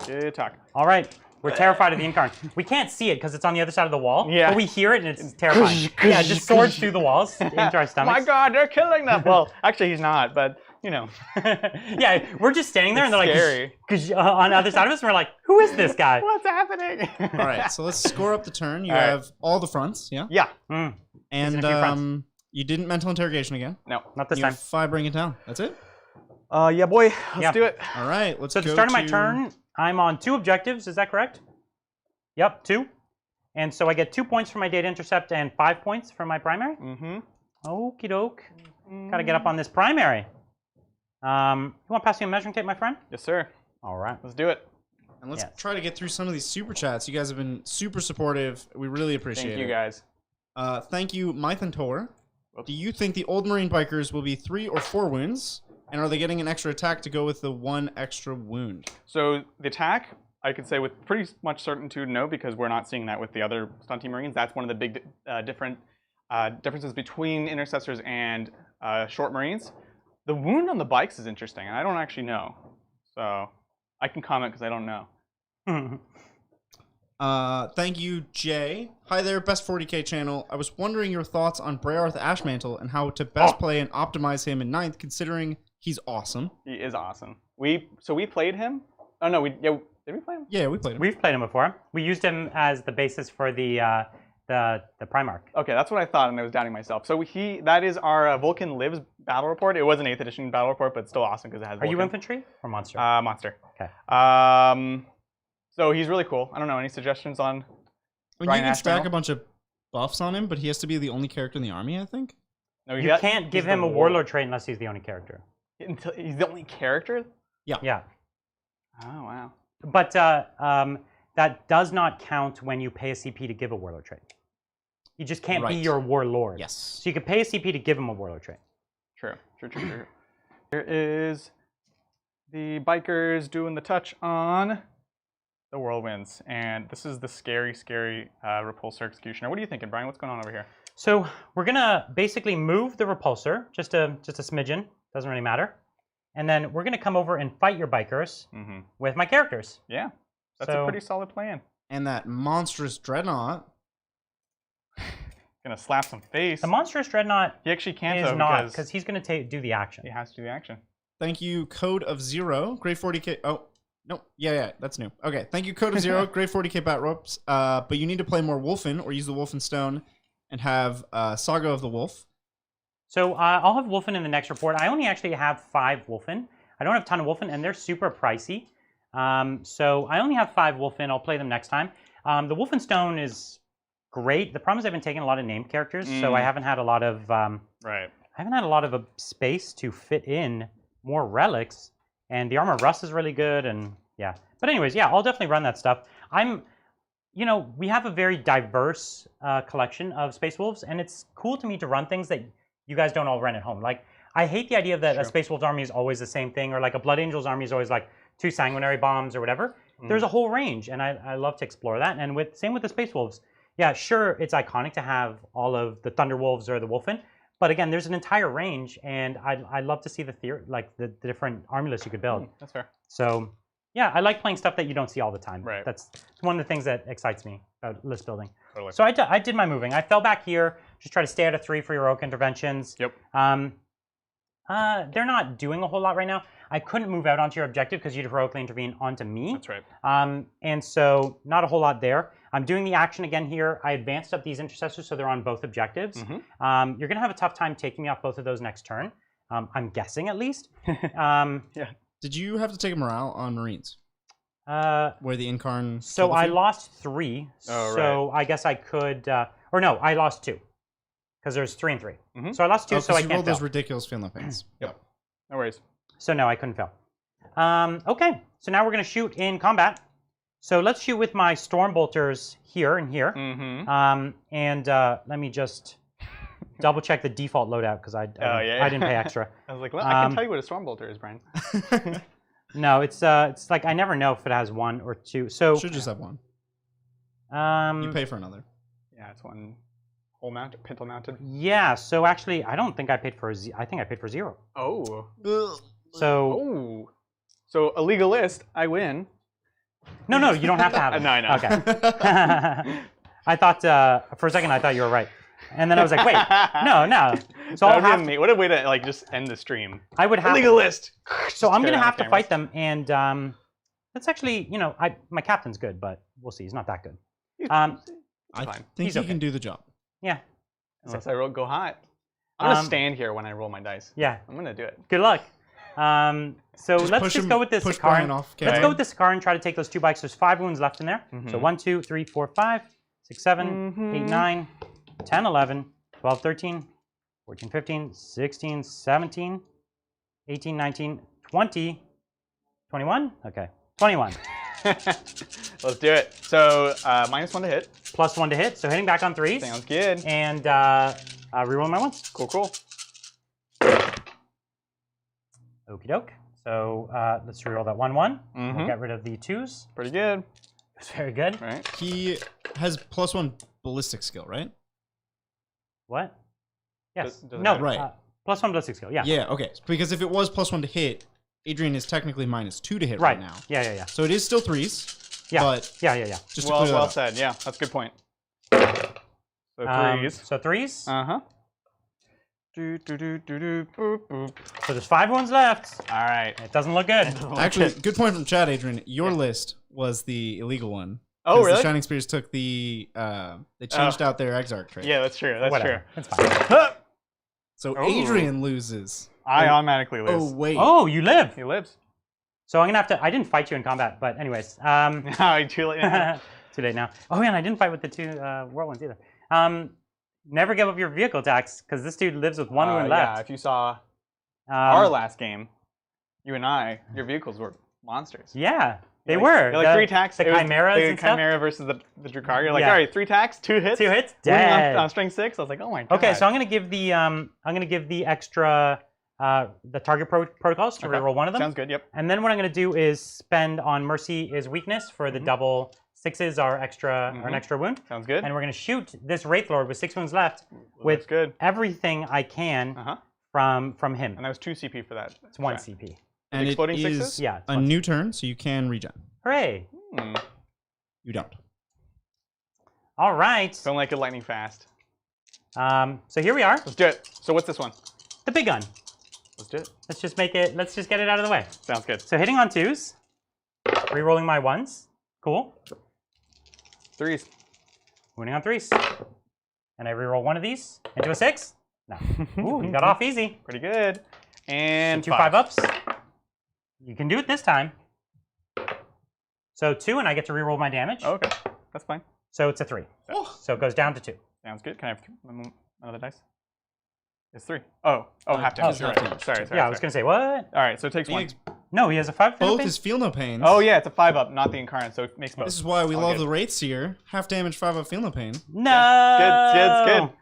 Good talk. All right. We're terrified of the Incarn. We can't see it because it's on the other side of the wall. Yeah. But we hear it and it's terrifying. Yeah, it just soars through the walls into our Oh stomachs. my god, they're killing them! Well, actually, he's not, but, you know. Yeah, we're just standing there and they're Scary. like, on the other side of us, and we're like, who is this guy? What's happening? All right, so let's score up the turn. You All right. have all the fronts, yeah? Yeah. Mm, And a few fronts. you didn't mental interrogation again. No. not this You time. have 5 bring it down. That's it? Yeah, boy. Let's Yeah. do it. All right, let's So at go the start of my to- turn, I'm on 2 objectives. Is that correct? Yep, 2. And so I get 2 points for my data intercept and 5 points for my primary. Mm-hmm. Okie doke. Got to get up on this primary. You want to pass me a measuring tape, my friend? Yes, sir. All right. Let's do it. And let's Yes. try to get through some of these super chats. You guys have been super supportive. We really appreciate Thank you, it. guys. Thank you, Mython Tor. Do you think the old Marine bikers will be 3 or 4 wounds? And are they getting an extra attack to go with the 1 extra wound? So the attack, I could say with pretty much certitude no, because we're not seeing that with the other Stunty Marines. That's one of the big differences between Intercessors and Short Marines. The wound on the bikes is interesting, and I don't actually know. So I can comment because I don't know. Thank you, Jay. Hi there, Best 40K channel. I was wondering your thoughts on Brearth Ashmantle and how to best play and optimize him in 9th, considering he's awesome. He is awesome. We played him. Oh no, did we play him? Yeah, we played him. We've played him before. We used him as the basis for the Primarch. Okay, that's what I thought, and I was doubting myself. So that is our Vulcan Lives battle report. It was an 8th edition battle report, but still awesome because it has Are you Vulcan. infantry or monster? Monster. Okay. So he's really cool. I don't know, any suggestions on? I mean, you Brian can stack Ashmantle? a bunch of buffs on him, but he has to be the only character in the army, I think. No, You can't give him a warlord trait unless he's the only character. He's the only character? Yeah. Oh, wow. But that does not count when you pay a CP to give a warlord trait. He just can't be Right. your warlord. Yes. So you could pay a CP to give him a warlord trait. True. Here is the bikers doing the touch on the whirlwinds, and this is the scary, scary repulsor executioner. What are you thinking, Brian? What's going on over here? So we're gonna basically move the repulsor just a smidgen. Doesn't really matter. And then we're gonna come over and fight your bikers with my characters. Yeah, that's a pretty solid plan. And that monstrous dreadnought. Gonna slap some face. The monstrous dreadnought He actually can't is though, not because he's gonna do the action. he has to do the action. Thank you, Code of Zero. Grade 40k. Oh, no. Yeah, that's new. Okay. Thank you, Code of Zero. Grade 40k bat ropes. But you need to play more Wolfen or use the Wolfen Stone and have Saga of the Wolf. So I'll have Wolfen in the next report. I only actually have 5 Wolfen. I don't have a ton of Wolfen, and they're super pricey. So I only have 5 Wolfen. I'll play them next time. The Wolfen Stone is great. The problem is I've been taking a lot of named characters, so I haven't had a lot of Right. I haven't had a lot of space to fit in more relics. And the Armor Rust is really good, and yeah. But anyways, yeah, I'll definitely run that stuff. We have a very diverse collection of Space Wolves, and it's cool to me to run things that you guys don't all run at home. Like, I hate the idea that a Space Wolves army is always the same thing, or like a Blood Angels army is always like 2 Sanguinary Bombs or whatever. There's a whole range, and I love to explore that. And same with the Space Wolves. Yeah, sure, it's iconic to have all of the Thunder Wolves or the Wolfen, but again, there's an entire range, and I love to see the different army lists you could build. That's fair. So yeah, I like playing stuff that you don't see all the time. Right. That's one of the things that excites me about list building. Totally. So I did my moving. I fell back here. Just try to stay out of 3 for heroic interventions. Yep. They're not doing a whole lot right now. I couldn't move out onto your objective because you'd heroically intervene onto me. That's right. And so not a whole lot there. I'm doing the action again here. I advanced up these intercessors so they're on both objectives. You're going to have a tough time taking me off both of those next turn. I'm guessing at least. Yeah. Did you have to take a morale on Marines? Where the Incarn... So I lost 3. Oh, so I guess I could... or no, I lost 2. Because there's 3 and 3. So I lost 2, so I you can't rolled fail. those ridiculous Finland pains. Yep. No worries. So no, I couldn't fail. Okay, so now we're going to shoot in combat. So let's shoot with my Storm Bolters here and here. Let me just double check the default loadout because I didn't pay extra. I was like, well, I can tell you what a Storm Bolter is, Brian. No, it's like I never know if it has 1 or 2. So Should just have 1. You pay for another. Yeah, it's 1 whole mounted, pintle mounted. Yeah, so actually, I don't think I paid for I think I paid for 0. Oh. So So a legalist, I win. no, you don't have to have it. No, I know. Okay. I thought for a second I thought you were right, and then I was like, wait, no. So I'll have what a way to like just end the stream. I would have Legalist. So I'm gonna have to fight them, and that's actually my captain's good, but we'll see. He's not that good. I fine. think He's he okay. can do the job. Yeah. Unless I go hot. I'm gonna stand here when I roll my dice. Yeah. I'm gonna do it. Good luck. So let's just go with this push Sakaran. Brian off, okay? Let's go with the Sakaran and try to take those 2 bikes. There's 5 wounds left in there. So 1, 2, 3, 4, 5, 6, 7, 8, 9, 10, 11, 12, 13, 14, 15, 16, 17, 18, 19, 20, 21? Okay. 21. Let's do it. So -1 to hit. Plus 1 to hit, so hitting back on 3s. Sounds good. And reroll my 1s. Cool. Okie doke. So let's reroll that 1-1. We'll get rid of the 2s. Pretty good. That's very good. Right. He has +1 ballistic skill, right? What? Yes. Does it No. matter? Right. Plus 1 ballistic skill. Yeah. Yeah, okay. Because if it was +1 to hit, Adrian is technically -2 to hit right now. Yeah. So it is still 3s. Yeah. But Yeah. just to clear that Well up. said. Yeah, that's a good point. So 3s. So 3s. Uh-huh. Boop, boop. So there's 5 wounds left. All right. It doesn't look good. Actually, good point from Chad, Adrian. Your list was the illegal one. Oh, 'Cause really? The Shining Spears took the they changed out their Exarch trait. Yeah, that's true. That's Whatever. true. It's fine. So Oh. Adrian loses. I automatically lose. Oh wait. Oh, you live. He lives. So I'm gonna have to. I didn't fight you in combat, but anyways. No, too late now. Too late now. Oh man, I didn't fight with the 2 whirlwinds either. Never give up your vehicle attacks because this dude lives with 1 wound Yeah, left. if you saw our last game, you and I, your vehicles were monsters. Yeah, they Like- were. Like 3 attacks. The It was chimeras the and stuff. chimera versus the Drukhar. You're like, Yeah. all right, 3 attacks, 2 hits. 2 hits, Winning dead. on strength 6. I was like, oh my god. Okay, so I'm gonna give the extra the target protocols to Okay. reroll one of them. Sounds good. Yep. And then what I'm going to do is spend on Mercy is weakness for the double 6s are extra or an extra wound. Sounds good. And we're going to shoot this Wraith Lord with 6 wounds left with That's good. everything I can from him. And that was 2 CP for that. It's 1 CP. And exploding it sixes? is Yeah, it's a one. new turn, so you can regen. Hooray! You don't. All right. Don't like it lightning fast. So here we are, Let's do it. So what's this one? the big gun. Let's do it. Let's just make it. Let's just get it out of the way. Sounds good. So hitting on 2s, re-rolling my 1s. Cool. 3s. Winning on 3s. And I re-roll one of these into a 6. No. Ooh, you got off easy. Pretty good. And So 2 5-ups. You can do it this time. So 2, and I get to re-roll my damage. Oh, okay. That's fine. So it's a 3. Oh. So it goes down to 2. Sounds good. Can I have another dice? It's 3. Oh, half damage. it's You're half right. damage. Sorry. Yeah, I was going to say, what? All right, so it takes 1. Phoenix, No, he has a 5. both his feel no pains. Oh, yeah, it's a 5-up, not the incarnate, so it makes both. This is why we All love good. the Wraiths here. Half damage, 5-up feel no pain. No! Good.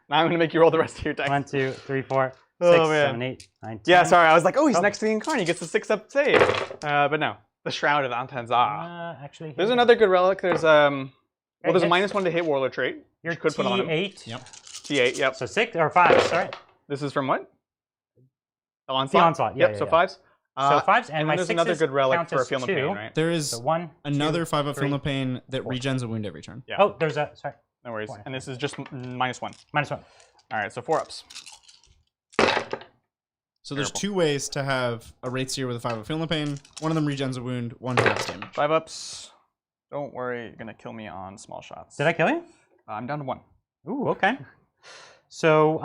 Now I'm going to make you roll the rest of your dice. 1, 2, 3, 4, 6, Oh, man. 7, 8, 9, 10. Yeah, sorry, I was like, oh, he's Oh. next to the incarnate. He gets a 6-up save. But no, the Shroud of Antanzah. Actually, There's another good relic. There's well, there's a hits. -1 to hit Warlord trait. Your You could put on him. T8. Yep. T8, yep. So 6 or 5, sorry. This is from what? The Onslaught? The Onslaught, yeah, Yep, yeah, so yeah. 5s. So 5s, and And my then there's 6s another good relic count for as Feel No 2. Pain, right? There is So 1, another 2, 5-up feel no 3. pain that regens a wound every turn. Yeah. Oh, there's a, sorry, No worries. 4. And this is just -1. -1. All right, so 4-ups. So there's Terrible. 2 ways to have a Wraith Seer with a 5-up feel no pain. One of them regens a wound, one takes damage. 5-ups. Don't worry, you're going to kill me on small shots. Did I kill you? I'm down to 1. Ooh, okay. So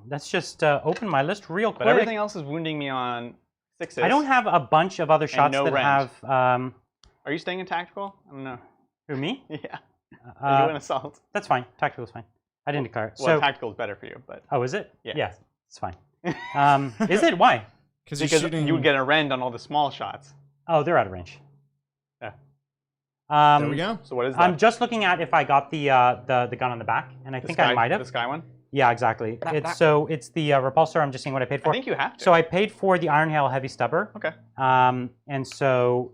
let's just open my list real quick. But everything else is wounding me on 6s. I don't have a bunch of other shots no that rend. have. Are you staying in tactical? I don't know. Who, me? Yeah. Are you in assault? That's fine. Tactical is fine. I didn't declare it. Well, So, tactical is better for you, but oh, is it? Yeah. Yeah, it's fine. Is it? Why? Because you're because shooting. you would get a rend on all the small shots. Oh, they're out of range. Yeah. There we go. So what is that? I'm just looking at if I got the gun on the back, and I think I might have. The sky one? Yeah, exactly. It's the repulsor. I'm just seeing what I paid for. I think you have to. So I paid for the Iron Hail Heavy Stubber. Okay. And so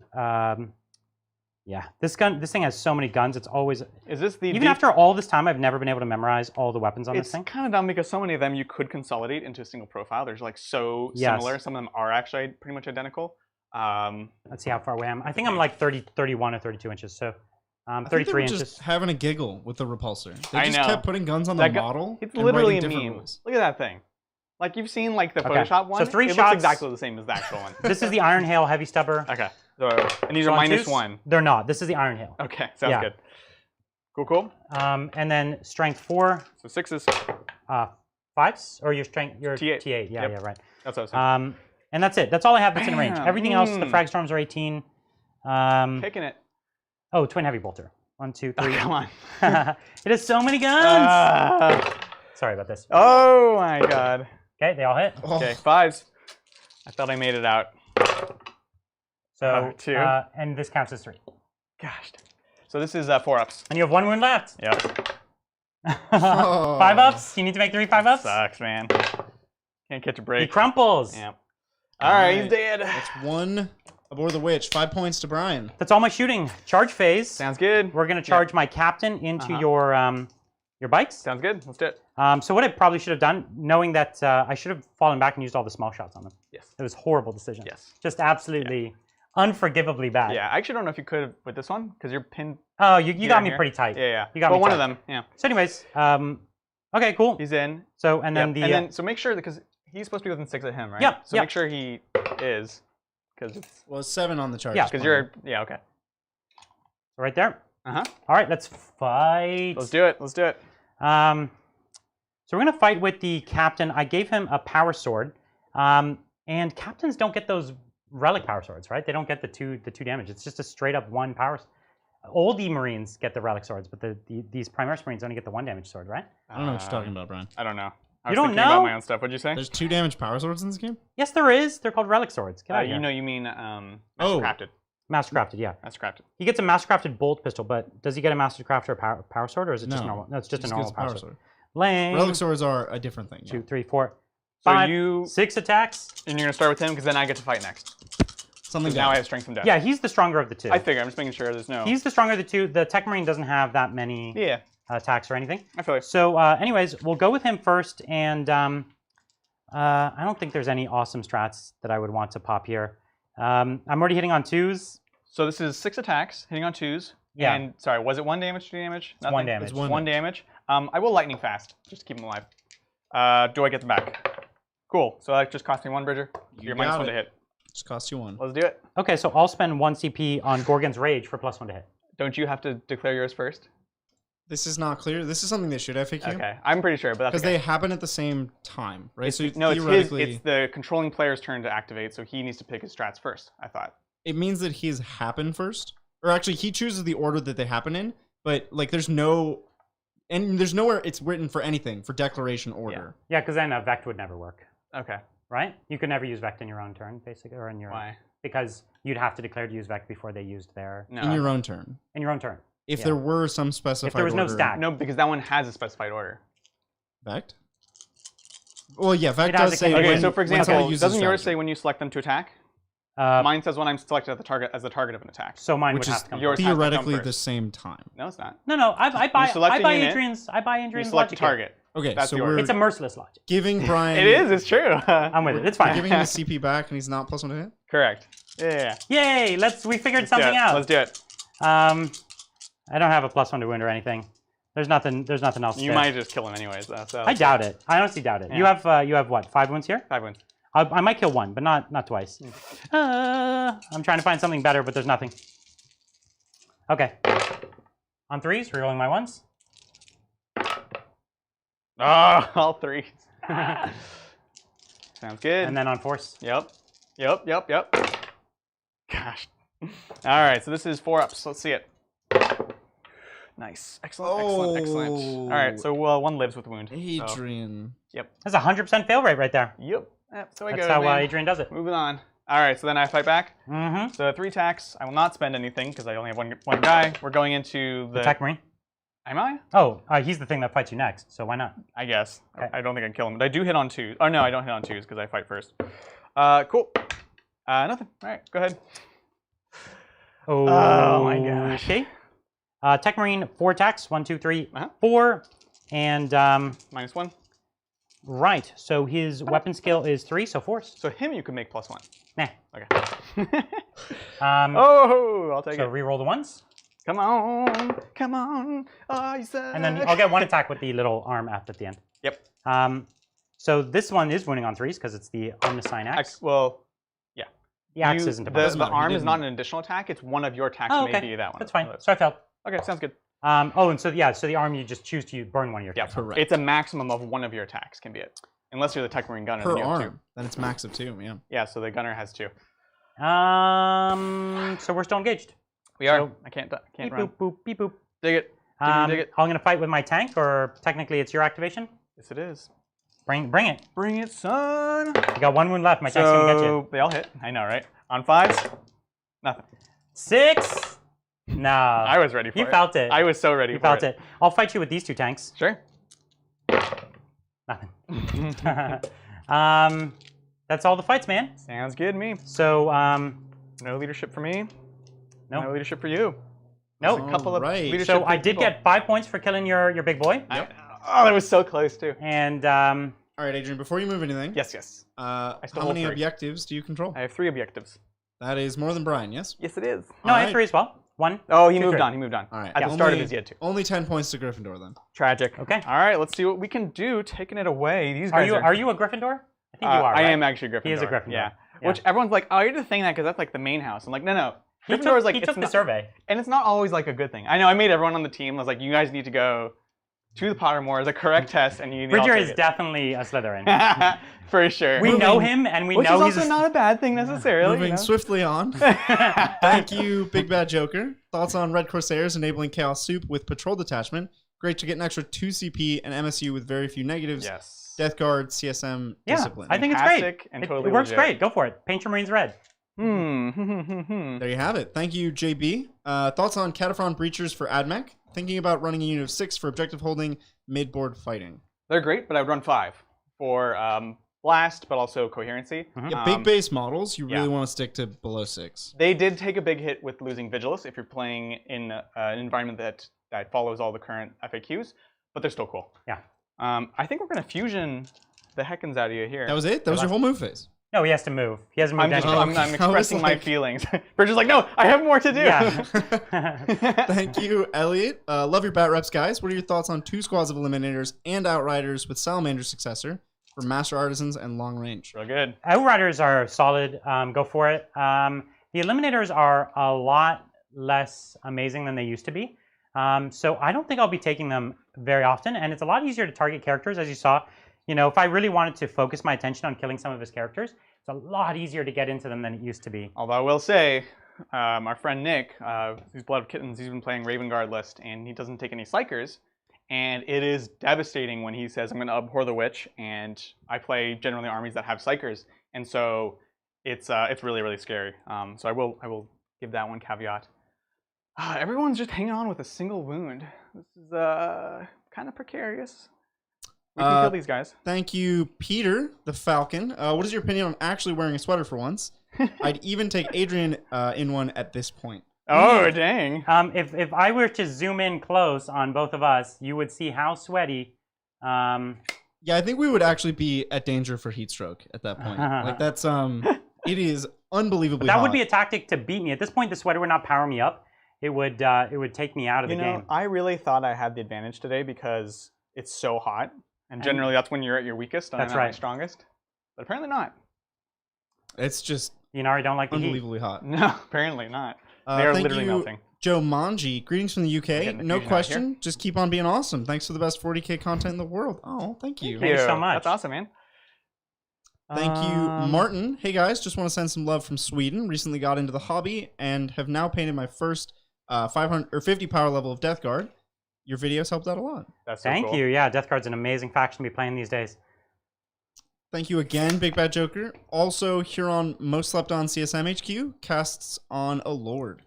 yeah, this thing has so many guns. It's always Is this the even after all this time, I've never been able to memorize all the weapons on this It's thing. kind of dumb because so many of them you could consolidate into a single profile. There's like so Yes. similar. Some of them are actually pretty much identical. Let's see how far away I am. I think I'm like 31 or 32 inches. So I think 33 they were inches. just having a giggle with the repulsor. They I just know. kept putting guns on the That model. It's and literally a writing different meme. rules. Look at that thing. Like you've seen like the Okay. Photoshop one. So 3 it shots. looks exactly the same as the actual one. This is the Iron Hail Heavy Stubber. Okay. So and these So are on twos, -1. They're not. This is the Iron Hail. Okay. Sounds Yeah. good. Cool. And then strength 4, So 6s. 5s, or your strength, your T8. T8. Yeah, Yep. yeah, right. That's what I was saying. And that's it. That's all I have that's in range. Bam. Everything else, the frag storms are 18. Picking it. Oh, twin heavy bolter. 1, 2, 3. Oh, come on. It has so many guns. Sorry about this. Oh my god. Okay, they all hit. Oh, Okay, 5s. I thought I made it out. So 2. and this counts as 3. Gosh. So this is 4-ups. And you have 1 wound left. Yep. 5 ups. You need to make 3 5-ups. Sucks, man. Can't catch a He break. crumples. Yeah. All right, he's Alright. dead. That's 1 aboard the witch. 5 points to Brian. That's all my shooting. Charge phase. Sounds good. We're gonna charge my captain into Uh-huh. your bikes. Sounds good. Let's do it. So what I probably should have done, knowing that I should have fallen back and used all the small shots on them. Yes. It was a horrible decision. Yes. Just absolutely unforgivably bad. Yeah, I actually don't know if you could with this one because you're pinned. Oh, you here got and me here. pretty tight. Yeah. You got but me one tight. of them. Yeah. So anyways, okay, cool. He's in. So and then Yep. So make sure because he's supposed to be within 6 of him, right? Yep, So yep. make sure he is because it's Well, 7 on the charge. Yeah, because you're okay. right there. Uh-huh. All right, let's fight. Let's do it. Let's do it. So we're gonna fight with the captain. I gave him a power sword, and captains don't get those relic power swords, right? They don't get the two damage. It's just a straight up 1 power. Oldie Marines get the relic swords, but these Primaris Marines only get the 1 damage sword, right? I don't know what you're talking about, Brian. I don't know. I You was don't thinking about know? my own stuff. What'd you say? There's 2 damage power swords in this game? Yes, there is. They're called relic swords. Get out of You here. know, you mean Oh. mastercrafted. Mastercrafted, yeah. Mastercrafted. He gets a mastercrafted bolt pistol, but does he get a mastercrafted or power sword, or is it just No. normal? No, it's just a Just normal gives power power sword. sword. Lame. Relic swords are a different thing. 2, 3, 4. So 5, you 6 attacks. and you're gonna start with him because then I get to fight next. Something Now I down. have strength from death. Yeah, he's the stronger of the two. I figure. I'm just making sure there's no. He's the stronger of the two. The Tech Marine doesn't have that many Yeah, attacks or anything. I feel like. So, anyways, we'll go with him first, and I don't think there's any awesome strats that I would want to pop here. I'm already hitting on 2s. So this is 6 attacks, hitting on 2s. Yeah. And sorry, was it 1 damage, 2 damage? It's 1 damage. It's one. 1 damage. I will lightning fast, just to keep him alive. Do I get them back? Cool. So that just cost me 1, Bridger. You're got -1 to it. hit. Just cost you 1. Let's do it. Okay, so I'll spend 1 CP on Gorgon's Rage for +1 to hit. Don't you have to declare yours first? This is not clear. This is something they should FAQ. Okay, I'm pretty sure, but that's Because okay. they happen at the same time, right? So No, it's his. theoretically, It's the controlling player's turn to activate, so he needs to pick his strats first. I thought. it means that his happen first, or actually he chooses the order that they happen in. But like, there's nowhere it's written for anything for declaration order. Yeah, because then Vect would never work, Okay. right? You could never use Vect in your own turn, basically, or in your Why? because you'd have to declare to use Vect before they used their No. In your own turn. in your own turn. If Yeah. there were some specified If there was no order, stack. No, because that one has a specified order. Vect? Well, yeah, Vect It has does a say. category. Okay, when- so for when somebody example, uses doesn't yours strategy. say when you select them to attack? Uh, Mine says when I'm selected as the target of an attack. so mine which would is have to come. yours first. has to come theoretically first. the same time? No, it's not. No, I buy select a unit, Adrian's. I buy Adrian's You select a logic here. target. Okay, That's so yours. we're It's a merciless logic. giving Brian. It is. It's true. I'm with it. It's We're fine. giving him the CP back, and he's not +1 to hit. Correct. Yeah. Yay! We figured Let's do something it. out. Let's do it. I don't have a +1 to wound or anything. There's nothing else. You to- might just kill him anyways, though. So I doubt it. I honestly doubt it. Yeah. You have what? 5 wounds here? 5 wins. I might kill 1, but not twice. I'm trying to find something better, but there's nothing. Okay. On 3s, rerolling my 1s. Oh, all 3. Sounds good. And then on 4s. Yep. Gosh. All right, so this is 4 ups. Let's see it. Nice. Excellent. All right, so 1 lives with wound. So, Adrian. That's a 100% fail rate right there. yep. So I That's go. how man. Adrian does it. Moving on. All right, so then I fight back. Mm-hmm. So 3 attacks. I will not spend anything because I only have one guy. We're going into the. Attack Marine. Am I? Oh, he's the thing that fights you next, so why not? I guess. Okay. I don't think I can kill him, but I do hit on 2s. Oh no, I don't hit on 2s because I fight first. Cool. Nothing. All right, go ahead. Oh my gosh. Okay. Tech Marine, 4 attacks. 1, 2, 3, Uh-huh. 4. And -1. right, so his weapon skill is 3, so force. So him you can make +1. Nah. Okay. Oh, I'll take so it. reroll the 1s. Come on. Oh, you said. And then I'll get 1 attack with the little arm at the end. Yep. So this one is wounding on 3s because it's the Omniscient Axe. Well, The axe isn't a the, bonus. the matter, he arm is didn't- not an additional attack. It's one of your attacks. Oh, May okay. be that one. That's fine. So I failed. Okay, sounds good. And so the arm you just choose to burn one of your Yeah, attacks. Correct. It's a maximum of 1 of your attacks can be it, unless you're the Tech Marine gunner. Per then you have arm. Then it's max of 2, yeah. 2. Yeah, so the gunner has 2. So we're still engaged. We are. So- I can't Beep run. boop boop beep boop. Dig it. Dig it. I'm gonna fight with my tank, or technically it's your activation. Yes, it is. Bring it. Bring it, son. You got 1 wound left. My tank's gonna get you. So they all hit. I know, right? On 5s, nothing. 6. No. I was ready for You it. felt it. I was so ready You for felt it. I'll fight you with these 2 tanks. Sure. Nothing. That's all the fights, man. Sounds good to me. So No leadership for me. Nope. No leadership for you. Nope. There's a couple of Alright. leadership So for I did people. get 5 points for killing your big boy. Oh, that was so close too. And All right, Adrian, before you move anything, Yes. how still hold many 3. objectives do you control? I have 3 objectives. That is more than Brian, yes? Yes, it is. no, I have Alright. 3 as well. 1. Oh, he 2, moved 3. on. He moved on. All right. At the only, start of his he had 2. Only 10 points to Gryffindor then. Tragic. Okay. All right, let's see what we can do. Taking it away. These Are guys you a Gryffindor? I think you are. I right? am actually Gryffindor. He is a Gryffindor. Yeah. Yeah. Which everyone's like, oh, you're just saying that because that's like the main house. I'm like, no. He Gryffindor is like he it's took the not, survey. and it's not always like a good thing. I know. I made everyone on the team. I was like, you guys need to go to the Pottermore, the correct test, and you need Bridger to is definitely a Slytherin. for sure. We know him, and we Which know is he's also not a bad thing necessarily. Moving swiftly on. Thank you, Big Bad Joker. Thoughts on Red Corsairs enabling Chaos Soup with Patrol Detachment? Great to get an extra 2 CP and MSU with very few negatives. Yes. Death Guard, CSM, Yeah, Discipline. I think it's great. Fantastic and It totally works legit. great. Go for it. Paint your Marines red. There you have it. Thank you, JB. Thoughts on Cataphren Breachers for AdMech? Thinking about running a unit of 6 for objective holding, mid-board fighting. They're great, but I would run 5 for blast, but also coherency. Yeah, big base models, you really yeah. want to stick to below 6. They did take a big hit with losing Vigilus if you're playing in an environment that follows all the current FAQs, but they're still cool. Yeah. I think we're going to fusion the heckens out of you here. That was it? That was your whole move phase? No, he has to move. He hasn't moved I'm anything. expressing my feelings. Bridge is like, no, I have more to do. Yeah. Thank you, Elliot. Love your bat reps, guys. What are your thoughts on 2 squads of Eliminators and Outriders with Salamander's successor for Master Artisans and long range? Real good. Outriders are solid. Go for it. The Eliminators are a lot less amazing than they used to be. So I don't think I'll be taking them very often, and it's a lot easier to target characters, as you saw. You know, if I really wanted to focus my attention on killing some of his characters, it's a lot easier to get into them than it used to be. Although I will say, our friend Nick, he's Blood of Kittens, he's been playing Raven Guard list, and he doesn't take any Psychers. And it is devastating when he says, I'm going to abhor the witch, and I play generally armies that have Psychers. And so it's really, really scary. So I will give that one caveat. Everyone's just hanging on with a single wound. This is kind of precarious. We can kill these guys. Thank you, Peter the Falcon. What is your opinion on actually wearing a sweater for once? I'd even take Adrian in one at this point. Oh, dang. If I were to zoom in close on both of us, you would see how sweaty. Yeah, I think we would actually be at danger for heat stroke at that point. Like that's it is unbelievably that hot. would be a tactic to beat me. At this point, the sweater would not power me up. It would take me out of the game. I really thought I had the advantage today because it's so hot. And generally, that's when you're at your weakest and I'm at my strongest. But apparently not. It's just Ynnari don't like the heat. unbelievably hot. No, apparently not. They are literally melting. Joe Manji, greetings from the UK. No question. Just keep on being awesome. Thanks for the best 40K content in the world. Oh, thank you. Thank you so much. That's awesome, man. Thank you, Martin. Hey guys, just want to send some love from Sweden. Recently got into the hobby and have now painted my first 500 or 50 power level of Death Guard. Your videos helped out a lot. That's so Thank cool. you. Yeah, Death Guard's an amazing faction to be playing these days. Thank you again, Big Bad Joker. Also, Huron Most Slept On CSM HQ casts on a Lord.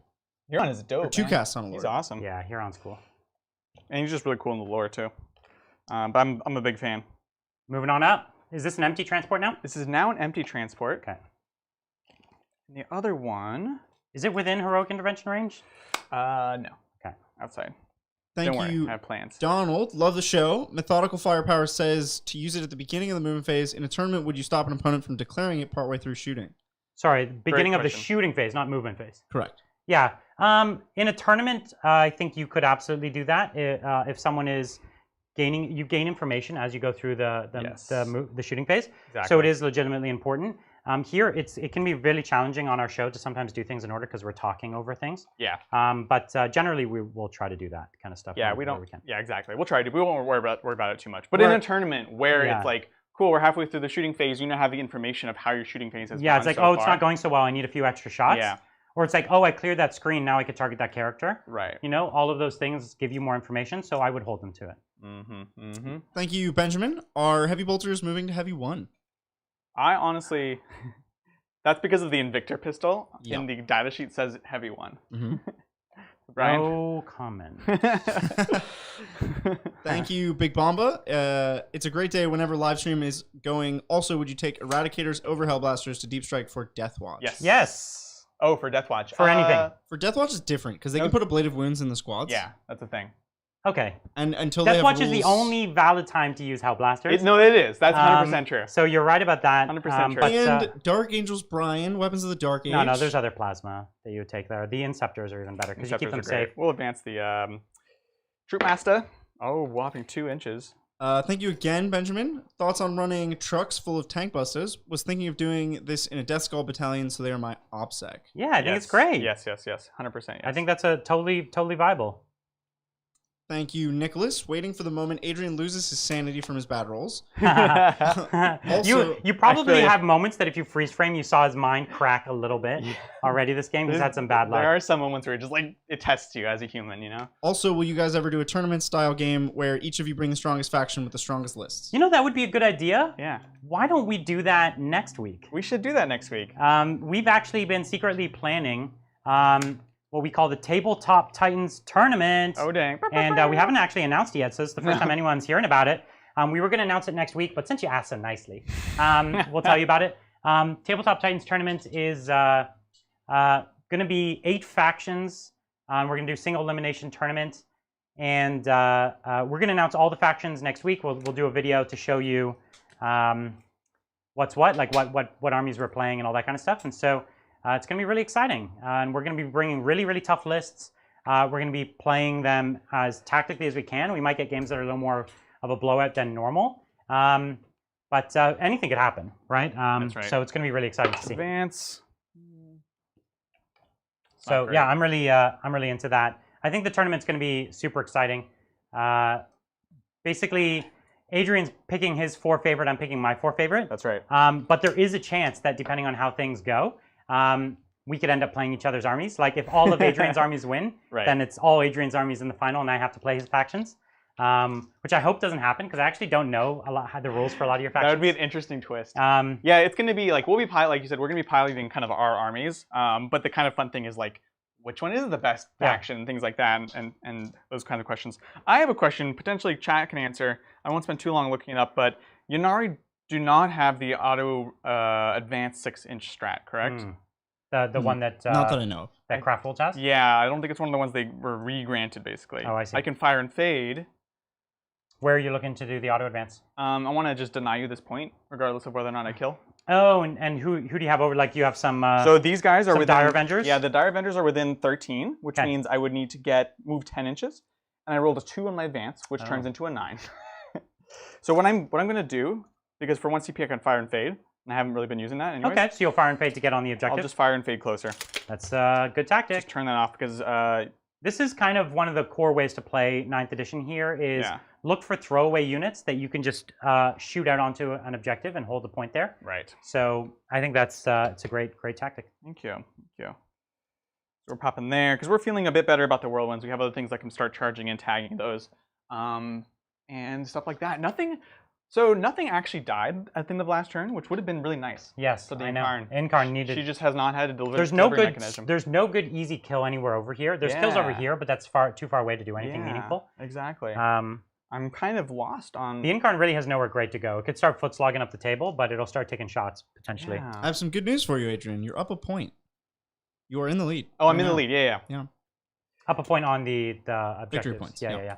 Huron is dope. Or 2 man. casts on a Lord. He's awesome. Yeah, Huron's cool. And he's just really cool in the lore, too. But I'm a big fan. Moving on up. Is this an empty transport now? This is now an empty transport. Okay. And the other one... Is it within heroic intervention range? No. Okay. Outside. Thank Don't worry, you, I have plans. Donald. Love the show. Methodical Firepower says to use it at the beginning of the movement phase. In a tournament, would you stop an opponent from declaring it partway through shooting? Sorry, beginning of the question. shooting phase, not movement phase. Correct. Yeah. In a tournament, I think you could absolutely do that. If someone is gaining, you gain information as you go through the shooting phase. Exactly. So it is legitimately important. Here, it can be really challenging on our show to sometimes do things in order because we're talking over things. Yeah. But generally, we will try to do that kind of stuff. Yeah, we don't. Yeah, exactly. We'll try to. We won't worry about it too much. But We're, in a tournament where it's like, cool, we're halfway through the shooting phase. You now have the information of how your shooting phase has gone it's like, so oh, far. it's not going so well. I need a few extra shots. Yeah. Or it's like, oh, I cleared that screen. Now I could target that character. Right. You know, all of those things give you more information. So I would hold them to it. Mm-hmm. Mm-hmm. Thank you, Benjamin. Are Heavy Bolters moving to Heavy 1? I honestly, that's because of the Invictor pistol. Yep. In the data sheet says Heavy 1. Mm-hmm. Brian? No comment. Thank you, Big Bomba. It's a great day whenever live stream is going. Also, would you take Eradicators over Hellblasters to Deep Strike for Deathwatch? Yes. Yes. Oh, for Deathwatch. For anything. For Deathwatch is different because they can put a Blade of Wounds in the squads. Yeah, that's the thing. Okay. And until they have Deathwatch is the rules- only valid time to use Hellblasters. No, it is. That's 100% true. So you're right about that. 100% true. But, And Dark Angels Brian, Weapons of the Dark Age. no, there's other plasma that you would take there. The Inceptors are even better because you keep them safe. We'll advance the Troop Master. Oh, whopping 2 inches. Thank you again, Benjamin. Thoughts on running trucks full of tank busters? Was thinking of doing this in a Death Skull battalion, so they are my OPSEC. Yeah, I think it's great. Yes. 100%. Yes. I think that's a totally viable. Thank you, Nicholas. Waiting for the moment Adrian loses his sanity from his bad rolls. You probably have moments that if you freeze frame, you saw his mind crack a little bit already this game. He's had some bad luck. There are some moments where it just it tests you as a human, you know? Also, will you guys ever do a tournament-style game where each of you bring the strongest faction with the strongest lists? You know, that would be a good idea. Yeah. Why don't we do that next week? We should do that next week. We've actually been secretly planning what we call the Tabletop Titans Tournament. Oh, dang. And we haven't actually announced it yet, so this is the first time anyone's hearing about it. We were going to announce it next week, but since you asked so nicely, we'll tell you about it. Tabletop Titans tournament is going to be 8 factions. We're going to do single elimination tournament, and we're going to announce all the factions next week. We'll do a video to show you what's what, like what armies we're playing and all that kind of stuff. And so it's going to be really exciting. And we're going to be bringing really, really tough lists. We're going to be playing them as tactically as we can. We might get games that are a little more of a blowout than normal. But anything could happen, right? That's right. So it's going to be really exciting to see. Advance. So yeah, I'm really into that. I think the tournament's going to be super exciting. Basically, Adrian's picking his 4 favorite. I'm picking my 4 favorite. That's right. But there is a chance that depending on how things go, we could end up playing each other's armies. Like if all of Adrian's armies win, then it's all Adrian's armies in the final, and I have to play his factions. Which I hope doesn't happen because I actually don't know a lot the rules for a lot of your factions. That would be an interesting twist. Yeah, it's going to be like we'll be like you said, we're going to be piloting kind of our armies. But the kind of fun thing is like, which one is the best faction, and things like that, and those kinds of questions. I have a question, potentially chat can answer. I won't spend too long looking it up, but Ynnari do not have the auto advanced 6-inch strat, correct? The one that not that I know of. that Craftwolves has. Yeah, I don't think it's one of the ones they were re-granted basically. Oh, I see. I can fire and fade. Where are you looking to do the auto advance? I want to just deny you this point, regardless of whether or not I kill. Oh, and who do you have over? Like you have some. So these guys are some within Dire Avengers? Yeah, the Dire Avengers are within 13, which Okay. means I would need to move 10 inches, and I rolled a 2 on my advance, which turns into a 9. So what I'm gonna do, because for 1 CP I can fire and fade, and I haven't really been using that anyways. Okay, so you'll fire and fade to get on the objective. I'll just fire and fade closer. That's a good tactic. Just turn that off because This is kind of one of the core ways to play 9th edition here is look for throwaway units that you can just shoot out onto an objective and hold the point there. Right. So I think that's it's a great tactic. Thank you. Thank you. So we're popping there because we're feeling a bit better about the whirlwinds. We have other things that can start charging and tagging those, and stuff like that. Nothing actually died at the end of last turn, which would have been really nice. Yes, So the I know. Incarn. Incarn needed. She just has not had a There's no delivery good. mechanism. There's no good easy kill anywhere over here. There's kills over Yeah. here, but that's too far away to do anything meaningful. Exactly. Um, I'm kind of lost on. the Incarn really has nowhere great to go. It could start foot slogging up the table, but it'll start taking shots potentially. Yeah. I have some good news for you, Adrian. You're up a point. You are in the lead. Oh, I'm right in the now. lead. Yeah. Up a point on the objectives. Victory points, Yeah, yeah. yeah, yeah.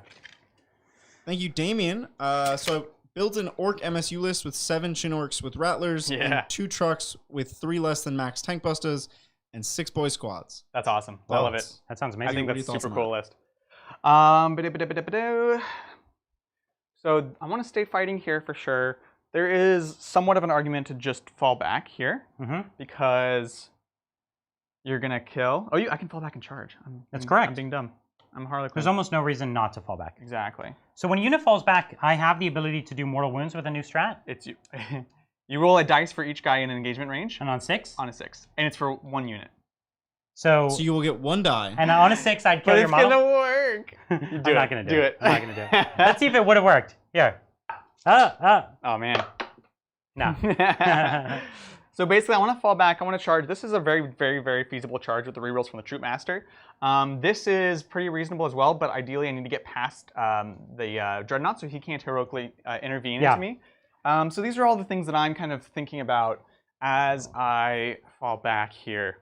Thank you, Damien. So I built an Orc MSU list with 7 Shin Orcs with Rattlers Yeah. and 2 trucks with 3 less than max Tank Busters and 6 Boy Squads. That's awesome. I love it. Thoughts? That sounds I amazing. think What are that's a your super thoughts on cool list. So I want to stay fighting here for sure. There is somewhat of an argument to just fall back here because you're gonna kill. Oh, I can fall back and charge. That's correct. I'm being dumb. I'm Harlequin. There's almost no reason not to fall back. Exactly. So when a unit falls back, I have the ability to do mortal wounds with a new strat. It's you. You roll a dice for each guy in an engagement range And on 6? on a 6, and it's for 1 unit. So So you will get 1 die. and on a 6, I'd kill But your it's model. gonna work. I'm not gonna do it. it. I'm not gonna do it. Let's see if it would have worked. Here. Oh man. No. So basically, I want to fall back. I want to charge. This is a very, very, very feasible charge with the rerolls from the Troop Master. This is pretty reasonable as well, but ideally I need to get past the Dreadnought so he can't heroically intervene into me. So these are all the things that I'm kind of thinking about as I fall back here.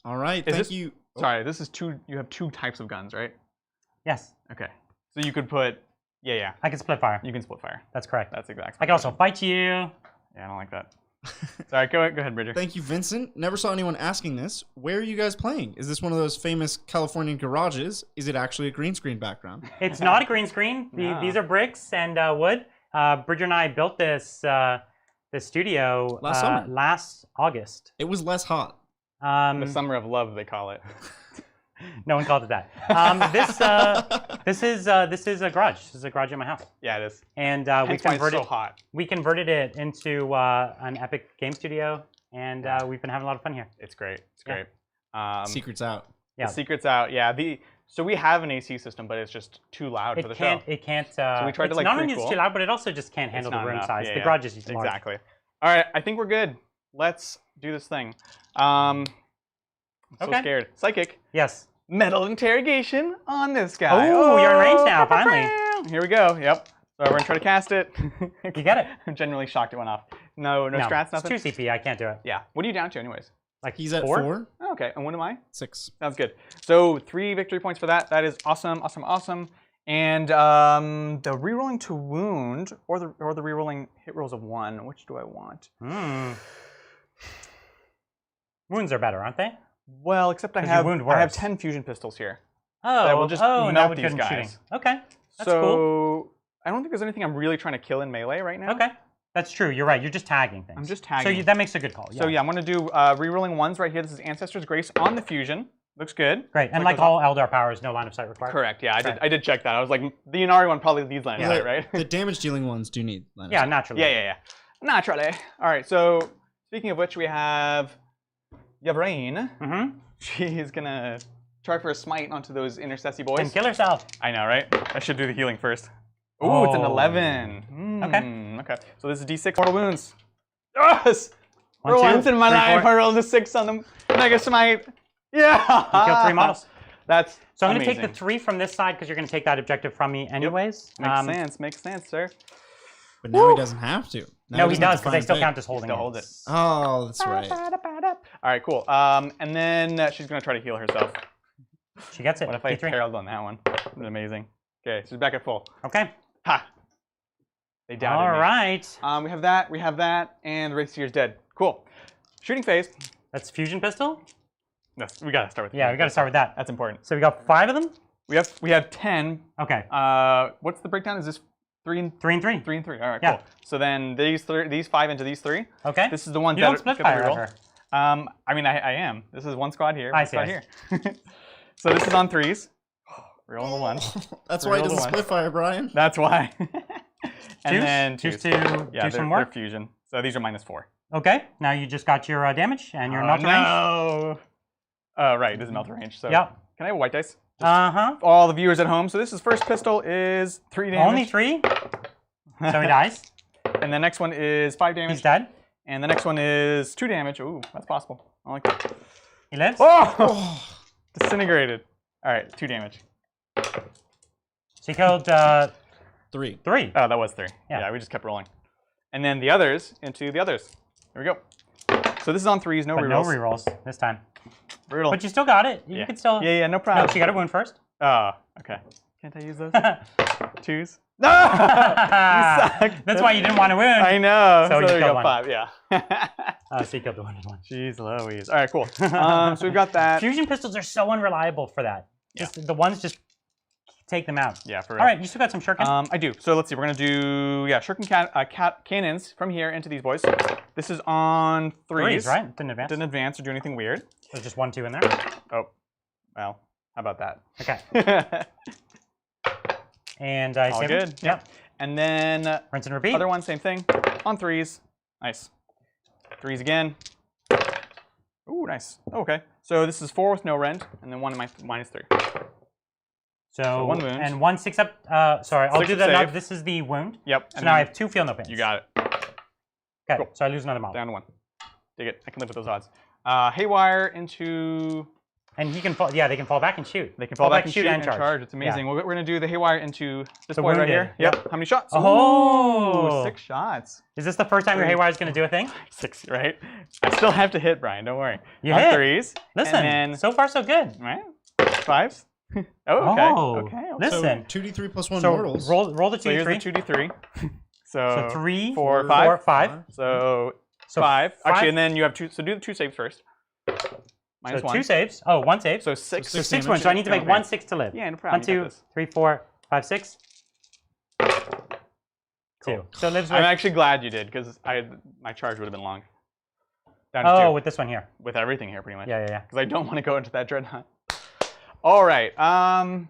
All right. Is Thank this- you. Sorry, this is 2. You have 2 types of guns, right? Yes. Okay. So you could put. Yeah. I can split fire. You can split fire. That's correct. That's exactly. I can also fight you. Yeah, I don't like that. Sorry, go ahead, Bridger. Thank you, Vincent. Never saw anyone asking this. Where are you guys playing? Is this one of those famous Californian garages? Is it actually a green screen background? It's not a green screen. No. These are bricks and wood. Bridger and I built this studio Last summer. last August. It was less hot. The summer of love, they call it. No one called it that. This is a garage. This is a garage in my house, Yeah, it is. and Hence why it's so hot. we converted it into an epic game studio, and we've been having a lot of fun here. It's great. It's Yeah. great. Secrets out. Yeah. The secret's out. Yeah. So we have an AC system, but it's just too loud for the show. It can't. So we tried to, it's like, not only prequel. it's too loud, but it also just can't It's handle the not room enough. size. Yeah, The yeah. garage is just large. Exactly. All right, I think we're good. Let's do this thing. I'm so Okay. scared. Psychic. Yes. metal interrogation on this guy. Oh, you're in range now, finally. Here we go. Yep. So we're gonna try to cast it. You get it. I'm genuinely shocked it went off. No strats, nothing. It's 2 CP. I can't do it. Yeah. What are you down to, anyways? Like He's at 4? 4. Oh, okay. And what am I? 6. Sounds good. So 3 victory points for that. That is awesome, awesome, awesome. And the rerolling to wound or the rerolling hit rolls of 1. Which do I want? Wounds are better, aren't they? Well, except I 'Cause you have wound 10 fusion pistols here. Oh, That will just and melt that would these good in guys. shooting. Okay, that's so cool. I don't think there's anything I'm really trying to kill in melee right now. Okay, that's true. You're right. You're just tagging things. I'm just tagging. So that makes a good call. So yeah, I'm gonna do rerolling 1s right here. This is Ancestor's Grace on the fusion. Looks good. Great, and like all Eldar powers, no line of sight required. Correct. Yeah, I did check that. I was like, the Inari one probably needs line of sight, right? The damage dealing ones do need line of Yeah, sight. naturally. Yeah. Naturally. All right. So speaking of which, we have Yvonne. Mm-hmm. She's gonna try for a smite onto those intercessy boys. And kill herself. I know, right? I should do the healing first. Ooh, it's an 11. Okay. So this is D6 mortal wounds. Yes! For once in my life, I rolled a 6 on the Mega Smite. Yeah! You killed 3 models. That's So I'm going to take amazing. the 3 from this side because you're going to take that objective from me anyways. Makes sense, sir. But now he doesn't have to. Now No, he doesn't have does to because they find still big. count as holding Still hold it. Oh, that's right. All right, cool. And then she's gonna try to heal herself. She gets it. What if I D3. parried on that one? That'd be amazing. Okay, she's back at full. Okay. Ha! They doubted All me. right. We have that, and Wraithseer's dead. Cool. Shooting phase. That's fusion pistol. Yes, we gotta start with. Yeah, we got to start with that. That's important. So we got 5 of them. We have 10. Okay. What's the breakdown? Is this 3 and 3 and 3. 3 and 3? All right, Yeah. cool. So then these 5 into these 3. Okay. This is the one You that don't split fire ever. I mean, I am. This is one squad here. I One see, squad I here. So this is on 3s. Reroll the 1. That's why he Reroll the doesn't one. split fire, Brian. That's why. And Juice? then Juice 2s. to Yeah, do some they're work. fusion. So these are -4. Okay. Now you just got your damage and your Oh, melt range. no. Right, this is melt range. So Yep. can I have a white dice? Uh-huh. All the viewers at home. So this is first pistol is 3 damage. Only 3. So he dies. And the next one is 5 damage. He's dead. And the next one is 2 damage. Ooh, that's possible. I like that. He lives. Oh! Disintegrated. All right, 2 damage. So he killed 3. 3. Oh, that was 3. Yeah. Yeah, we just kept rolling. And then the others into the others. Here we go. So this is on 3s, no But rerolls. no rerolls this time. Brutal. But you still got it. You yeah. can still. Yeah, no No, problem. she got a wound first. Oh, okay. Can't I use those? 2s? No! You suck. That's why you didn't want to wound. I know. So you there we killed go, one. 5, yeah. So you killed the wounded one. Jeez Louise. All right, cool. So we've got that. Fusion pistols are so unreliable for that. Just the ones just take them out. Yeah, for real. All right, you still got some shuriken. I do. So let's see. We're going to do, shuriken cannons from here into these boys. This is on 3s. Right? Didn't advance. Didn't advance or do anything weird. There's just 1, 2 in there. Oh, well, how about that? Okay. And I All save good. it. Yep. And then Rinse and repeat. other one, same thing. On 3s. Nice. 3s again. Ooh, nice. Oh, okay. So this is 4 with no rend, and then 1 in my -3. So 1 wound. And 1 6 up. Sorry, I'll 6 do that. Now save. this is the wound. Yep. So and now I then have 2 feel no pains. You got it. Okay. Cool. So I lose another model. Down to 1. Dig it. I can live with those odds. Haywire into. And he can fall. Yeah, they can fall back and shoot. They can fall back and shoot and charge. charge. It's amazing. Yeah. We're going to do the Haywire into this The boy right wounded. here. Yep. How many shots? Oh! Ooh, 6 shots. Is this the first time your Haywire is going to do a thing? 6, right? I still have to hit, Brian. Don't worry. You on hit. 3s. Listen, And then, so far so good. right? 5s. Oh, okay. Oh, Okay. listen. So 2d3 plus 1 So mortals. roll the So 2 here's 3. the 2d3. So 3, 4, 4, 5. 5. So So 5. Actually, 5. and then you have 2. So do the 2 saves first. So -1. 2 saves. Oh, 1 save. So 6. So 6 damage. wounds. So I need to make Okay. 1 6 to live. Yeah, no problem. 1 You got 2 this. 3 4 5 6. 2. So it lives with. I'm actually glad you did because my charge would have been long. Down to Oh, 2. with this one here. With everything here, pretty much. Yeah, yeah, yeah. Because I don't want to go into that dreadnought. All right. In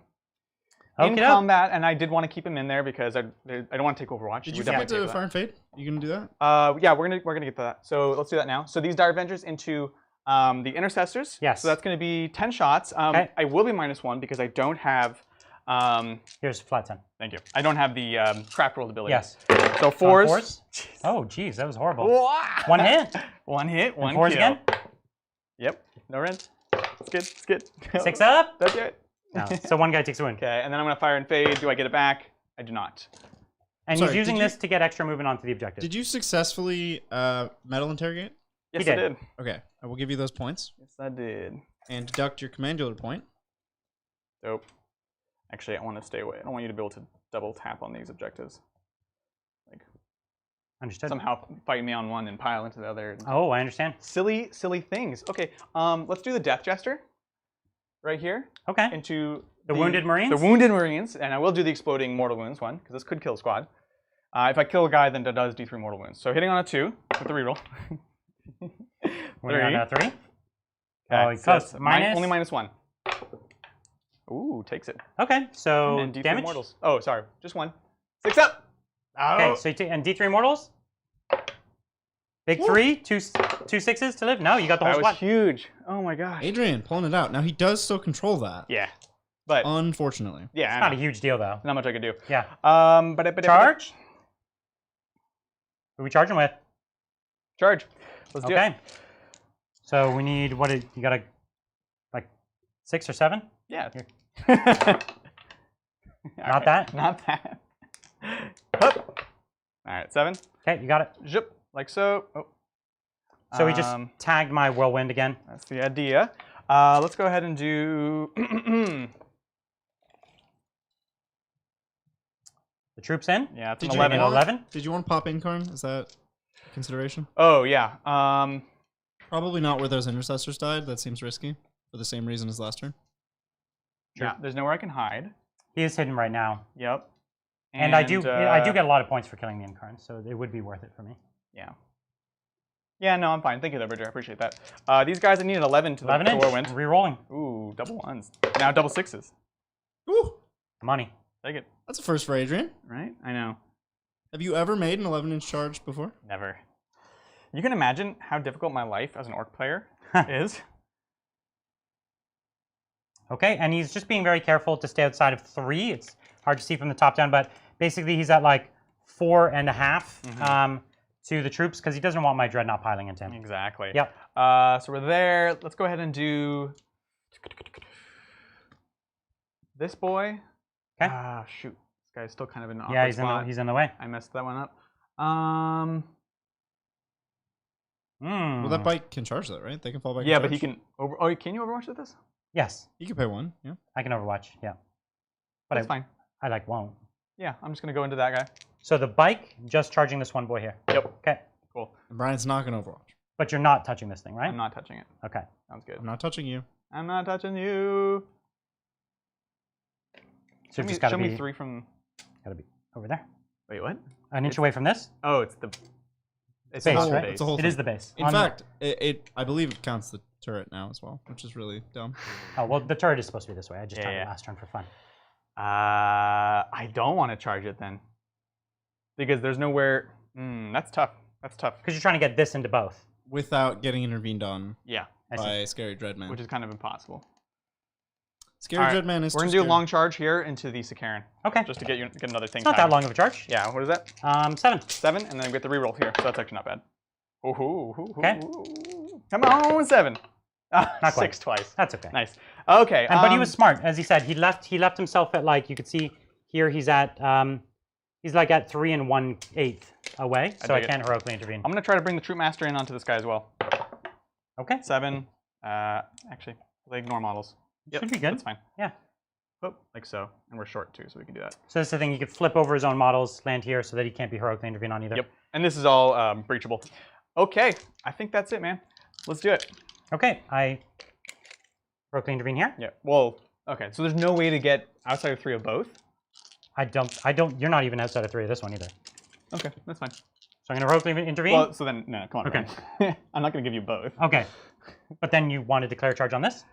Okey-doke. combat, and I did want to keep him in there because I don't want to take Overwatch. Did We you forget definitely to take Fire and Fade? You gonna do that? that. Yeah, we're gonna get to that. So let's do that now. So these Dire Avengers into the Intercessors. Yes. So that's going to be 10 shots. Okay. I will be -1 because I don't have. Here's flat 10. Thank you. I don't have the craft rolled ability. Yes. So On 4s. 4s. Oh, geez, that was horrible. Wah! 1 hit. 1 hit. 1 4s kill. again. Yep. No rent. It's good. It's good. 6 up? That's it. No. So one guy takes a win. Okay, and then I'm gonna fire and fade. Do I get it back? I do not. And Sorry, he's using did you- this to get extra movement onto the objective. Did you successfully metal interrogate? Yes, He I did. did. Okay, I will give you those points Yes, I did. and deduct your commandular point. Dope. Actually, I want to stay away. I don't want you to be able to double tap on these objectives. Like Understood. somehow fight me on one and pile into the other. Oh, I understand. Silly, silly things. Okay, let's do the Death Jester right here Okay. into The Wounded Marines? The Wounded Marines, and I will do the Exploding Mortal Wounds one, because this could kill a squad. If I kill a guy, then that does D3 Mortal Wounds. So hitting on a 2 with the reroll. We're on a 3. Okay, Oh, he so close. that's Minus? only -1. Ooh, takes it. Okay, so And D3 damage. mortals. Oh, sorry, just 1. 6 up. Oh. Okay, so you take and D3 mortals. Big Woo. 3, two 6s to live. No, you got the whole That was squad. huge. Oh my gosh. Adrian pulling it out. Now he does still control that. Yeah, but Unfortunately. yeah, It's I not a know. huge deal though. Not much I could do. Yeah. But Charge. Who are we charging with? Charge. Let's do it. Okay. So we need you got a like 6 or 7? Yeah. Not that? Not that. Hup. All right, 7. Okay, you got it. Zip, like so. Oh. So we just tagged my whirlwind again. That's the idea. Let's go ahead and do. The troops in. Yeah, it's Did an you 11. want- 11? Did you want to pop Incarn? Is that a consideration? Oh yeah. Probably not where those intercessors died. That seems risky for the same reason as last turn. Yeah. There's nowhere I can hide. He is hidden right now. Yep. And I do get a lot of points for killing the Incarn, so it would be worth it for me. Yeah. Yeah, no, I'm fine. Thank you, there, Bridger. I appreciate that. These guys, I need an 11 to 11 the inch. Whirlwind. Rerolling. Ooh, double 1s. Now double 6s. Ooh, Money. Take it. that's a first for Adrian. Right? I know. Have you ever made an 11-inch charge before? Never. You can imagine how difficult my life as an orc player is. Okay, and he's just being very careful to stay outside of 3. It's hard to see from the top down, but basically he's at like 4.5 to the troops because he doesn't want my dreadnought piling into him. Exactly. Yep. So we're there. Let's go ahead and do this boy. Okay. Shoot. This guy's still kind of in an awkward Yeah, spot. he's in the way. I messed that one up. Well, that bike can charge that, right? They can fall back. Yeah, and but he charge? can. Can you Overwatch with this? Yes, He can pay 1. Yeah. I can Overwatch. Yeah, but That's fine. I like won't. Yeah, I'm just gonna go into that guy. So the bike just charging this one boy here. Yep. Okay, Cool. And Brian's not gonna Overwatch. but you're not touching this thing, right? I'm not touching it. Okay. Sounds good. I'm not touching you. I'm not touching you. So you've just got to show me be 3 from. over there, Wait, what? an inch away from this. Oh, it's the. It's Base, not the right? base. It's a whole It thing. is the base. In fact, I believe it counts the turret now as well, which is really dumb. Oh well, the turret is supposed to be this way. I just Yeah, timed yeah. it last turn for fun. I don't want to charge it then, because there's nowhere. That's tough. That's tough. Because you're trying to get this into both. Without getting intervened on Yeah, I see. by Scary Dreadman. which is kind of impossible. Scary All right, Dreadman is We're too gonna do a scary. long charge here into the Sakaran, Okay. just to get another thing. It's not that long of a charge. Yeah. What is that? 7. 7, and then we get the reroll here, so that's actually not bad. Okay. Come on, 7. Not quite. 6 twice. That's okay. Nice. Okay. But he was smart, as he said. He left himself at like you could see here. He's at he's like at 3 1/8 away, so I dig it. can't heroically intervene. I'm gonna try to bring the Troop Master in onto this guy as well. Okay. 7. Actually, they ignore models. Yep, Should be good. That's fine. Yeah. Oh, like so, and we're short too, so we can do that. So this is the thing. You could flip over his own models, land here, so that he can't be heroically intervene on either. Yep. And this is all breachable. Okay, I think that's it, man. Let's do it. Okay. I heroically intervene here. Yeah. Well, okay. So there's no way to get outside of 3 of both. I don't. You're not even outside of 3 of this one either. Okay, that's fine. So I'm gonna heroically intervene. Well, so then no, come on. Okay. Ryan. I'm not gonna give you both. Okay. But then you want to declare charge on this?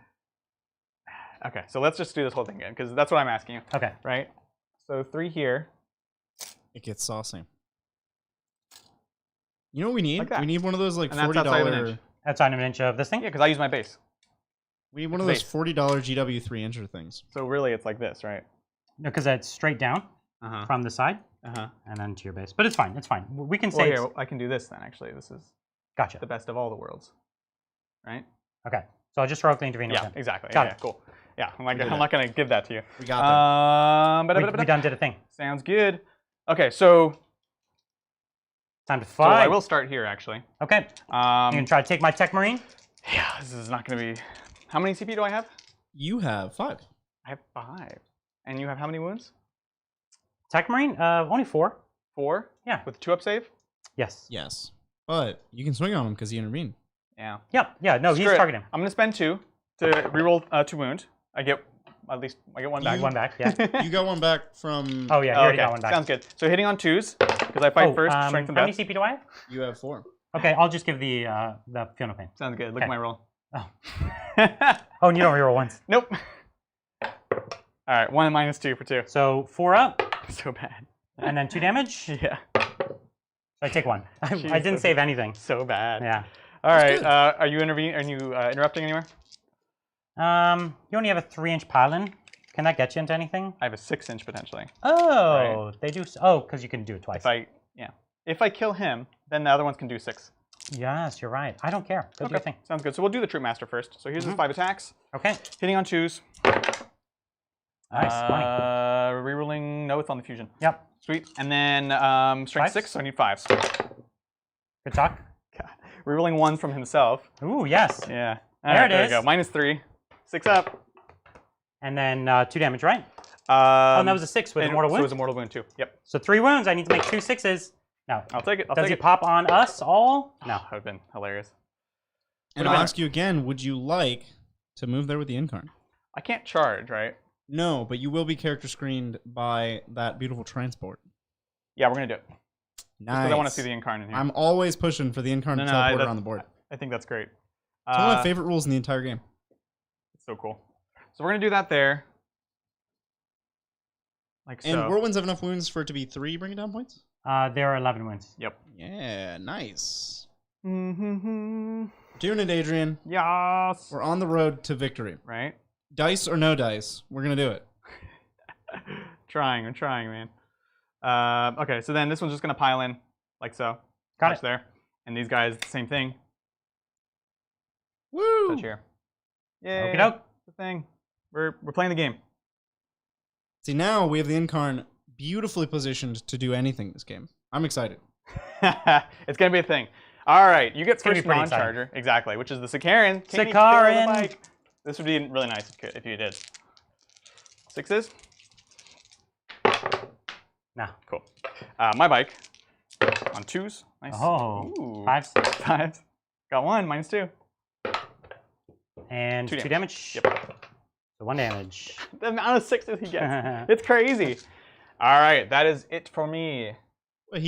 Okay, so let's just do this whole thing again, because that's what I'm asking you, Okay. right? So 3 here. It gets saucy. You know what we need? Like that. We need one of those like And that's outside of an $40. inch. Outside of an inch of this thing. Yeah, because I use my base. We need one of Base. those $40 GW 3-incher things. So really, it's like this, right? No, because it's straight down Uh-huh. from the side Uh-huh. and then to your base. But it's fine. It's fine. We can Well, say. here, It's, well, I can do this then, actually. This is gotcha. the best of all the worlds, right? Okay. So I'll just heroically intervene with Yeah, him. exactly. Got Yeah, it. cool. Yeah, I'm did not going to give that to you. We got that. We done did a thing. Sounds good. Okay, so Time to I fight. will start here actually. Okay. You gonna try to take my Tech Marine? Yeah, this is not going to be. How many CP do I have? You have 5. I have 5. And you have how many wounds? Tech Marine? Only 4. 4. Yeah. With 2-up save. Yes. Yes. But you can swing on him because he intervened. Yeah. Yep. Yeah. No, he's Screw it. targeting him. I'm going to spend 2 to reroll 2 wound. I get one back. One back. Yeah. You got one back from. Oh yeah. He already got one back. Sounds good. So hitting on 2s because I fight first. Strength and how many death. CP do I have? You have 4. Okay, I'll just give the Feel No Pain. Sounds good. Look Okay. at my roll. Oh. Oh, and you don't reroll once. Nope. All right, 1 and -2 for 2. So 4 up, So bad. and then 2 damage. Yeah. I take 1. I Jeez, didn't save anything. So bad. Yeah. All right. good. Are you interrupting anywhere? You only have a 3-inch pylon. Can that get you into anything? I have a 6-inch potentially. Oh, they do. Oh, because you can do it twice. If I kill him, then the other ones can do 6. Yes, you're right. I don't care. Go do your thing. Sounds good. So we'll do the Troop Master first. So here's his 5 attacks. Okay. Hitting on 2s. Nice. 20. Rerolling. No, it's on the fusion. Yep. Sweet. And then strength 6, so I need 5s. Good talk. Rerolling 1 from himself. Ooh, yes. Yeah. There it there is. we go. -3. 6 up. And then 2 damage, right? Oh, and that was a 6 with a mortal So it wound. was a mortal wound too. Yep. So 3 wounds. I need to make 2 6s. No. I'll take it. Does he pop on us all? No. That would have been hilarious. And I'll ask you again, would you like to move there with the Incarn? I can't charge, right? No, but you will be character screened by that beautiful transport. Yeah, we're gonna do it. Nice. Because I want to see the Incarn in here. I'm always pushing for the Incarn No, no, teleporter on the board. I think that's great. It's one of my favorite rules in the entire game. It's so cool. So we're gonna do that there. Like so. And Whirlwinds have enough wounds for it to be 3 bringing down points? There are 11 wounds. Yep. Yeah, nice. Mm-hmm. Doing it, Adrian. Yes. We're on the road to victory. Right. Dice or no dice, we're gonna do it. I'm trying, man. Okay, so then this one's just gonna pile in, like so. Got Touch it. there. And these guys, same thing. Woo! Touch here. Yay. Okie doke. The thing. We're playing the game. See, now we have the Incarn beautifully positioned to do anything this game. I'm excited. It's gonna be a thing. All right, you get gonna be first pretty non-charger, exactly, which is the Sikaran. Sikaran. This would be really nice if you did. 6s. No. Cool. My bike on 2s. Nice. Oh. Ooh. 5s. 5s. Got 1, -2. And 2 damage. Yep. So 1 damage. The amount of 6s he gets. It's crazy. All right, that is it for me. But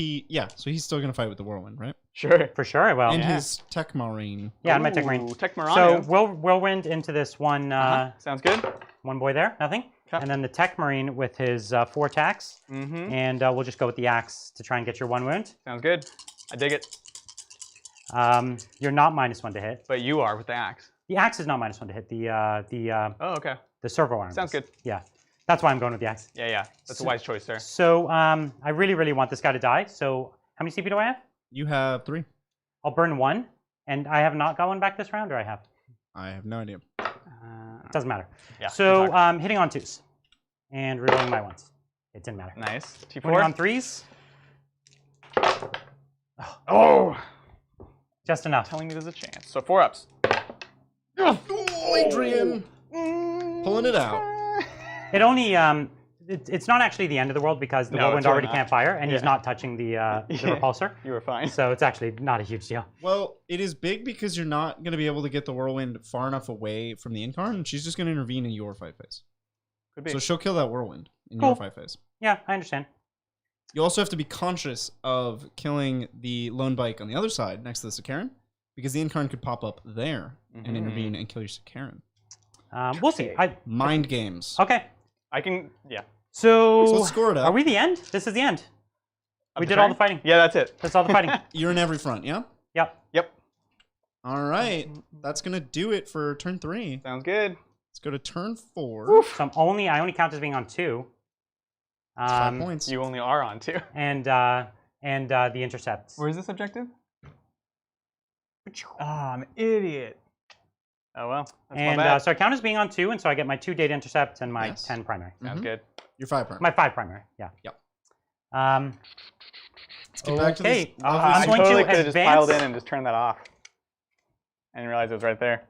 so he's still gonna fight with the Whirlwind, right? Sure. For sure, I will. And Yeah. his Tech Marine. Yeah, and my Tech Marine. Ooh, Tech So Marano. whirlwind into this one Sounds good. one boy there, nothing. Okay. And then the Tech Marine with his 4 attacks. Mm-hmm. And we'll just go with the axe to try and get your 1 wound. Sounds good. I dig it. You're not -1 to hit. But you are with the axe. The axe is not -1 to hit. Oh, okay. The servo arm. Sounds good. Yeah, that's why I'm going with the axe. Yeah. That's a wise choice there. So I really want this guy to die. So how many CP do I have? You have 3. I'll burn 1, and I have not got 1 back this round, or I have. I have no idea. Doesn't matter. Yeah. So hitting on 2s and rerolling my 1s. It didn't matter. Nice. Putting on T4. 3s. Oh! Just enough. Telling me there's a chance. So 4 ups. Oh, Adrian! Pulling it out. It only it's not actually the end of the world because the No, whirlwind it's really already not. can't fire, and he's Yeah. not touching the repulsor. You were fine. So it's actually not a huge deal. Well, it is big because you're not going to be able to get the Whirlwind far enough away from the Incarn, and she's just going to intervene in your fight phase. Could be. So she'll kill that Whirlwind in Cool. your fight phase. Yeah, I understand. You also have to be conscious of killing the lone bike on the other side next to the Sikaran, because the Incarn could pop up there and intervene and kill your Sikaran. We'll see. Mind games. Okay. I can, yeah. So let's score it up. Are we the end? This is the end. We the did all turn? the fighting. Yeah, that's it. That's all the fighting. You're in every front, yeah? Yep. Yep. All right. That's going to do it for turn 3. Sounds good. Let's go to turn 4. So I only count as being on 2. 5 points. You only are on 2. And the intercepts. Where's this objective? Ah, I'm an idiot. Oh well. That's And my bad. so I count as being on 2, and so I get my 2 data intercept and my Yes. 10 primary. Sounds good. You're 5 primary. My 5 primary, yeah. Yep. Um, Let's get back to this. okay, lovely I'm I going to totally could have just piled advance. in and just turned that off. I didn't realize it was right there.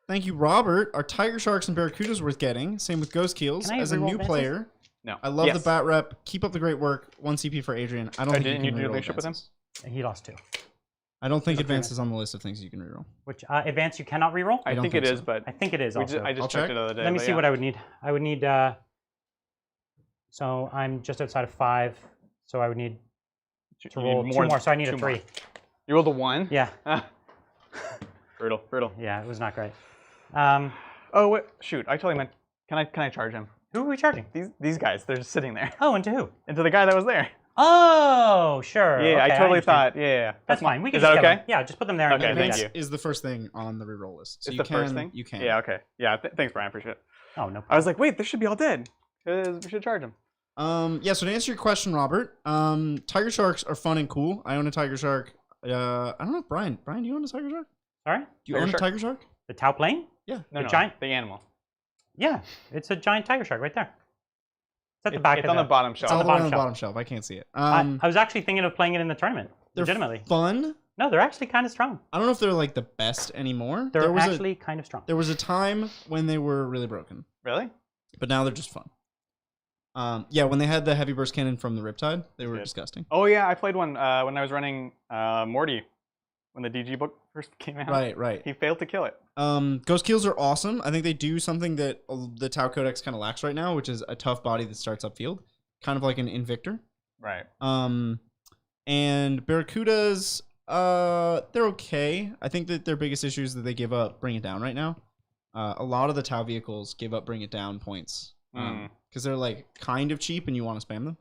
Thank you, Robert. Our Tiger Sharks and Barracudas worth getting. Same with Ghost Keels. Can I As a reroll new advances? player, No. I love Yes. the bat rep. Keep up the great work. 1 CP for Adrian. I don't think didn't you you can do reroll leadership with him? advances. He lost 2. I don't think He's a free advance is on the list of things you can reroll. Which advance you cannot reroll? I don't think think it so. is, but I think it is also. I just I'll checked check. it the other day. Let me but see yeah. what I would need. I would need. So I'm just outside of 5. So I would need You to need roll 2 more. So I need a 2 3. more. You rolled a 1? Yeah. Brutal, brutal. Yeah, it was not great. Oh, wait, shoot. I totally meant, can I charge him? Who are we charging? These guys, they're just sitting there. Oh, and to who? And to the guy that was there. Oh, sure. Yeah, okay, I totally understand. thought, yeah. That's fine. We can Is just that get okay? them. Yeah, just put them there. Okay, and thank Advance you. is the first thing on the reroll list. So It's you the first can- thing? You can. Yeah, okay. Yeah, thanks, Brian. Appreciate it. Oh, no. I was like, wait, this should be all dead. 'Cause we should charge him. Yeah, so to answer your question, Robert, Tiger Sharks are fun and cool. I own a Tiger Shark. I don't know if Brian, do you own a Tiger Shark? Sorry? Do you Tiger own shark? a Tiger Shark? The Tau plane? Yeah. No, giant- the animal. Yeah, it's a giant tiger shark right there. It's at the It's, back it's of on the bottom It's shelf. all the the way on bottom the shelf. bottom shelf. I can't see it. I was actually thinking of playing it in the tournament. They're Legitimately. fun. No, they're actually kind of strong. I don't know if they're like the best anymore. They're there was actually kind of strong. there was a time when they were really broken, Really? but now they're just fun. Yeah, when they had the heavy burst cannon from the Riptide, they were Good. disgusting. Oh, yeah, I played one when I was running Morty when the DG book first came out. Right. He failed to kill it. Ghost Keels are awesome. I think they do something that the Tau Codex kind of lacks right now, which is a tough body that starts upfield, kind of like an Invictor. Right. And Barracudas, they're okay. I think that their biggest issue is that they give up Bring It Down right now. A lot of the Tau vehicles give up Bring It Down points because they're like kind of cheap and you want to spam them.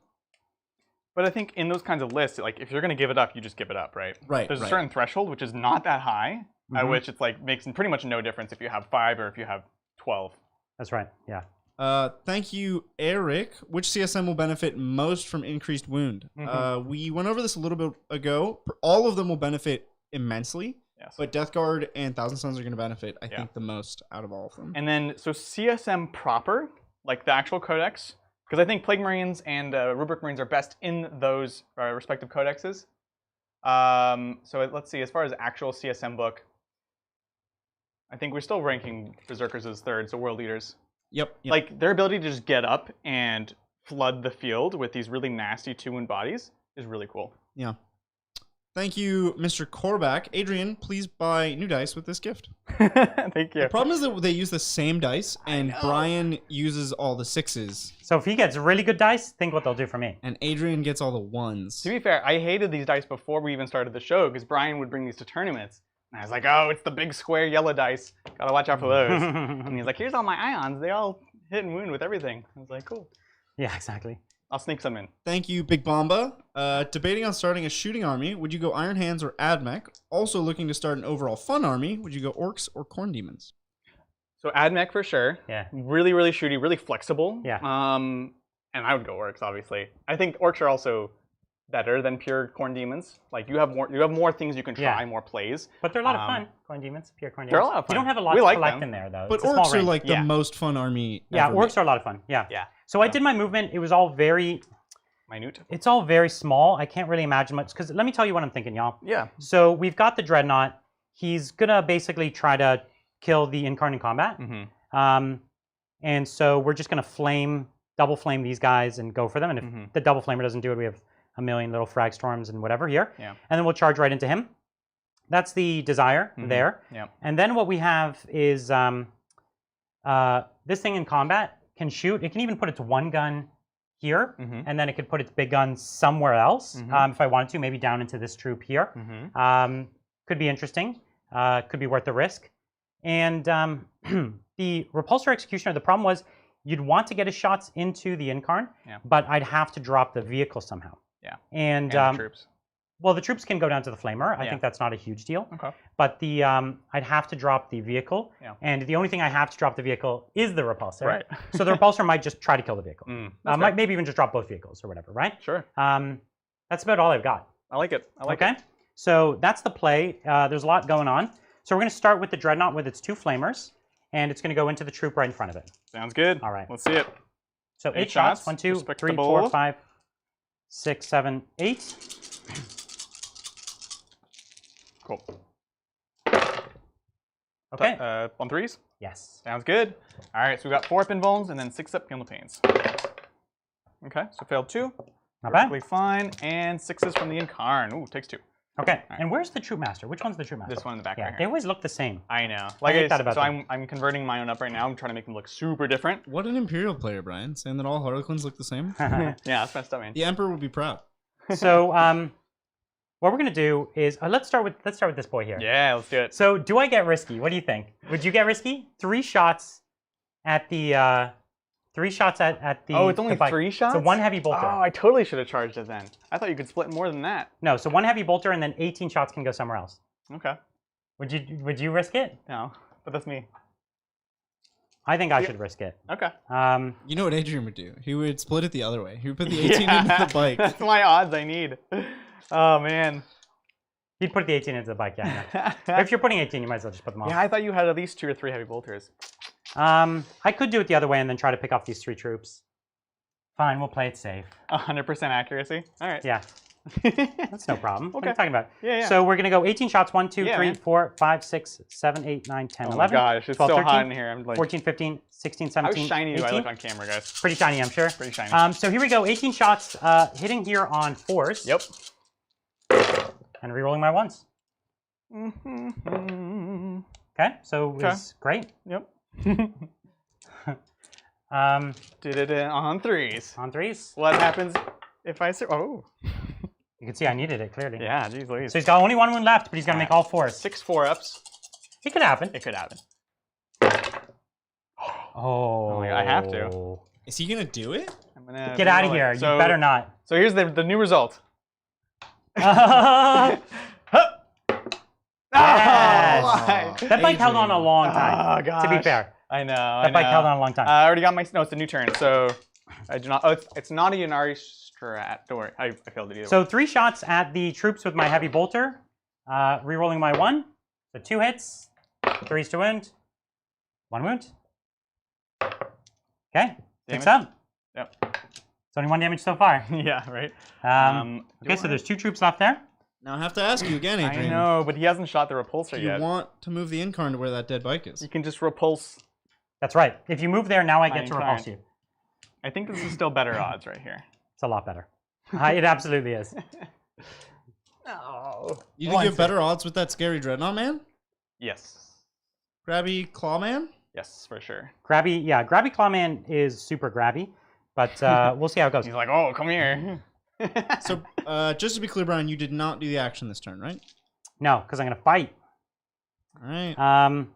But I think in those kinds of lists, like if you're going to give it up, you just give it up, right? Right. There's a right. certain threshold, which is not that high, at Mhm. which it's like makes pretty much no difference if you have 5 or if you have 12. That's right. Yeah. Thank you, Eric. Which CSM will benefit most from increased wound? We went over this a little bit ago. All of them will benefit immensely, Yes. but Death Guard and Thousand Suns are going to benefit, I Yeah. think, the most out of all of them. And then, so CSM proper, like the actual codex, because I think Plague Marines and Rubric Marines are best in those respective codexes. So let's see, as far as actual CSM book, I think we're still ranking Berserkers as 3rd, so World Leaders. Yep. Like, their ability to just get up and flood the field with these really nasty 2-wound bodies is really cool. Yeah. Thank you, Mr. Korback. Adrian, please buy new dice with this gift. Thank you. The problem is that they use the same dice, and know. Brian uses all the 6s, So if he gets really good dice, think what they'll do for me. and Adrian gets all the 1s. To be fair, I hated these dice before we even started the show because Brian would bring these to tournaments. And I was like, oh, it's the big square yellow dice. Gotta watch out for those. And he's like, here's all my ions. They all hit and wound with everything. I was like, cool. Yeah, exactly. I'll sneak some in. Thank you, Big Bomba. Debating on starting a shooting army, would you go Iron Hands or Admech? Also looking to start an overall fun army, would you go Orcs or Corn Demons? So Admech for sure. Yeah. Really, really shooty, really flexible. Yeah. And I would go Orcs, obviously. I think Orcs are also better than pure Corn Demons. Like you have more things you can try, Yeah. more plays. But they're a lot of fun. Corn demons, pure corn demons. They're a lot of You fun. don't have a lot We to like collect them. in there, though. But It's a small Orcs are range. like the Yeah. most fun army Yeah, ever orcs made. are a lot of fun. Yeah. Yeah. So I did my movement. It was all very. Minute. It's all very small. I can't really imagine much. Because let me tell you what I'm thinking, y'all. Yeah. So we've got the Dreadnought. He's gonna basically try to kill the Incarnate Combat. Mm-hmm. And so we're just gonna double flame these guys and go for them. And if Mhm. the double flamer doesn't do it, we have a million little frag storms and whatever here. Yeah. And then we'll charge right into him. That's the desire Mhm. there. Yeah. And then what we have is this thing in combat can shoot. It can even put its one gun here, Mm-hmm. and then it could put its big gun somewhere else Mhm. if I wanted to, maybe down into this troop here. Mm-hmm. Could be interesting. Could be worth the risk. And the repulsor executioner, the problem was you'd want to get his shots into the Incarn, Yeah. but I'd have to drop the vehicle somehow. Yeah. And, And the troops. well, the troops can go down to the flamer. I Yeah. think that's not a huge deal. Okay. But the I'd have to drop the vehicle, Yeah. and the only thing I have to drop the vehicle is the repulsor. Right. So the repulsor might just try to kill the vehicle. That's Might fair. maybe even just drop both vehicles or whatever, right? Sure. That's about all I've got. I like it. I like Okay, it. so that's the play. There's a lot going on. So we're going to start with the Dreadnought with its two flamers. and it's going to go into the troop right in front of it. Sounds good. All right. Let's see it. So 8 shots. shots. 1, 2, 3, Respectable. 4, 5, 6, 7, 8. Cool. Okay. On threes? Yes. Sounds good. All right, so we've got 4 up invulns and then 6 up Gilnepains. Okay, so failed 2. Not bad. Perfectly fine. And 6s from the Incarn. Ooh, takes 2. Okay. And where's the troop master? Which one's the troop master? This one in the back Yeah, right they here. always look the same. I know. hate that about so them. I'm converting my own up right now. I'm trying to make them look super different. What an Imperial player, Brian, saying that all Harlequins look the same. Yeah, that's messed up, man. The Emperor would be proud. So what we're gonna do is let's start with this boy here. Yeah, let's do it. So do I get risky? What do you think? Would you get risky? 3 shots at the 3 shots at the. Oh, it's only the bike. 3 shots? So 1 heavy bolter. Oh, I totally should have charged it then. I thought you could split more than that. No, so 1 heavy bolter and then 18 shots can go somewhere else. Okay. Would you risk it? No, but that's me. I think I should risk it. Okay. You know what Adrian would do? He would split it the other way. He would put the 18 into the bike. That's my odds I need. Oh, man. He'd put the 18 into the bike, yeah. I know. If you're putting 18, you might as well just put them all. Yeah, I thought you had at least 2 or 3 heavy bolters. I could do it the other way and then try to pick off these 3 troops. Fine, we'll play it safe. 100% accuracy. All right. Yeah, that's no problem. What are you Okay. talking about? Yeah. So we're going to go 18 shots. 1, 2, Yeah, 3, man. 4, 5, 6, 7, 8, 9, 10, Oh 11, my gosh, it's 12, so 13, hot in here. I'm like, 14, 15, 16, how 17, shiny 18. do I look on camera, guys? Pretty shiny, I'm sure. Pretty shiny. So here we go. 18 shots hitting here on 4s. Yep. And re-rolling my 1s. Okay, so it was great. Yep. Did it on 3s. On 3s. What happens if I... Oh. You can see I needed it, clearly. Yeah, geez Louise. So he's got only 1 wound left, but he's going to make all 4s. 6 4-ups. It could happen. It could happen. Oh. I have to. Is he going to do it? I'm gonna Get out of re-roll here. it. You better not. So here's the new result. Yes. why? That bike held on a long time, Oh, gosh. to be fair. I know. That bike held on a long time. I already got my... No, it's a new turn, so... I do not... Oh, it's not a Ynnari strat. Don't worry. I failed it either way. So 3 shots at the troops with my heavy bolter. Re-rolling my 1. So 2 hits. 3s to wound. 1 wound. Okay. 6 up. Yep. It's only 1 damage so far. Yeah, right? Okay, so there's 2 troops left there. Now I have to ask you again, Adrian. I know, but he hasn't shot the repulsor Do you yet. want to move the Incarn to where that dead bike is? You can just repulse. That's right. If you move there, now I get to Fine, repulse fine. you. I think this is still better odds right here. It's a lot better. It absolutely is. No. You think you have better odds with that scary Dreadnought man? Yes. Grabby Clawman? Yes, for sure. Grabby, yeah, Grabby Clawman is super grabby, but we'll see how it goes. He's like, oh, come here. So, just to be clear, Brian, you did not do the action this turn, right? No, because I'm going to fight. All right.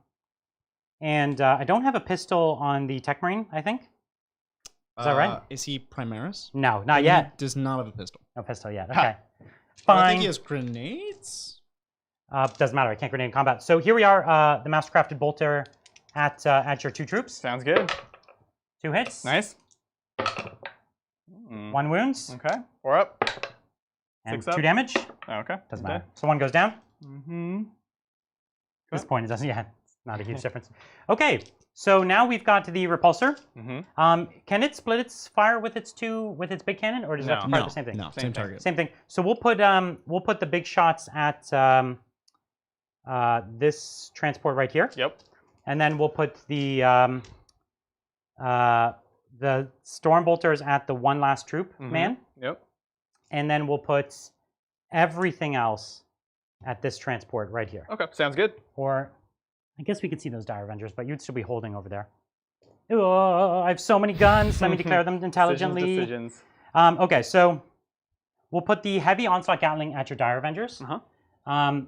And I don't have a pistol on the Tech Marine, I think. Is that right? Is he Primaris? No, not He yet. does not have a pistol. No pistol yet. Okay. Oh, I Fine. think he has grenades. Doesn't matter. I can't grenade in combat. So here we are, the Mastercrafted Bolter at your 2 troops. Sounds good. 2 hits. Nice. 1 wounds. Okay. 4 up. And 6 up. 2 damage. Oh, okay. Doesn't Okay. matter. So 1 goes down. Mm-hmm. At this point, it doesn't. Yeah, it's not a huge difference. Okay, so now we've got the repulsor. Mm-hmm. Can it split its fire with its big cannon, or does it have to fire No, the same thing? no, Same same thing. target. Same thing. So we'll put the big shots at this transport right here, Yep. and then we'll put the storm bolters at the one last troop man, Yep. and then we'll put everything else at this transport right here. Okay. Sounds good. Or I guess we could see those Dire Avengers, but you'd still be holding over there. Oh, I have so many guns. Let me declare them intelligently. Decisions. Okay, so we'll put the Heavy Onslaught Gatling at your Dire Avengers. Uh-huh.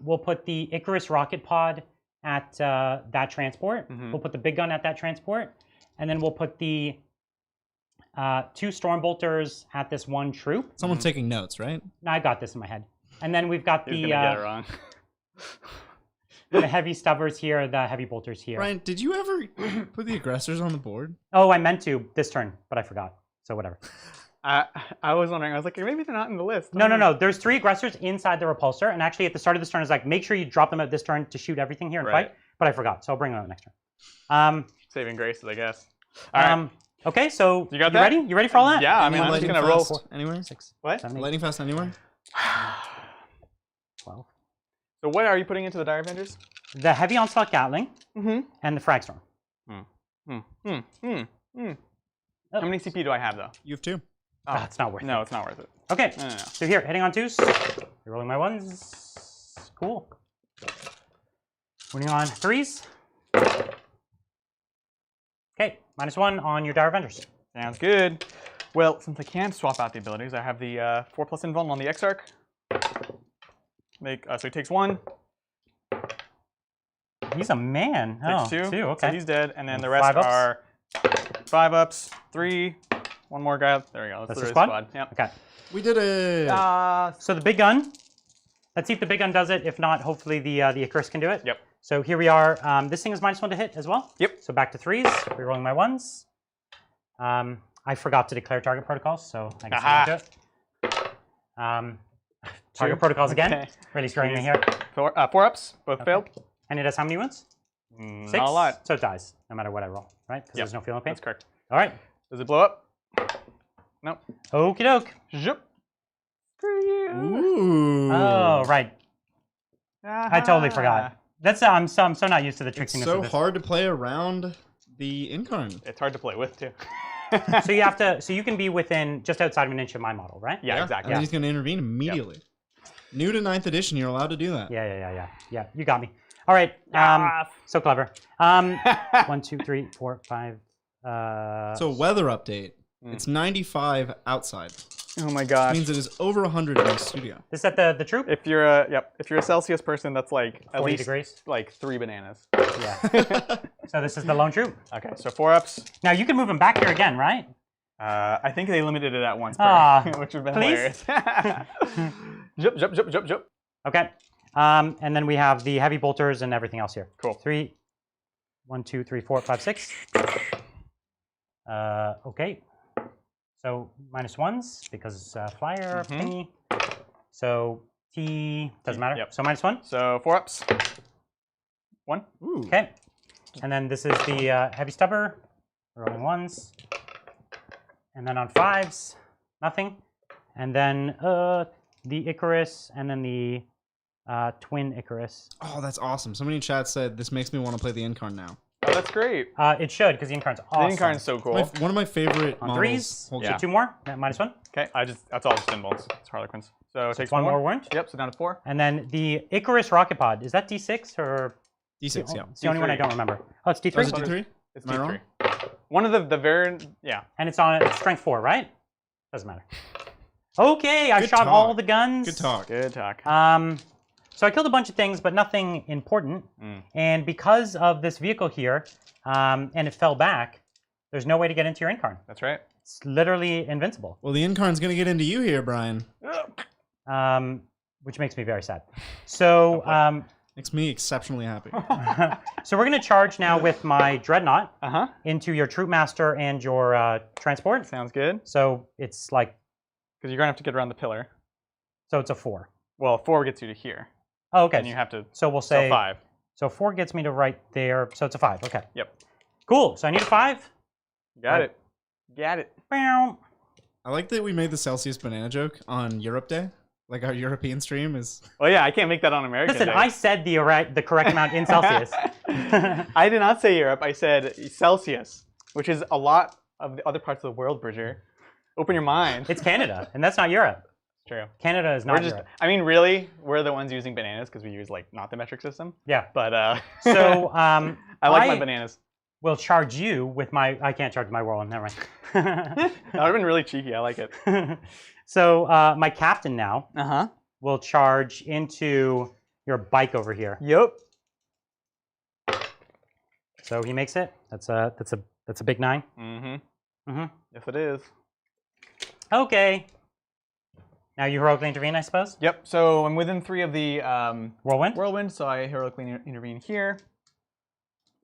We'll put the Icarus Rocket Pod at that transport. Mhm. We'll put the big gun at that transport. And then we'll put the 2 Storm Bolters at this 1 troop. Someone's taking notes, right? Now I got this in my head. And then we've got He's the gonna get it wrong. the Heavy Stubbers here, the Heavy Bolters here. Brian, did you ever put the aggressors on the board? Oh, I meant to this turn, but I forgot. So whatever. I was wondering. I was like, maybe they're not in the list. No. There's 3 aggressors inside the repulsor, and actually at the start of this turn, it's like make sure you drop them at this turn to shoot everything here and Right. fight. But I forgot, so I'll bring them up next turn. Saving graces, I guess. All right. Okay, so You got that? ready? You ready for all that? Yeah, I mean, I'm just Lightning gonna roll. fast anywhere? 6, What? 7, 8, Lightning fast anywhere? 12. So what are you putting into the Dire Avengers? The heavy onslaught Gatling Mm-hmm. and the frag storm. How many CP do I have though? You have 2. Oh, it's not worth it. No, it's not worth it. Okay, No. so here, heading on 2s. You're rolling my 1s. Cool. Winning on 3s. Okay, -1 on your Dire Avengers. Sounds good. Well, since I can swap out the abilities, I have the 4+ invuln on the Exarch. So he takes 1. He's a man. Takes Oh, 2. 2, okay. So he's dead, and then the rest 5 ups. are 5 ups, 3, 1 more guy. There we go. That's the the squad. squad? Yep. Okay. We did it! So the big gun. Let's see if the big gun does it. If not, hopefully the Icarus can do it. Yep. So here we are. This thing is -1 to hit as well. Yep. So back to 3s. Rerolling my 1s. I forgot to declare target protocols, so I guess I'm going to do it. Target protocols again. Okay. Really screwing me here. 4 ups, both failed. And it has how many wounds? 6. Not a lot. So it dies, no matter what I roll, right? Because Yep. there's no feeling pain. That's correct. All right. Does it blow up? No. Okie doke. Zhup. For you. Ooh. Oh, right. I totally forgot. That's I'm so not used to the It's tricksiness so of this. hard to play around the Incarn. It's hard to play with too. So you have to. So you can be within just outside of an inch of my model, right? Yeah, exactly. And then he's going to intervene immediately. New to 9th edition, you're allowed to do that. Yeah. You got me. All right. So clever. 1, 2, 3, 4, 5. So weather update. It's 95 outside. Oh my Which gosh. means it is over 100 in the studio. This at the troop. If you're a Celsius person, that's like at 40 least degrees. like 3 bananas. Yeah. So this is the lone troop. Okay, so 4 ups. Now you can move him back here again, right? I think they limited it at once, which would have been please? hilarious. Jump. Okay. And then we have the heavy bolters and everything else here. Cool. 3, 1, 2, 3, 4, 5, 6. Okay. So -1s because flyer thingy. So T doesn't matter. Yep. So -1. So 4 ups. 1. Ooh. Okay. And then this is the heavy stubber. Rolling 1s. And then on 5s, nothing. And then the Icarus, and then the twin Icarus. Oh, that's awesome. Somebody in chat said this makes me want to play the Incarn now. Oh, that's great. It should, because the Incarn's awesome. The Incarn's so cool. One of my favorite On models. 3s, holds Yeah. it. 2 more, -1. Okay, that's all just symbols. It's Harlequins. So it takes One more wound. Yep, so down to 4. And then the Icarus rocket pod, is that D6 or? D6, yeah. It's the only one I D3. don't remember. Oh, it's D3? Oh, is it D3? It's Am I wrong? D3. One of the very, yeah. And it's on it's strength 4, right? Doesn't matter. Okay, I Good shot talk. all the guns. Good talk. Good talk. So I killed a bunch of things, but nothing important. And because of this vehicle here, and it fell back, there's no way to get into your Incarn. That's right. It's literally invincible, Well, the Incarn's going to get into you here, Brian. which makes me very sad. So, Makes me exceptionally happy. so we're going to charge now with my Dreadnought Uh-huh. into your Troop Master and your Transport. Sounds good. So it's like, Because you're going to have to get around the pillar. so it's a 4. Well, 4 gets you to here. Oh, okay. And you have to, So we'll so say 5. So 4 gets me to right there. So it's a 5. Okay. Yep. Cool. So I need a 5. Got it. Got it. Bow. I like that we made the Celsius banana joke on Europe Day. Like our European stream is. Well, yeah, I can't make that on American Listen, Day. I said the correct amount in Celsius. I did not say Europe. I said Celsius, which is a lot of the other parts of the world, Bridger. Open your mind. It's Canada, and that's not Europe. True. Canada is We're not just, Europe. I mean, really, we're the ones using bananas because we use like not the metric system. Yeah. But So I like my bananas. will charge you with my. I can't charge my whirlwind. Never mind. That would have been really cheeky. I like it. So my captain now Uh-huh. will charge into your bike over here. Yep. So he makes it. That's a big 9. Mm-hmm. Mm-hmm. Yes, it is. Okay. Now you heroically intervene, I suppose. Yep. So I'm within 3 of the Whirlwind. whirlwind, so I heroically intervene here.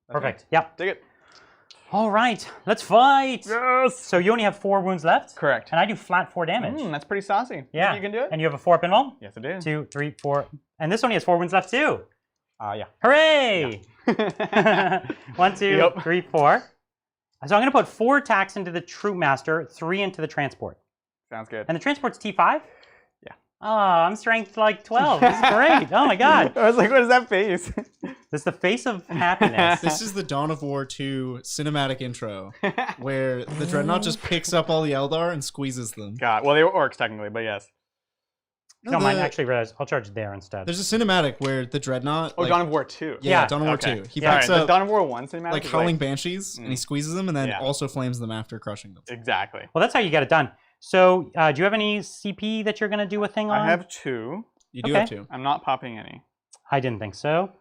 That's Perfect. it. Yep. Dig it. All right. Let's fight. Yes. So you only have 4 wounds left. Correct. And I do flat 4 damage. That's pretty saucy. Yeah. You can do it. And you have a 4 up invuln? Yes, I do. 2, 3, 4. And this only has 4 wounds left too. Yeah. Hooray! Yeah. 1, 2, Yep. 3, 4. So I'm going to put 4 attacks into the Troop Master, 3 into the Transport. Sounds good. And the Transport's T5? Yeah. Oh, I'm strength like 12. This is great. Oh my god. I was like, what is that face? This is the face of happiness. This is the Dawn of War 2 cinematic intro, where the Dreadnought just picks up all the Eldar and squeezes them. God. Well, they were orcs technically, but yes. No, mine actually realized. I'll charge there instead. There's a cinematic where the Dreadnought. Oh, like, Dawn of War 2. Yeah, Yeah. Dawn of War Okay. 2. He Yeah. picks Alright, up the Dawn of War 1 cinematic like is Howling Banshees, and he squeezes them, and then Yeah. also flames them after crushing them. Exactly. Well, that's how you get it done. So, do you have any CP that you're going to do a thing on? I have 2. You do Okay. have to. I'm not popping any. I didn't think so.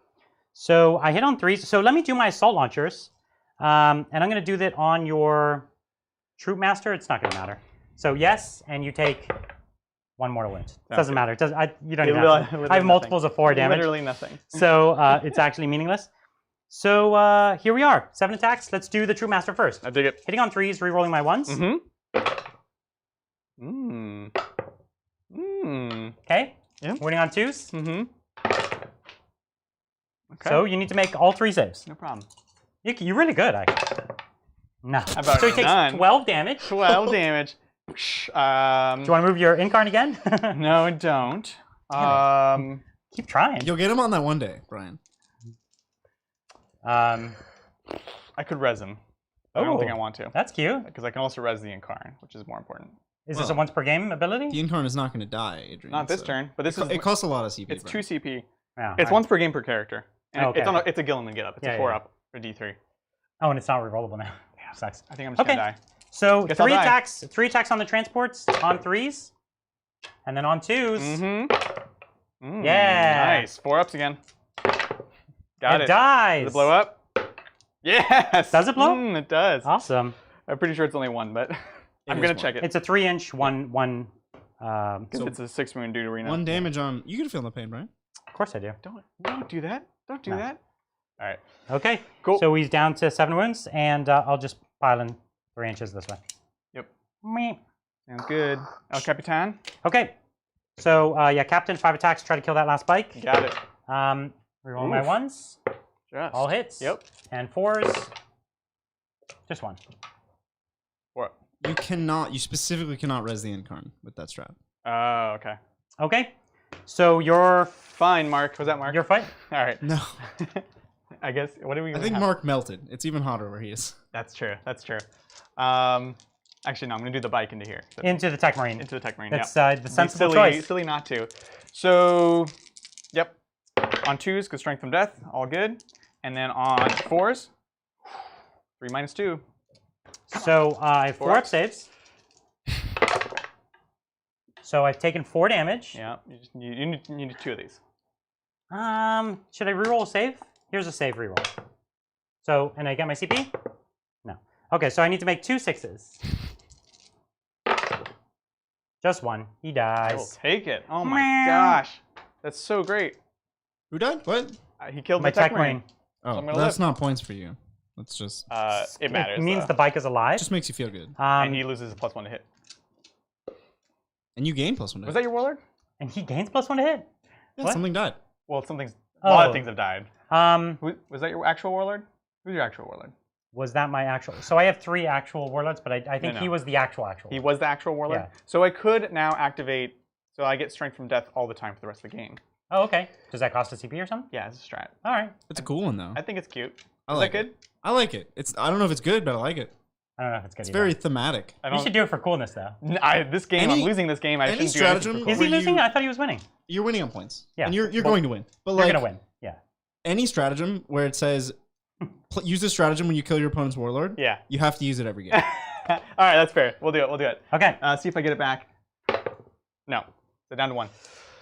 So I hit on 3s. So let me do my assault launchers. And I'm going to do that on your Troop Master. It's not going to matter. So yes, and you take 1 mortal wound. It doesn't good. matter. It does, you don't It even will- have to. literally I have nothing. multiples of 4 damage. Literally nothing. So it's actually meaningless. So here we are. 7 attacks. Let's do the Troop Master first. I dig it. Hitting on 3s, re-rolling my 1s. Mm-hmm. Mmm. Okay. Yeah. Winning on 2s. Mm-hmm. Okay. So you need to make all 3 saves. no problem. You're really good, actually. No. about So he takes none? 12 damage. 12 damage. Do you want to move your Incarn again? No, don't. Keep trying. You'll get him on that one day, Brian. I could res him. I don't think I want to. That's cute. Because I can also res the Incarn, which is more important. Is this a Well, once per game ability? The Incarn is not going to die, Adrian. Not this so- turn, but this is. It costs a lot of CP. It's Brian. 2 CP. Yeah, It's alright. once per game per character. And Oh, okay. it's a Gilliman get up. It's Yeah, a 4 yeah. up for D3. Oh, and it's not rerollable now. Yeah, sucks. I think I'm just Okay. gonna die. So Guess I'll 3 die. attacks. 3 attacks on the transports on 3s, and then on 2s. Mm-hmm. Yeah. Nice. 4 ups again. Got it. Dies. Does it blow up? Yes. Does it blow? It does. Awesome. I'm pretty sure it's only 1, but I'm is gonna one. check it. It's a 3-inch one. Because So- it's a 6 moon dude arena. 1 damage on. You can feel the pain, Brian. Of course I do. Don't do that. Don't do No. that. All right. Okay. Cool. So he's down to 7 wounds, and I'll just pile in 3 inches this way. Yep. Meh. Sounds good. El Capitan. Okay. So yeah, Captain, 5 attacks. Try to kill that last bike. Got it. Reroll my Oof. 1s. Just. All hits. Yep. And 4s. Just 1. 4. You cannot. You specifically cannot res the Incarn with that strap. Oh, okay. Okay. So your Fine, Mark. Was that Mark? fight. All right. No. I guess. What do we? I think Mark melted. It's even hotter where he is. That's true. That's true. Actually, no. I'm gonna do the bike into here. Into the Tech Marine. Into the Tech Marine. That's Yep. the Be sensible silly, choice. silly not to. So, yep. On 2s, go strength from death. All good. And then on 4s, 3 minus 2. So I have 4 4 up saves. So I've taken 4 damage. Yeah. You need 2 of these. Should I reroll a save? Here's a save reroll. So, and I get my CP? No. Okay, so I need to make 2 6s. Just 1. He I will dies. take it. Oh my Meow. gosh. That's so great. Who died? What? He killed My the Tech Tech Marine. Marine. Oh, I'm gonna that's live. not points for you. That's just. It matters. It means though. the bike is alive. Just makes you feel good. And he loses a +1 to hit. And you gain +1. Was that your warlord? and he gains +1 to hit. Yeah, what? something died. Well, something's. A lot of Oh. things have died. Was that your actual warlord? Who's your actual warlord? Was that my actual? So I have 3 actual warlords, but I think No. he was the actual. He was the actual warlord. Yeah. So I could now activate. So I get strength from death all the time for the rest of the game. Oh, okay. Does that cost a CP or something? Yeah, it's a strat. All right. It's a cool one though. I think it's cute. I Is like that it. good? I like it. I don't know if it's good, but I like it. I don't know if it's good. It's either. very thematic. I You don't. should do it for coolness, though. This game, I'm Any- losing this game. I any shouldn't do anything stratagem- for Is cool. he Where losing? you- I thought he was winning. You're winning on points. Yeah. And you're Well, going to win. But You're like gonna win. Yeah. any stratagem where it says use this stratagem when you kill your opponent's warlord, Yeah. you have to use it every game. All right, that's fair. We'll do it. We'll do it. Okay. See if I get it back. No. So down to 1.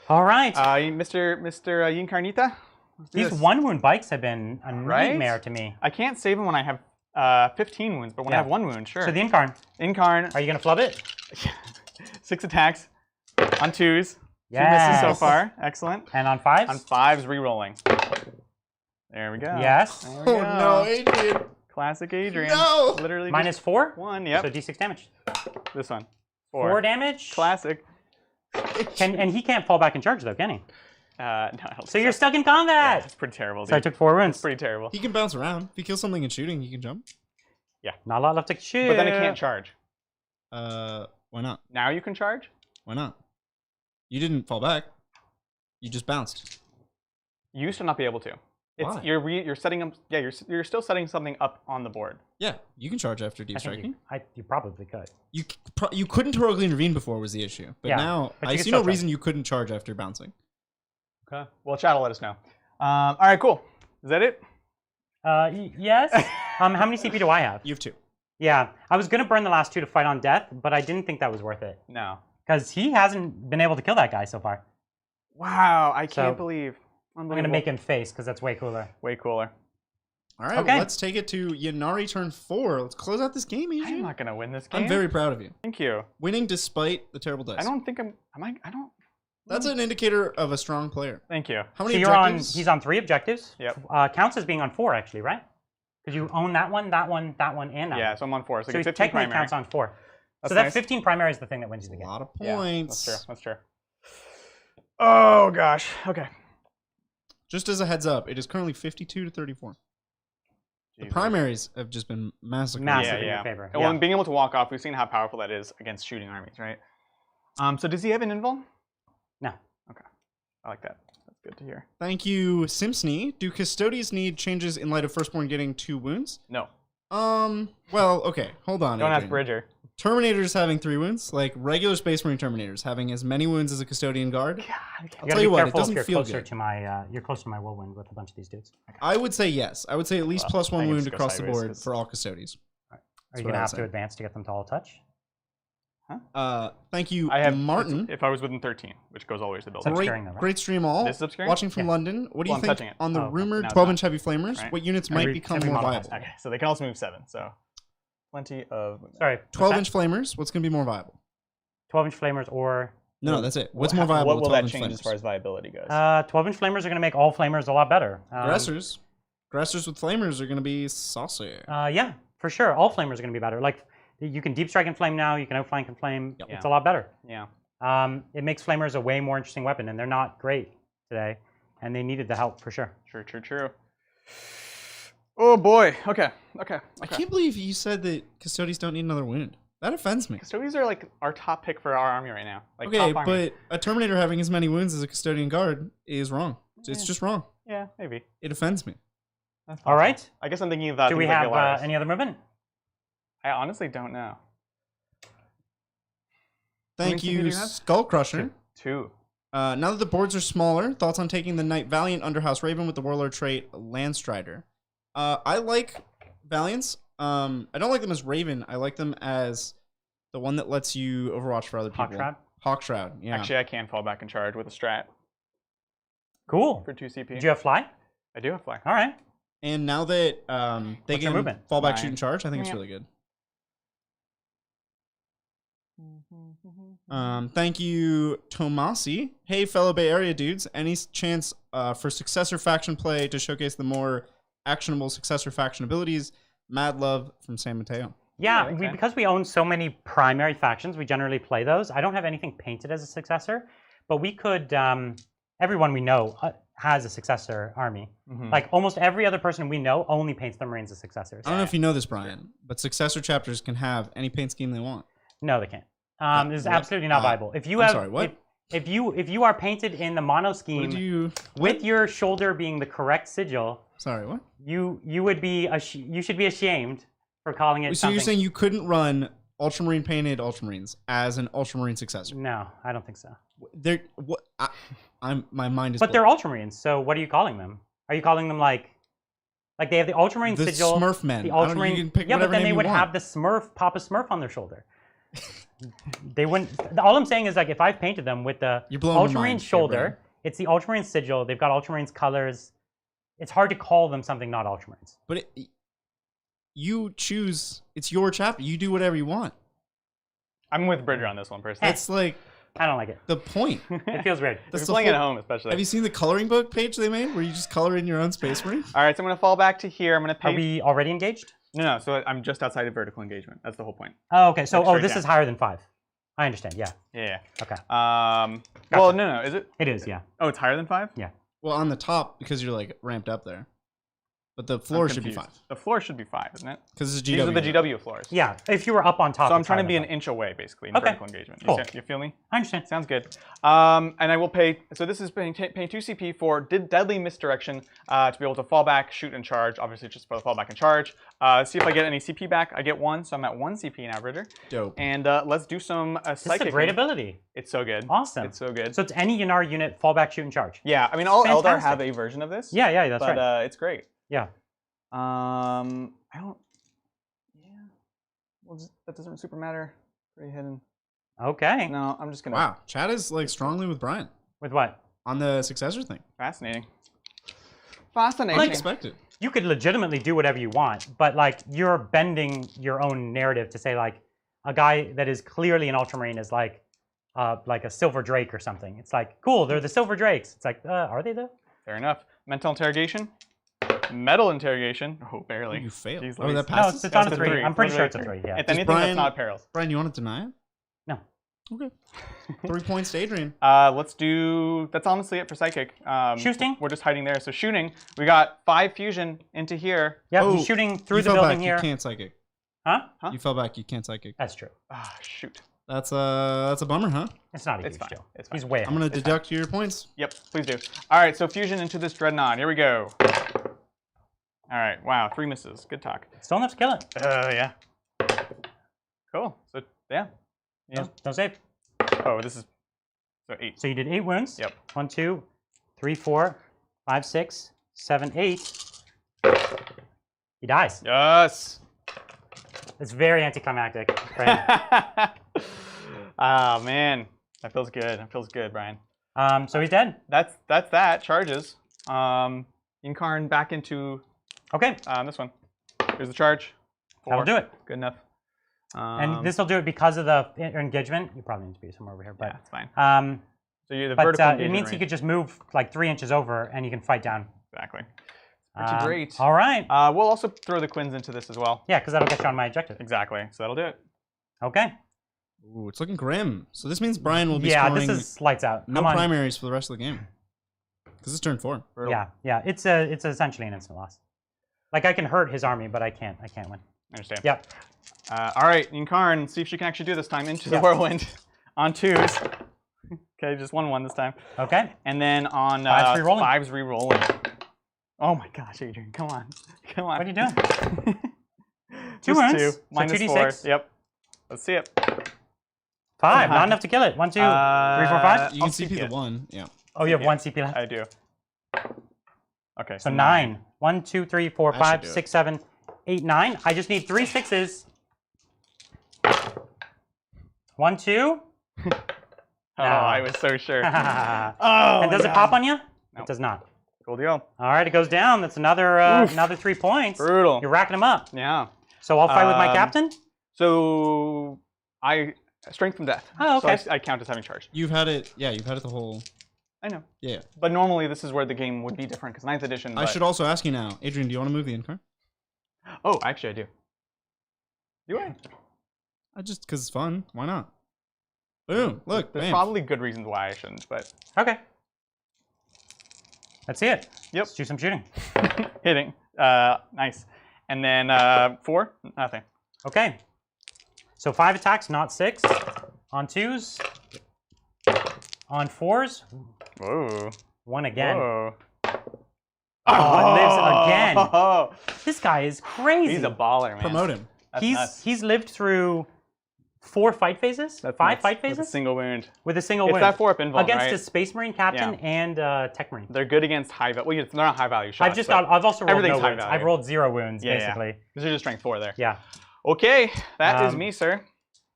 All right. Mr. Yincarnita? Let's do These this. 1 wound bikes have been a Right? nightmare to me. I can't save him when I have 15 wounds, but when I Yeah. have 1 wound, sure. So the Incarn, Incarn, are you gonna flub it? 6 attacks on 2s. 2 Yes. misses so far. Excellent. And on 5s? On 5s, re-rolling. There we go. Yes. There we Oh go. no, Adrian. Classic Adrian. No! Literally Minus 4? just 1. Yep. So d6 damage. This one. 4 damage. Classic. And he can't fall back and charge though, can he? No, I don't So you're think stuck in Yeah, combat. it's pretty terrible. So I Dude. took 4 wounds. It's pretty terrible. He can bounce around. If he kills something in shooting, he can jump. Not a lot left to shoot. But then it can't charge. Why not? Now you can charge? Why not? You didn't fall back. You just bounced. You used to not be able to. It's Why? you're setting up. Yeah, you're still setting something up on the board. Yeah, you can charge after deep I think striking. you probably could. You couldn't heroically intervene before was the issue, but Yeah, now but you I can see no still reason you couldn't charge after bouncing. Okay. Well, chat will let us know. All right, cool. Is that it? Yes. How many CP do I have? You have 2. Yeah, I was gonna burn the last 2 to fight on death, but I didn't think that was worth it No. because he hasn't been able to kill that guy so far. Wow, I can't So, believe. I'm gonna make him face because that's way cooler. way cooler. All right, Okay. well, let's take it to Yanari turn 4. Let's close out this game, I'm Adrian. not gonna win this game. I'm very proud of you. Thank you. Winning despite the terrible dice. I don't think I'm. Am I? I don't. That's an indicator of a strong player. Thank you. How So many you're on. objectives? He's on 3 objectives. Yep. Counts as being on 4 actually, right? Because you own that one, that one, that one, and that Yeah, one. so I'm on 4. So, So I he get 15 technically primary. counts on 4. That's So that nice. 15 primary is the thing that wins you the a game. lot of Yeah, points. that's true. That's true. Oh gosh. Okay. Just as a heads up, it is currently 52 to 34. The Jesus. primaries have just been massacred. Massive. Yeah, in your yeah. favor, Well, yeah. and being able to walk off, we've seen how powerful that is against shooting armies, right? So does he have an invul? No. Okay. I like that. That's good to hear. Thank you, Simpsony. Do custodians need changes in light of Firstborn getting 2 wounds? No. Well, okay. Hold on, Don't ask Adrian. Bridger. Terminators having 3 wounds, like regular Space Marine Terminators having as many wounds as a Custodian Guard. You I'll gotta tell be you what, it careful if doesn't you're feel closer good. to my you're close to my whirlwind with a bunch of these dudes. I would say yes. I would say at least Well, plus I 1 think wound it's go across the sideways board 'cause- for all Custodies. Are That's you what gonna I have would to say. advance to get them to all touch? Thank you, I have Martin. If I was within 13, which goes all the way to the building. It's Great, obscuring though, right? great stream all. This is obscuring? Watching from Yeah. London. What do Well, you I'm touching think it. on the Oh, okay. rumored No, it's 12-inch not. heavy flamers? Right. What units might Every- become every more model viable? has Okay, so they can also move 7. So plenty of. Sorry. what's that? 12-inch flamers. What's going to be more viable? 12-inch flamers or No, that's it. What's more viable? What with will that 12-inch change flamers? as far as viability goes? 12-inch flamers are gonna make all flamers a lot better. Aggressors. Aggressors with flamers are going to be saucy. Yeah, for sure. All flamers are gonna be better. Like you can deep strike and flame now. You can outflank and flame. Yep. It's Yeah. a lot better. yeah. It makes flamers a way more interesting weapon, and they're not great today, and they needed the help for sure. True. True. True. Oh boy. Okay. Okay. I Okay. can't believe you said that Custodies don't need another wound. That offends me. Custodians are like our top pick for our army right now. Like Okay, top army. but a Terminator having as many wounds as a Custodian Guard is wrong. It's Yeah. just wrong. Yeah, maybe. It offends me. That's All possible. right. I guess I'm thinking of that. Do we have any other movement? I honestly don't know. Thank CP do you, you have? Skull Crusher. 2. Now that the boards are smaller, thoughts on taking the Knight Valiant Underhouse Raven with the Warlord trait Landstrider? I like Valiants. I don't like them as Raven. I like them as the one that lets you Overwatch for other people. Hawk Shroud? Hawk Shroud, yeah. Actually, I can fall back and charge with a strat Cool. for 2 CP. Did you have fly? I do have fly. All right. And now that they What's your can movement? fall back, 9. shoot, and charge, I think it's Yeah. really good. Thank you, Tomasi. Hey, fellow Bay Area dudes. Any chance for successor faction play to showcase the more actionable successor faction abilities? Mad love from San Mateo. Yeah, Yeah, okay. because we own so many primary factions, we generally play those. I don't have anything painted as a successor, but we could. Everyone we know has a successor army. Mhm. Like almost every other person we know only paints the Marines as successors. I don't know if you know this, Brian, but successor chapters can have any paint scheme they want. No, they can't. This is what? absolutely not viable. If you I'm have, sorry, what? If you are painted in the mono What scheme did you? with your shoulder being the correct sigil, Sorry, what? you would be you should be ashamed for calling it So something. you're saying you couldn't run Ultramarine painted Ultramarines as an Ultramarine successor? No, I don't think so. They're what? My mind is. But they're Ultramarines, so what are you calling them? Are you calling them like they have the Ultramarine the sigil? Smurf men. The I don't know, Ultramarine. you can pick Yeah, but whatever then name they you would want. have the Smurf, Papa Smurf on their shoulder. They wouldn't. All I'm saying is like if I've painted them with the You're blowing my mind Ultramarine here, shoulder, Brian. it's the Ultramarine sigil. They've got Ultramarines colors. It's hard to call them something not Ultramarines. But you choose. It's your chapter. You do whatever you want. I'm with Bridger on this one personally. That's like I don't like it. the point. It feels weird. If That's you're the playing at whole- home, especially. Have you seen the coloring book page they made where you just color in your own Space Marine? All right, so I'm going to fall back to here. I'm going to Are pay. we already engaged? No, so I'm just outside of vertical engagement. That's the whole point. Oh, okay. So, Like straight this down. is higher than 5. I understand. Yeah. Yeah. Okay. Well, no. Is it? It is. Yeah. Oh, it's higher than 5? Yeah. Well, on the top because you're like ramped up there, but the floor should be 5 The floor should be 5, isn't it? because it's GW. These are the GW floors. Yeah. If you were up on top. So I'm it's trying to higher be than an five. inch away, basically, in Okay. vertical engagement. Cool. You feel me? I understand. Sounds good. And I will pay. So this is paying 2 CP for deadly misdirection to be able to fall back, shoot, and charge. Obviously, just for the fall back and charge. See if I get any CP back. I get 1, so I'm at 1 CP in Outrigger. Dope. And let's do some This psychic. is a great ability. It's so good. Awesome. It's so good. So it's any Yanar unit, fallback, shoot, and charge. Yeah, I mean, all Eldar Fantastic. have a version of this. Yeah, that's but right. it's great. Yeah. I don't. Yeah. Well, that doesn't super matter. Pretty hidden. Okay. No, I'm just gonna. Wow, Chad is like strongly with Brian With what? on the successor thing. Fascinating. Fascinating. Unexpected. You could legitimately do whatever you want, but like you're bending your own narrative to say like a guy that is clearly an Ultramarine is like a Silver Drake or something. It's like, cool, they're the Silver Drakes. It's like, are they though? Fair enough. Mental interrogation. Metal interrogation. Oh, barely. You failed. Jeez Oh, Louise. that No, passes. it's on a That's a 3. three. I'm pretty It's sure literally it's a 3. Yeah. If anything, Brian- that's not perils. Brian, you want to deny it? No. Okay. 3 points to Adrian. Let's do. That's honestly it for psychic. Shooting? We're just hiding there. So shooting. We got 5 fusion into here. Yeah, Oh, he's shooting through you the fell building back. here. You can't psychic. Huh? Huh? You fell back. You can't psychic. That's true. Ah, shoot. That's a bummer, huh? It's not a It's huge fine. deal. It's fine. He's way I'm ahead. gonna deduct your points. Yep, please do. All right, so fusion into this dreadnought. Here we go. All right. Wow, 3 misses. Good talk. Still enough to kill it. Yeah. Cool. So yeah. Yeah. Don't save. Oh, this is so 8. So you did 8 wounds. Yep. 1, 2, 3, 4, 5, 6, 7, 8. He dies. Yes. It's very anticlimactic. Right? Oh man, that feels good. That feels good, Brian. So he's dead. That's that. Charges. Incarn back into Okay. this one. Here's the charge. 4. That'll do it. Good enough. And this will do it because of the engagement. You probably need to be somewhere over here, yeah, but it's fine. but So you're the vertical it engagement means he range. could just move like 3 inches over, and you can fight down. Exactly. Pretty great. All right. We'll also throw the Quins into this as well. Yeah, because that'll get you on my objective. Exactly. So that'll do it. Okay. Ooh, it's looking grim. So this means Brian will be Yeah, scoring this is lights out. no Come on. primaries for the rest of the game. Because it's turn 4. Brutal. Yeah. It's essentially an instant loss. Like I can hurt his army, but I can't win. I understand. Yep. All right, Incarn, see if she can actually do this time into the Yeah. whirlwind on 2s. Okay, just 1/1 this time. Okay. And then on 5s re-rolling. 5s re-rolling. Oh my gosh, Adrian, come on. Come on. What are you doing? Just wounds, 2, so minus 2d6. 4. Yep. Let's see it. 5. Not enough to kill it. 1, 2, 3, 4, 5. You I'll can CP CP the it. 1. Yeah. Oh, you have CP 1 CP left. I do. Okay. So 9. 1, 2, 3, 4, I 5, should do 6, 7, 8, 9. I just need 3 6s. 1, 2. Oh, I was so sure. And Oh, does it God. pop on you? No. It does not. Cool deal. All right, it goes down. That's another Oof. another 3 points. Brutal. You're racking them up. Yeah. So I'll fight with my Um, captain. So I strength from death. Oh, okay. So I count as having charged. You've had it. Yeah, you've had it the whole. I know. Yeah. But normally this is where the game would be different because 9th edition. I but- should also ask you now, Adrian. Do you want to move the Incar? Oh, actually, I do. Do I? Just because it's fun. Why not? Boom! Look, There's bam. probably good reasons why I shouldn't, but Okay. Let's see it. Yep. Let's do some shooting. hitting. Nice. And then 4, nothing. Okay. So 5 attacks, not 6. On 2s. On 4s. Whoa. 1 again. Whoa. Oh, it lives again. Oh, This guy is crazy. he's a baller, man. Promote him. That's nuts. He's lived through 4 fight phases. That's 5 nuts. fight With a phases single wound. with a single It's win that 4-up invuln, against right? a Space Marine captain Yeah. and Tech Marine. They're good against high value. Well, they're not high value shots. I've also rolled everything's no high wounds. value. I've rolled 0 wounds Yeah, yeah. basically. Because you're just strength 4 there. Yeah. Okay, that is Um, me, sir.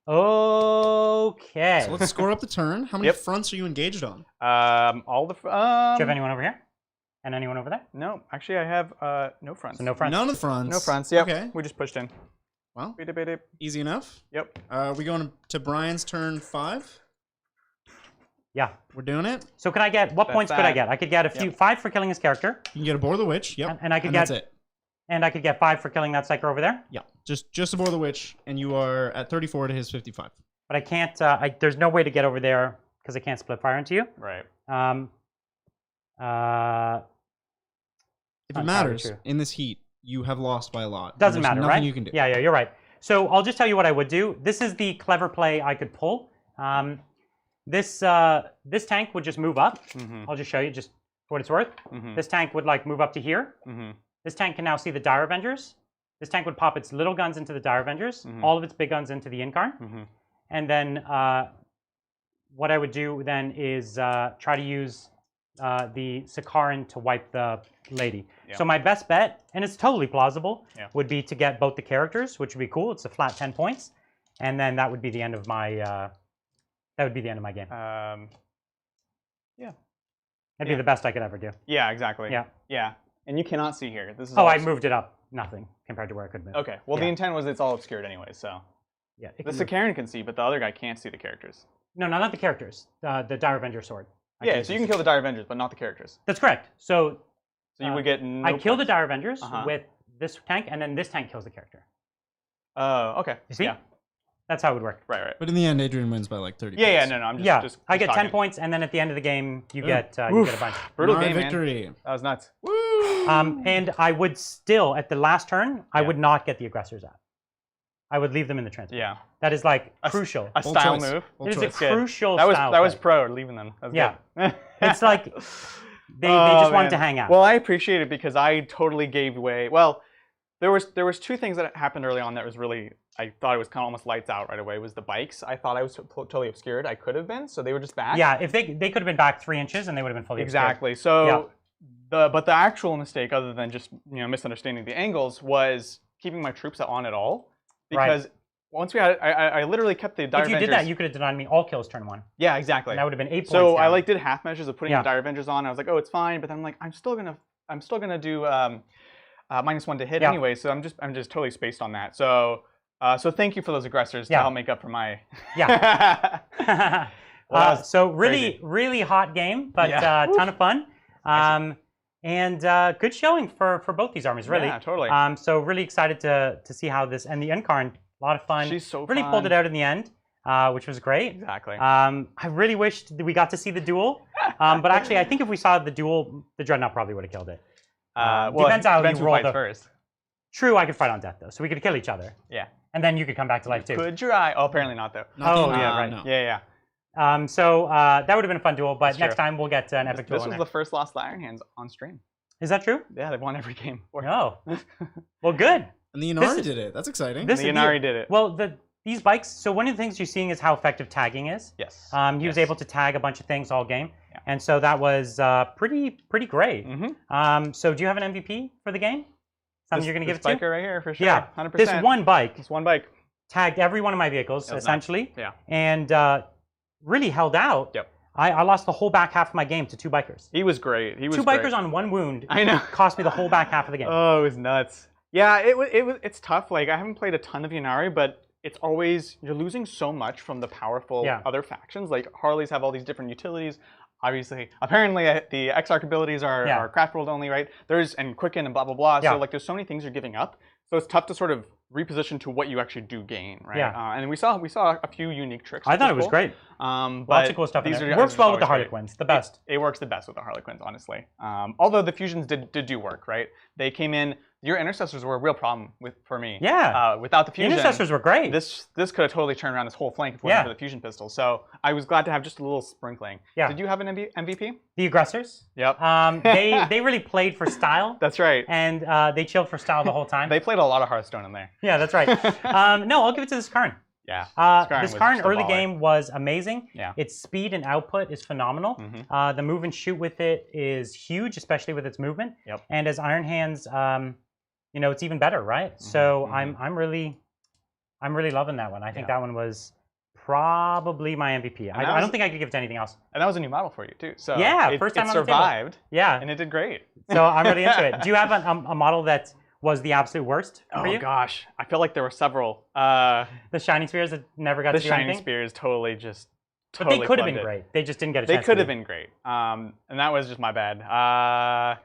Okay. So let's score up the turn. How many Yep. fronts are you engaged on? All the. Do you have anyone over here? And anyone over there? No, actually, I have no fronts. So no fronts. None of the fronts. No fronts. Yep. Okay. We just pushed in. Well, Beep. easy enough. Yep. We going to Brian's turn 5. Yeah. We're doing it. So could I get what That's points could I that. get? I could get a few 5 for killing his character, You can get aboard the witch. Yep. and I could that's get it. and I could get 5 for killing that psyker over there. Yeah. Just aboard the witch, and you are at 34 to his 55. But but I can't. There's no way to get over there because I can't split fire into you. Right. If it matters, in this heat, you have lost by a lot. Doesn't matter, nothing right? you can do. Yeah, you're right. So I'll just tell you what I would do. This is the clever play I could pull. This tank would just move up. I'll just show you just for what it's worth. This tank would like move up to here. This tank can now see the Dire Avengers. This tank would pop its little guns into the Dire Avengers, all of its big guns into the Incarn. And then what I would do then is try to use the Sakaran to wipe the lady. Yeah. So my best bet, and it's totally plausible, would be to get both the characters, which would be cool. It's a flat 10 points, and then that would be the end of my game. Yeah. That'd be the best I could ever do. Yeah, exactly. Yeah. Yeah. And you cannot see here. This is Oh, all I moved it up nothing compared to where I could move. Okay. Well, the Yeah. intent was it's all obscured anyway, so. Yeah. The Sakaran can see, but the other guy can't see the characters. No, not the characters. The Dire Avenger sword. Yeah, so you can kill the Dire Avengers, but not the characters. That's correct. So you would get no I kill the points. Dire Avengers with this tank, and then this tank kills the character. Oh, okay. You see? Yeah. That's how it would work. Right. But in the end, Adrian wins by like 30 Yeah, points. no, I'm just Yeah, just I get 10 talking. points, and then at the end of the game, you Ooh. get a bunch. Brutal Nara game, victory. man. That was nuts. Woo! And I would still, at the last turn, I would not get the aggressors out. I would leave them in the transport. Yeah. That is like crucial. A Bold style choice. move. Bold It is a choice. Good. crucial That was style that was play. pro leaving them. That was Yeah. good. It's like they Oh, just wanted man. to hang out. Well, I appreciate it because I totally gave way. Well, there was two things that happened early on that was really, I thought it was kind of almost lights out right away. Was the bikes. I thought I was totally obscured. I could have been, so they were just back. Yeah, if they could have been back 3 inches and they would have been fully obscured. Exactly. So but the actual mistake, other than just misunderstanding the angles, was keeping my troops on at all. Because once we had, I literally kept the Dire If you Avengers. did that, you could have denied me all kills turn 1. Yeah, exactly. And that would have been 8 points. So I down. like did half measures of putting Yeah. the Dire Avengers on. I was like, oh, it's fine. But then I'm like, I'm still gonna do -1 to hit Yeah. anyway. So I'm just totally spaced on that. So thank you for those aggressors to Yeah. help make up for my. Yeah. Well, that was so crazy. really hot game, but Yeah. ton of fun. And good showing for both these armies, really. Yeah, totally. So really excited to see how this, and the Incarn, a lot of fun. She's so really fun. pulled it out in the end, which was great. Exactly. I really wished that we got to see the duel, but actually I think if we saw the duel, the Dreadnought probably would have killed it. Well, depends how you who roll fights the- first. True, I could fight on death though, so we could kill each other, Yeah. and then you could come back to life too. Could try. Oh, apparently not though. Not the Oh, end. yeah, right. No. Yeah. So that would have been a fun duel, but That's next true. time we'll get an epic duel This in was there. the first lost Iron Hands on stream. Is that true? Yeah, they've won every game. No. Well, good. And the This Inari is- did it. That's exciting. This The is Inari did it. Well, these bikes. So one of the things you're seeing is how effective tagging is. Yes. He was able to tag a bunch of things all game, Yeah. and so that was pretty great. Mm-hmm. So do you have an MVP for the game? Something you're going to give it biker to? right here for sure. Yeah. 100%. This one bike This one bike. tagged every one of my vehicles That was essentially, Yeah. and really held out. Yep. I lost the whole back half of my game to 2 bikers. He was great. He was 2 great. bikers on 1 wound I know. cost me the whole back half of the game. Oh, it was nuts. Yeah, it's tough. Like I haven't played a ton of Yanari, but it's always you're losing so much from the powerful Yeah. other factions. Like Harleys have all these different utilities. Obviously, apparently the Exarch abilities are craft world only, right? And Quicken and blah blah blah. Yeah. So like there's so many things you're giving up. So it's tough to sort of reposition to what you actually do gain, right? Yeah. And we saw a few unique tricks. I which thought it was cool. great. But Lots of cool stuff in these there. are It works well with the always great. Harlequins, the best. It works the best with the Harlequins, honestly. Although the fusions did do work, right? They came in. Your intercessors were a real problem for me. Yeah. Without the The fusion, intercessors were great. this could have totally turned around this whole flank if it Yeah. wasn't for the fusion pistol. So I was glad to have just a little sprinkling. Yeah. Did you have an MVP? The aggressors. Yep. They really played for style, That's right. and they chilled for style the whole time. They played a lot of Hearthstone in there. Yeah, that's right. No, I'll give it to this Karn. Yeah. This was Karn just a early baller. game was amazing. Yeah. Its speed and output is phenomenal. Mhm. The move and shoot with it is huge, especially with its movement. Yep. And as Iron Hands, it's even better, right? So mhm. I'm really loving that one. I think Yeah. that one was probably my MVP. that I was- don't think I could give it to anything else. And that was a new model for you too. So Yeah, it, first time it on the table. survived Yeah. and it did great. So I'm really into it. Do you have a model that was the absolute worst for Oh you? gosh, I feel like there were several. The Shining Spears that never got The to do Shining anything? Spears totally just. But Totally they could have been plugged it. great. They just didn't get a They chance. could to have be. been great. And that was just my bad.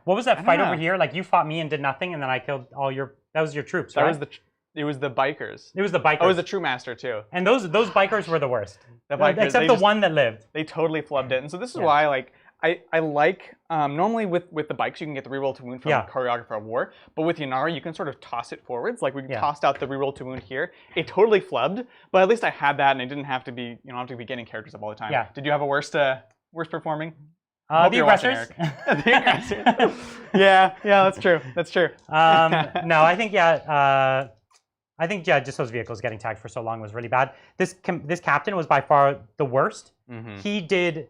What was that I don't fight over know. here? Like you fought me and did nothing, and then I killed all your. That was your troops, That right? was the. It was the bikers. It was the bikers. Oh, it was the True Master too. And those bikers were the worst. The bikers, Except the one that lived. They totally flubbed it. And so this is why like I like normally with the bikes you can get the reroll to wound from Choreographer of War, but with Yannara you can sort of toss it forwards. Like we tossed out the reroll to wound here. It totally flubbed, but at least I had that and I didn't have to be getting characters up all the time. Yeah. Did you have a worst performing? The aggressors. The aggressors. yeah, that's true. That's true. No, I think just those vehicles getting tagged for so long was really bad. This captain was by far the worst. He did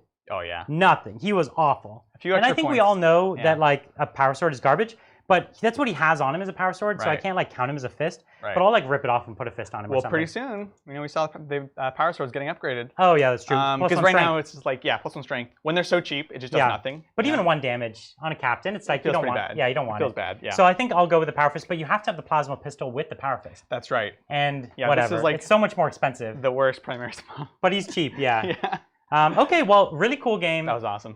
nothing. He was awful. And I think we all know that like a power sword is garbage, but that's what he has on him as a power sword, so I can't like count him as a fist. But I'll like rip it off and put a fist on him. Well, or something. pretty soon, we saw the power swords getting upgraded. Oh yeah, that's true. Because right now it's just like +1 strength. When they're so cheap, it just does nothing. But even 1 damage on a captain, it's like you don't want. Bad. Yeah, you don't want it. Feels bad. Yeah. So I think I'll go with the power fist, but you have to have the plasma pistol with the power fist. That's right. And whatever. This is like it's so much more expensive. The worst primary spell. But he's cheap. Yeah. Okay, well, really cool game. That was awesome.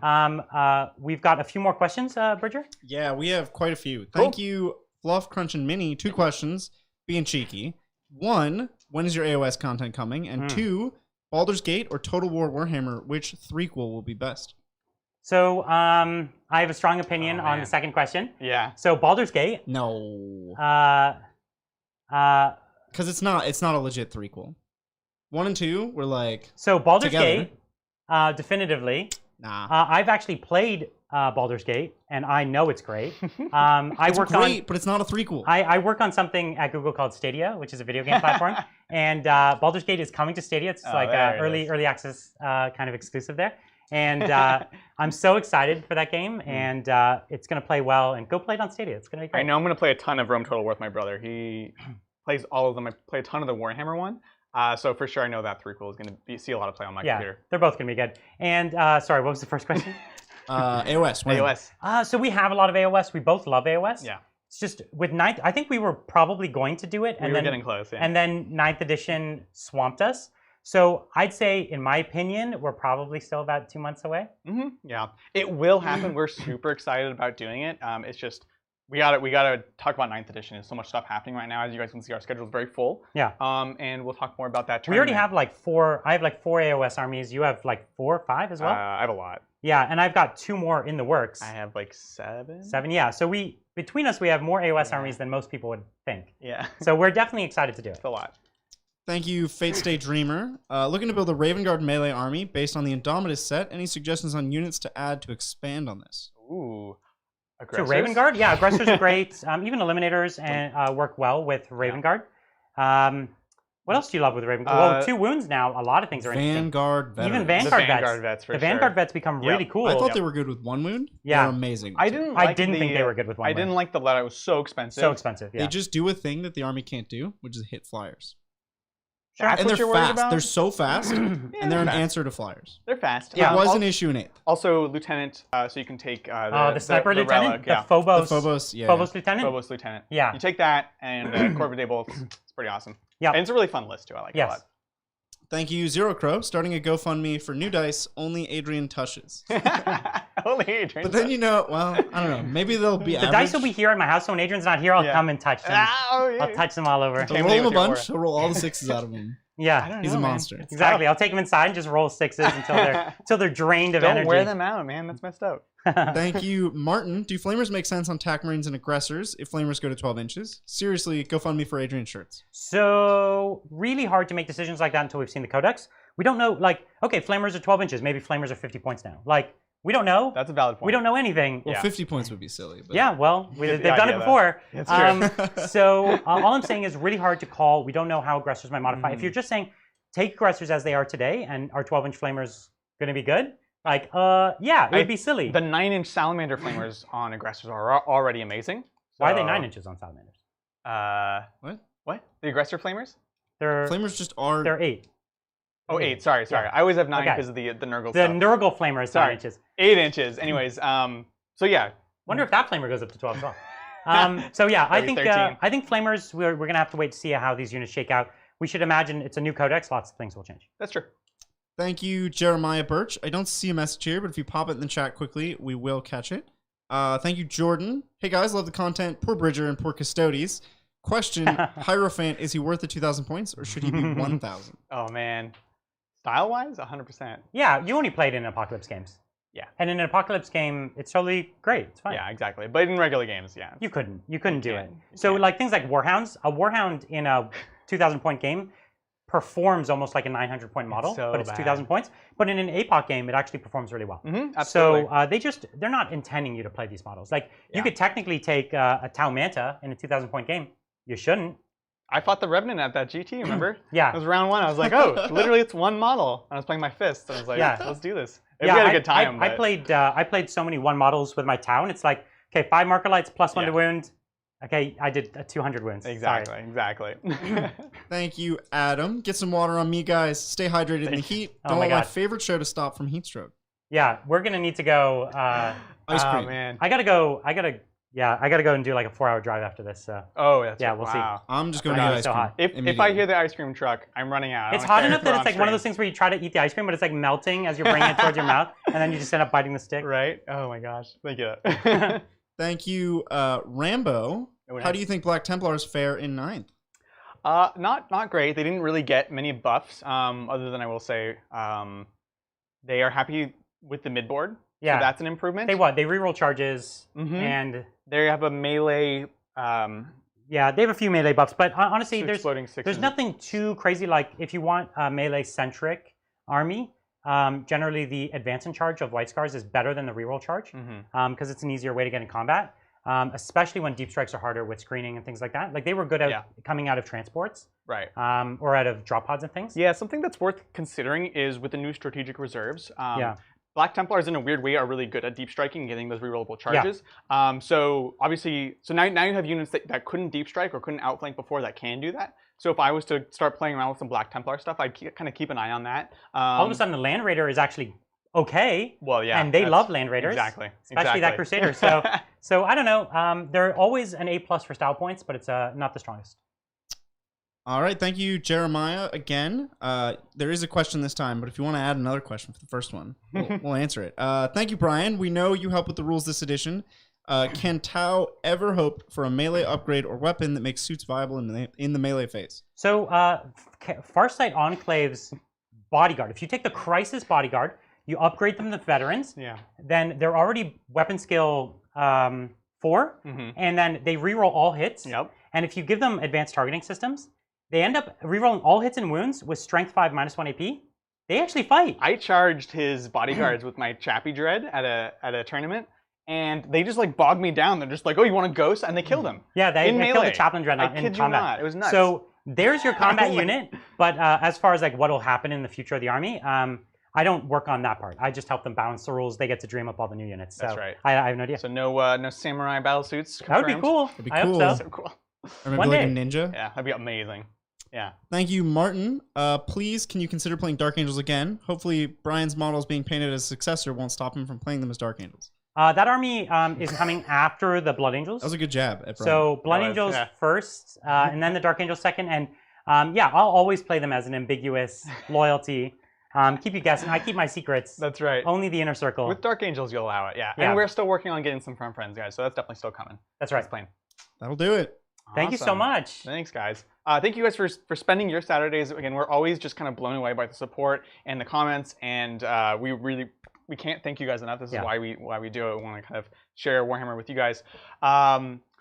We've got a few more questions, Bridger. Yeah, we have quite a few. Thank you, Fluff, Crunch, and Mini. 2 questions, being cheeky. 1, when is your AOS content coming? And 2, Baldur's Gate or Total War Warhammer, which threequel will be best? So, I have a strong opinion on the second question. Yeah. So, Baldur's Gate. No. Because it's not a legit threequel. 1 and 2 were like so Baldur's together. Gate. Definitively. Nah. I've actually played Baldur's Gate, and I know it's great. It's great, but it's not a threequel. I work on something at Google called Stadia, which is a video game platform, and Baldur's Gate is coming to Stadia. It's like early access kind of exclusive there, and I'm so excited for that game, and it's going to play well. And go play it on Stadia. It's going to be great. I know I'm going to play a ton of Rome Total War with my brother. He plays all of them. I play a ton of the Warhammer one. So for sure, I know that threequel is going to see a lot of play on my computer. They're both going to be good. And sorry, what was the first question? AOS. When? AOS. So we have a lot of AOS. We both love AOS. Yeah. It's just with 9th, I think we were probably going to do it. We were getting close, yeah. And then 9th edition swamped us. So I'd say, in my opinion, we're probably still about 2 months away. Yeah. It will happen. We're super excited about doing it. It's just... We gotta talk about 9th edition. There's so much stuff happening right now. As you guys can see, our schedule is very full. Yeah. And we'll talk more about that. We already have like 4. I have like 4 AOS armies. You have like 4 or 5 as well. I have a lot. Yeah, and I've got 2 more in the works. I have like 7. 7, yeah. So between us, we have more AOS armies than most people would think. Yeah. So we're definitely excited to do it. It's a lot. Thank you, Fate Stay Dreamer. Looking to build a Raven Guard melee army based on the Indomitus set. Any suggestions on units to add to expand on this? Ooh. So Raven Guard, yeah, aggressors are great. Even eliminators and work well with Raven Guard. What else do you love with Raven Guard? Well, 2 wounds now. A lot of things are interesting. Vanguard veterans. Even Vanguard vets. The Vanguard vets become really cool. I thought they were good with 1 wound. Yeah, they're amazing. I didn't think they were good with 1 wound. I didn't like the letter. It was so expensive. So expensive. Yeah. They just do a thing that the army can't do, which is hit flyers. Sure. And they're fast. They're so fast, and they're an answer to flyers. They're fast. It was an issue in 8th. Also, Lieutenant, so you can take the Sniper Lieutenant? Relic, Phobos. The Phobos, yeah. Phobos Lieutenant? Phobos Lieutenant. Yeah. You take that, and Corvid Bolts. It's pretty awesome. Yeah. And it's a really fun list, too. I like it a lot. Thank you, Zero Crow, starting a GoFundMe for new dice, only Adrian touches. Only Adrian. But then, well, I don't know. Maybe they'll be The dice will be here at my house, so when Adrian's not here, I'll come and touch them. I'll touch them all over. I'll roll him a bunch. I'll roll all the 6s out of him. Yeah, he's a monster. Exactly. I'll take them inside and just roll 6s until they're drained of energy. Don't wear them out, man. That's messed up. Thank you, Martin. Do Flamers make sense on TAC Marines and Aggressors if Flamers go to 12 inches? Seriously, GoFundMe for Adrian shirts. So, really hard to make decisions like that until we've seen the Codex. We don't know, okay, Flamers are 12 inches. Maybe Flamers are 50 points now. We don't know. That's a valid point. We don't know anything. Well, 50 points would be silly. But... Yeah, well, they've done it before. That's true. So, all I'm saying is really hard to call. We don't know how Aggressors might modify. If you're just saying, take Aggressors as they are today, and are 12-inch Flamers going to be good? Yeah, it would be silly. The 9-inch Salamander Flamers on Aggressors are already amazing. Why are they 9 inches on Salamanders? What? The Aggressor Flamers? Flamers just are... They're 8. Oh, 8. Sorry. Yeah. I always have 9 because of the Nurgle The stuff. Nurgle Flamer is 9 inches. 8 inches. Anyways, so yeah. Wonder if that Flamer goes up to 12 as well. So yeah, I think Flamers, we're going to have to wait to see how these units shake out. We should imagine it's a new Codex. Lots of things will change. That's true. Thank you, Jeremiah Birch. I don't see a message here, but if you pop it in the chat quickly, we will catch it. Thank you, Jordan. Hey guys, love the content. Poor Bridger and poor Custodes. Question: Hierophant, is he worth the 2,000 points, or should he be 1,000? Oh man, style-wise, 100%. Yeah, you only played in Apocalypse games. Yeah. And in an Apocalypse game, it's totally great. It's fine. Yeah, exactly. But in regular games, yeah. You couldn't do it. can't. You So can't. like things like Warhounds, a Warhound in a 2,000 point game performs almost like a 900 point model, so but it's bad. 2,000 points. But in an APOC game, it actually performs really well. Absolutely. So they're not intending you to play these models. Like you Yeah. could technically take a Tau Manta in a 2,000 point game. You shouldn't. I fought the Revenant at that GT, remember? It Yeah. was round 1. I was like, oh, literally it's one model. And I was playing my fists. And I was like, Yeah. let's do this. We Yeah, had a good time. I but- played so many one models with my Tau, and it's like, okay, 5 marker lights plus 1 to Yeah. wound. Okay, I did 200 wounds. Sorry. Exactly. Thank you, Adam. Get some water on me, guys. Stay hydrated in the heat. Oh Don't my let my God. favorite show to stop from heat stroke. Yeah, we're gonna need to go. Ice Oh, cream. man. I gotta go and do like a 4-hour drive after this. So Oh, that's Yeah, right. we'll see. Wow. I'm just going Oh to my get God, ice it's so cream. hot. If I immediately. hear the ice cream truck, I'm running out. I it's don't hot care enough if that we're it's like on one of those stream. things where you try to eat the ice cream, but it's like melting as you're bringing it towards your mouth, and then you just end up biting the stick. Right? Oh my gosh. Thank you. Thank you, Rambo. Oh, How nice. do you think Black Templars fare in 9th? Not great. They didn't really get many buffs, other than I will say they are happy with the midboard. Yeah. So that's an improvement. They reroll charges, Mhm. and They have a melee yeah, they have a few melee buffs. But honestly, exploding sixes. there's nothing too crazy. Like if you want a melee-centric army, generally the advance in charge of White Scars is better than the reroll charge because it's an easier way to get in combat. Especially when deep strikes are harder with screening and things like that. Like they were good at coming out of transports, Right. or out of drop pods and things. Yeah, something that's worth considering is with the new strategic reserves. Yeah. Black Templars, in a weird way, are really good at deep striking and getting those rerollable charges. So obviously, now you have units that couldn't deep strike or couldn't outflank before that can do that. So if I was to start playing around with some Black Templar stuff, I'd kind of keep an eye on that. All of a sudden, the Land Raider is actually okay. Well, yeah, and they that's- love Land Raiders, Exactly. especially that Crusader. So I don't know. They're always an A+ for style points, but it's not the strongest. All right, thank you, Jeremiah. Again, there is a question this time, but if you want to add another question for the first one, we'll answer it. Thank you, Brian. We know you help with the rules this edition. Can Tau ever hope for a melee upgrade or weapon that makes suits viable in the melee phase? So Farsight Enclave's Bodyguard, if you take the Crisis Bodyguard, you upgrade them to veterans, Yeah. then they're already weapon skill 4, and then they reroll all hits. Yep. And if you give them advanced targeting systems, they end up rerolling all hits and wounds with strength 5 -1 AP. They actually fight. I charged his bodyguards with my Chappie Dread at a tournament, and they just like bogged me down. They're just like, "Oh, you want a ghost?" And they killed him. Yeah, they in killed the melee. Chaplain Dreadnought I in kid you combat. not. It was nuts. So there's your combat Like- unit. But as far as like what will happen in the future of the army, I don't work on that part. I just help them balance the rules. They get to dream up all the new units. So That's right. I have no idea. So no samurai battle suits. That would be confirmed? cool. That'd be I cool. hope so. So cool. Or maybe One like a day. ninja? Yeah, that'd be amazing. Yeah. Thank you, Martin. Please, can you consider playing Dark Angels again? Hopefully, Brian's models being painted as successor won't stop him from playing them as Dark Angels. That army is coming after the Blood Angels. That was a good jab at Brian. So Blood That was, Angels yeah. first, and then the Dark Angels second. And yeah, I'll always play them as an ambiguous loyalty. Keep you guessing. I keep my secrets. That's right. Only the inner circle. With Dark Angels, you'll allow it. Yeah. Yeah. And we're still working on getting some from friends, guys. So that's definitely still coming. That's right. Let's play. That'll do it. Thank you so Awesome. much. Thanks, guys. Thank you guys for spending your Saturdays. Again, we're always just kind of blown away by the support and the comments, and we can't thank you guys enough. This is Yeah. why we do it. We want to kind of share Warhammer with you guys.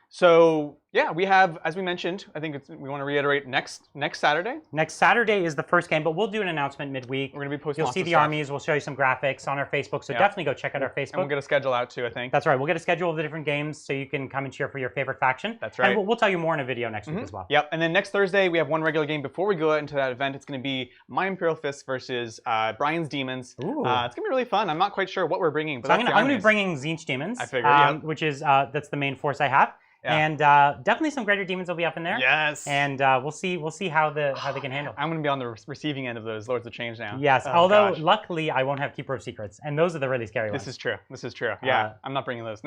So yeah, we have, as we mentioned, I think we want to reiterate next Saturday. Next Saturday is the first game, but we'll do an announcement midweek. We're going to be posting. You'll lots see of the stuff. armies. We'll show you some graphics on our Facebook. So Yeah. definitely go check out our And Facebook. we'll get a schedule out too, I think. That's right. We'll get a schedule of the different games so you can come and cheer for your favorite faction. That's right. And we'll tell you more in a video next week as well. Yep. And then next Thursday we have one regular game before we go out into that event. It's going to be My Imperial Fist versus Brian's Demons. Ooh. It's going to be really fun. I'm not quite sure what we're bringing, but So I'm that's gonna the be armies. bringing Tzeentch Demons. I figured, yeah. Which is that's the main force I have. Yeah. And definitely some Greater Demons will be up in there. Yes. And we'll see how they can handle. I'm going to be on the receiving end of those Lords of Change now. Yes. Oh, although gosh. luckily I won't have Keeper of Secrets, and those are the really scary This ones. is true. This is true. Yeah, Uh, I'm not bringing those.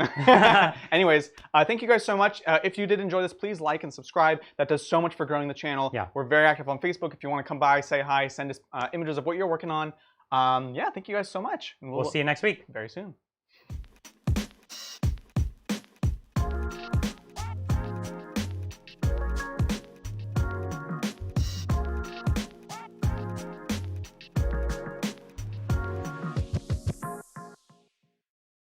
Anyways, thank you guys so much. If you did enjoy this, please like and subscribe. That does so much for growing the channel. Yeah. We're very active on Facebook. If you want to come by, say hi, send us images of what you're working on. Yeah, thank you guys so much. And We'll see you next week. very soon.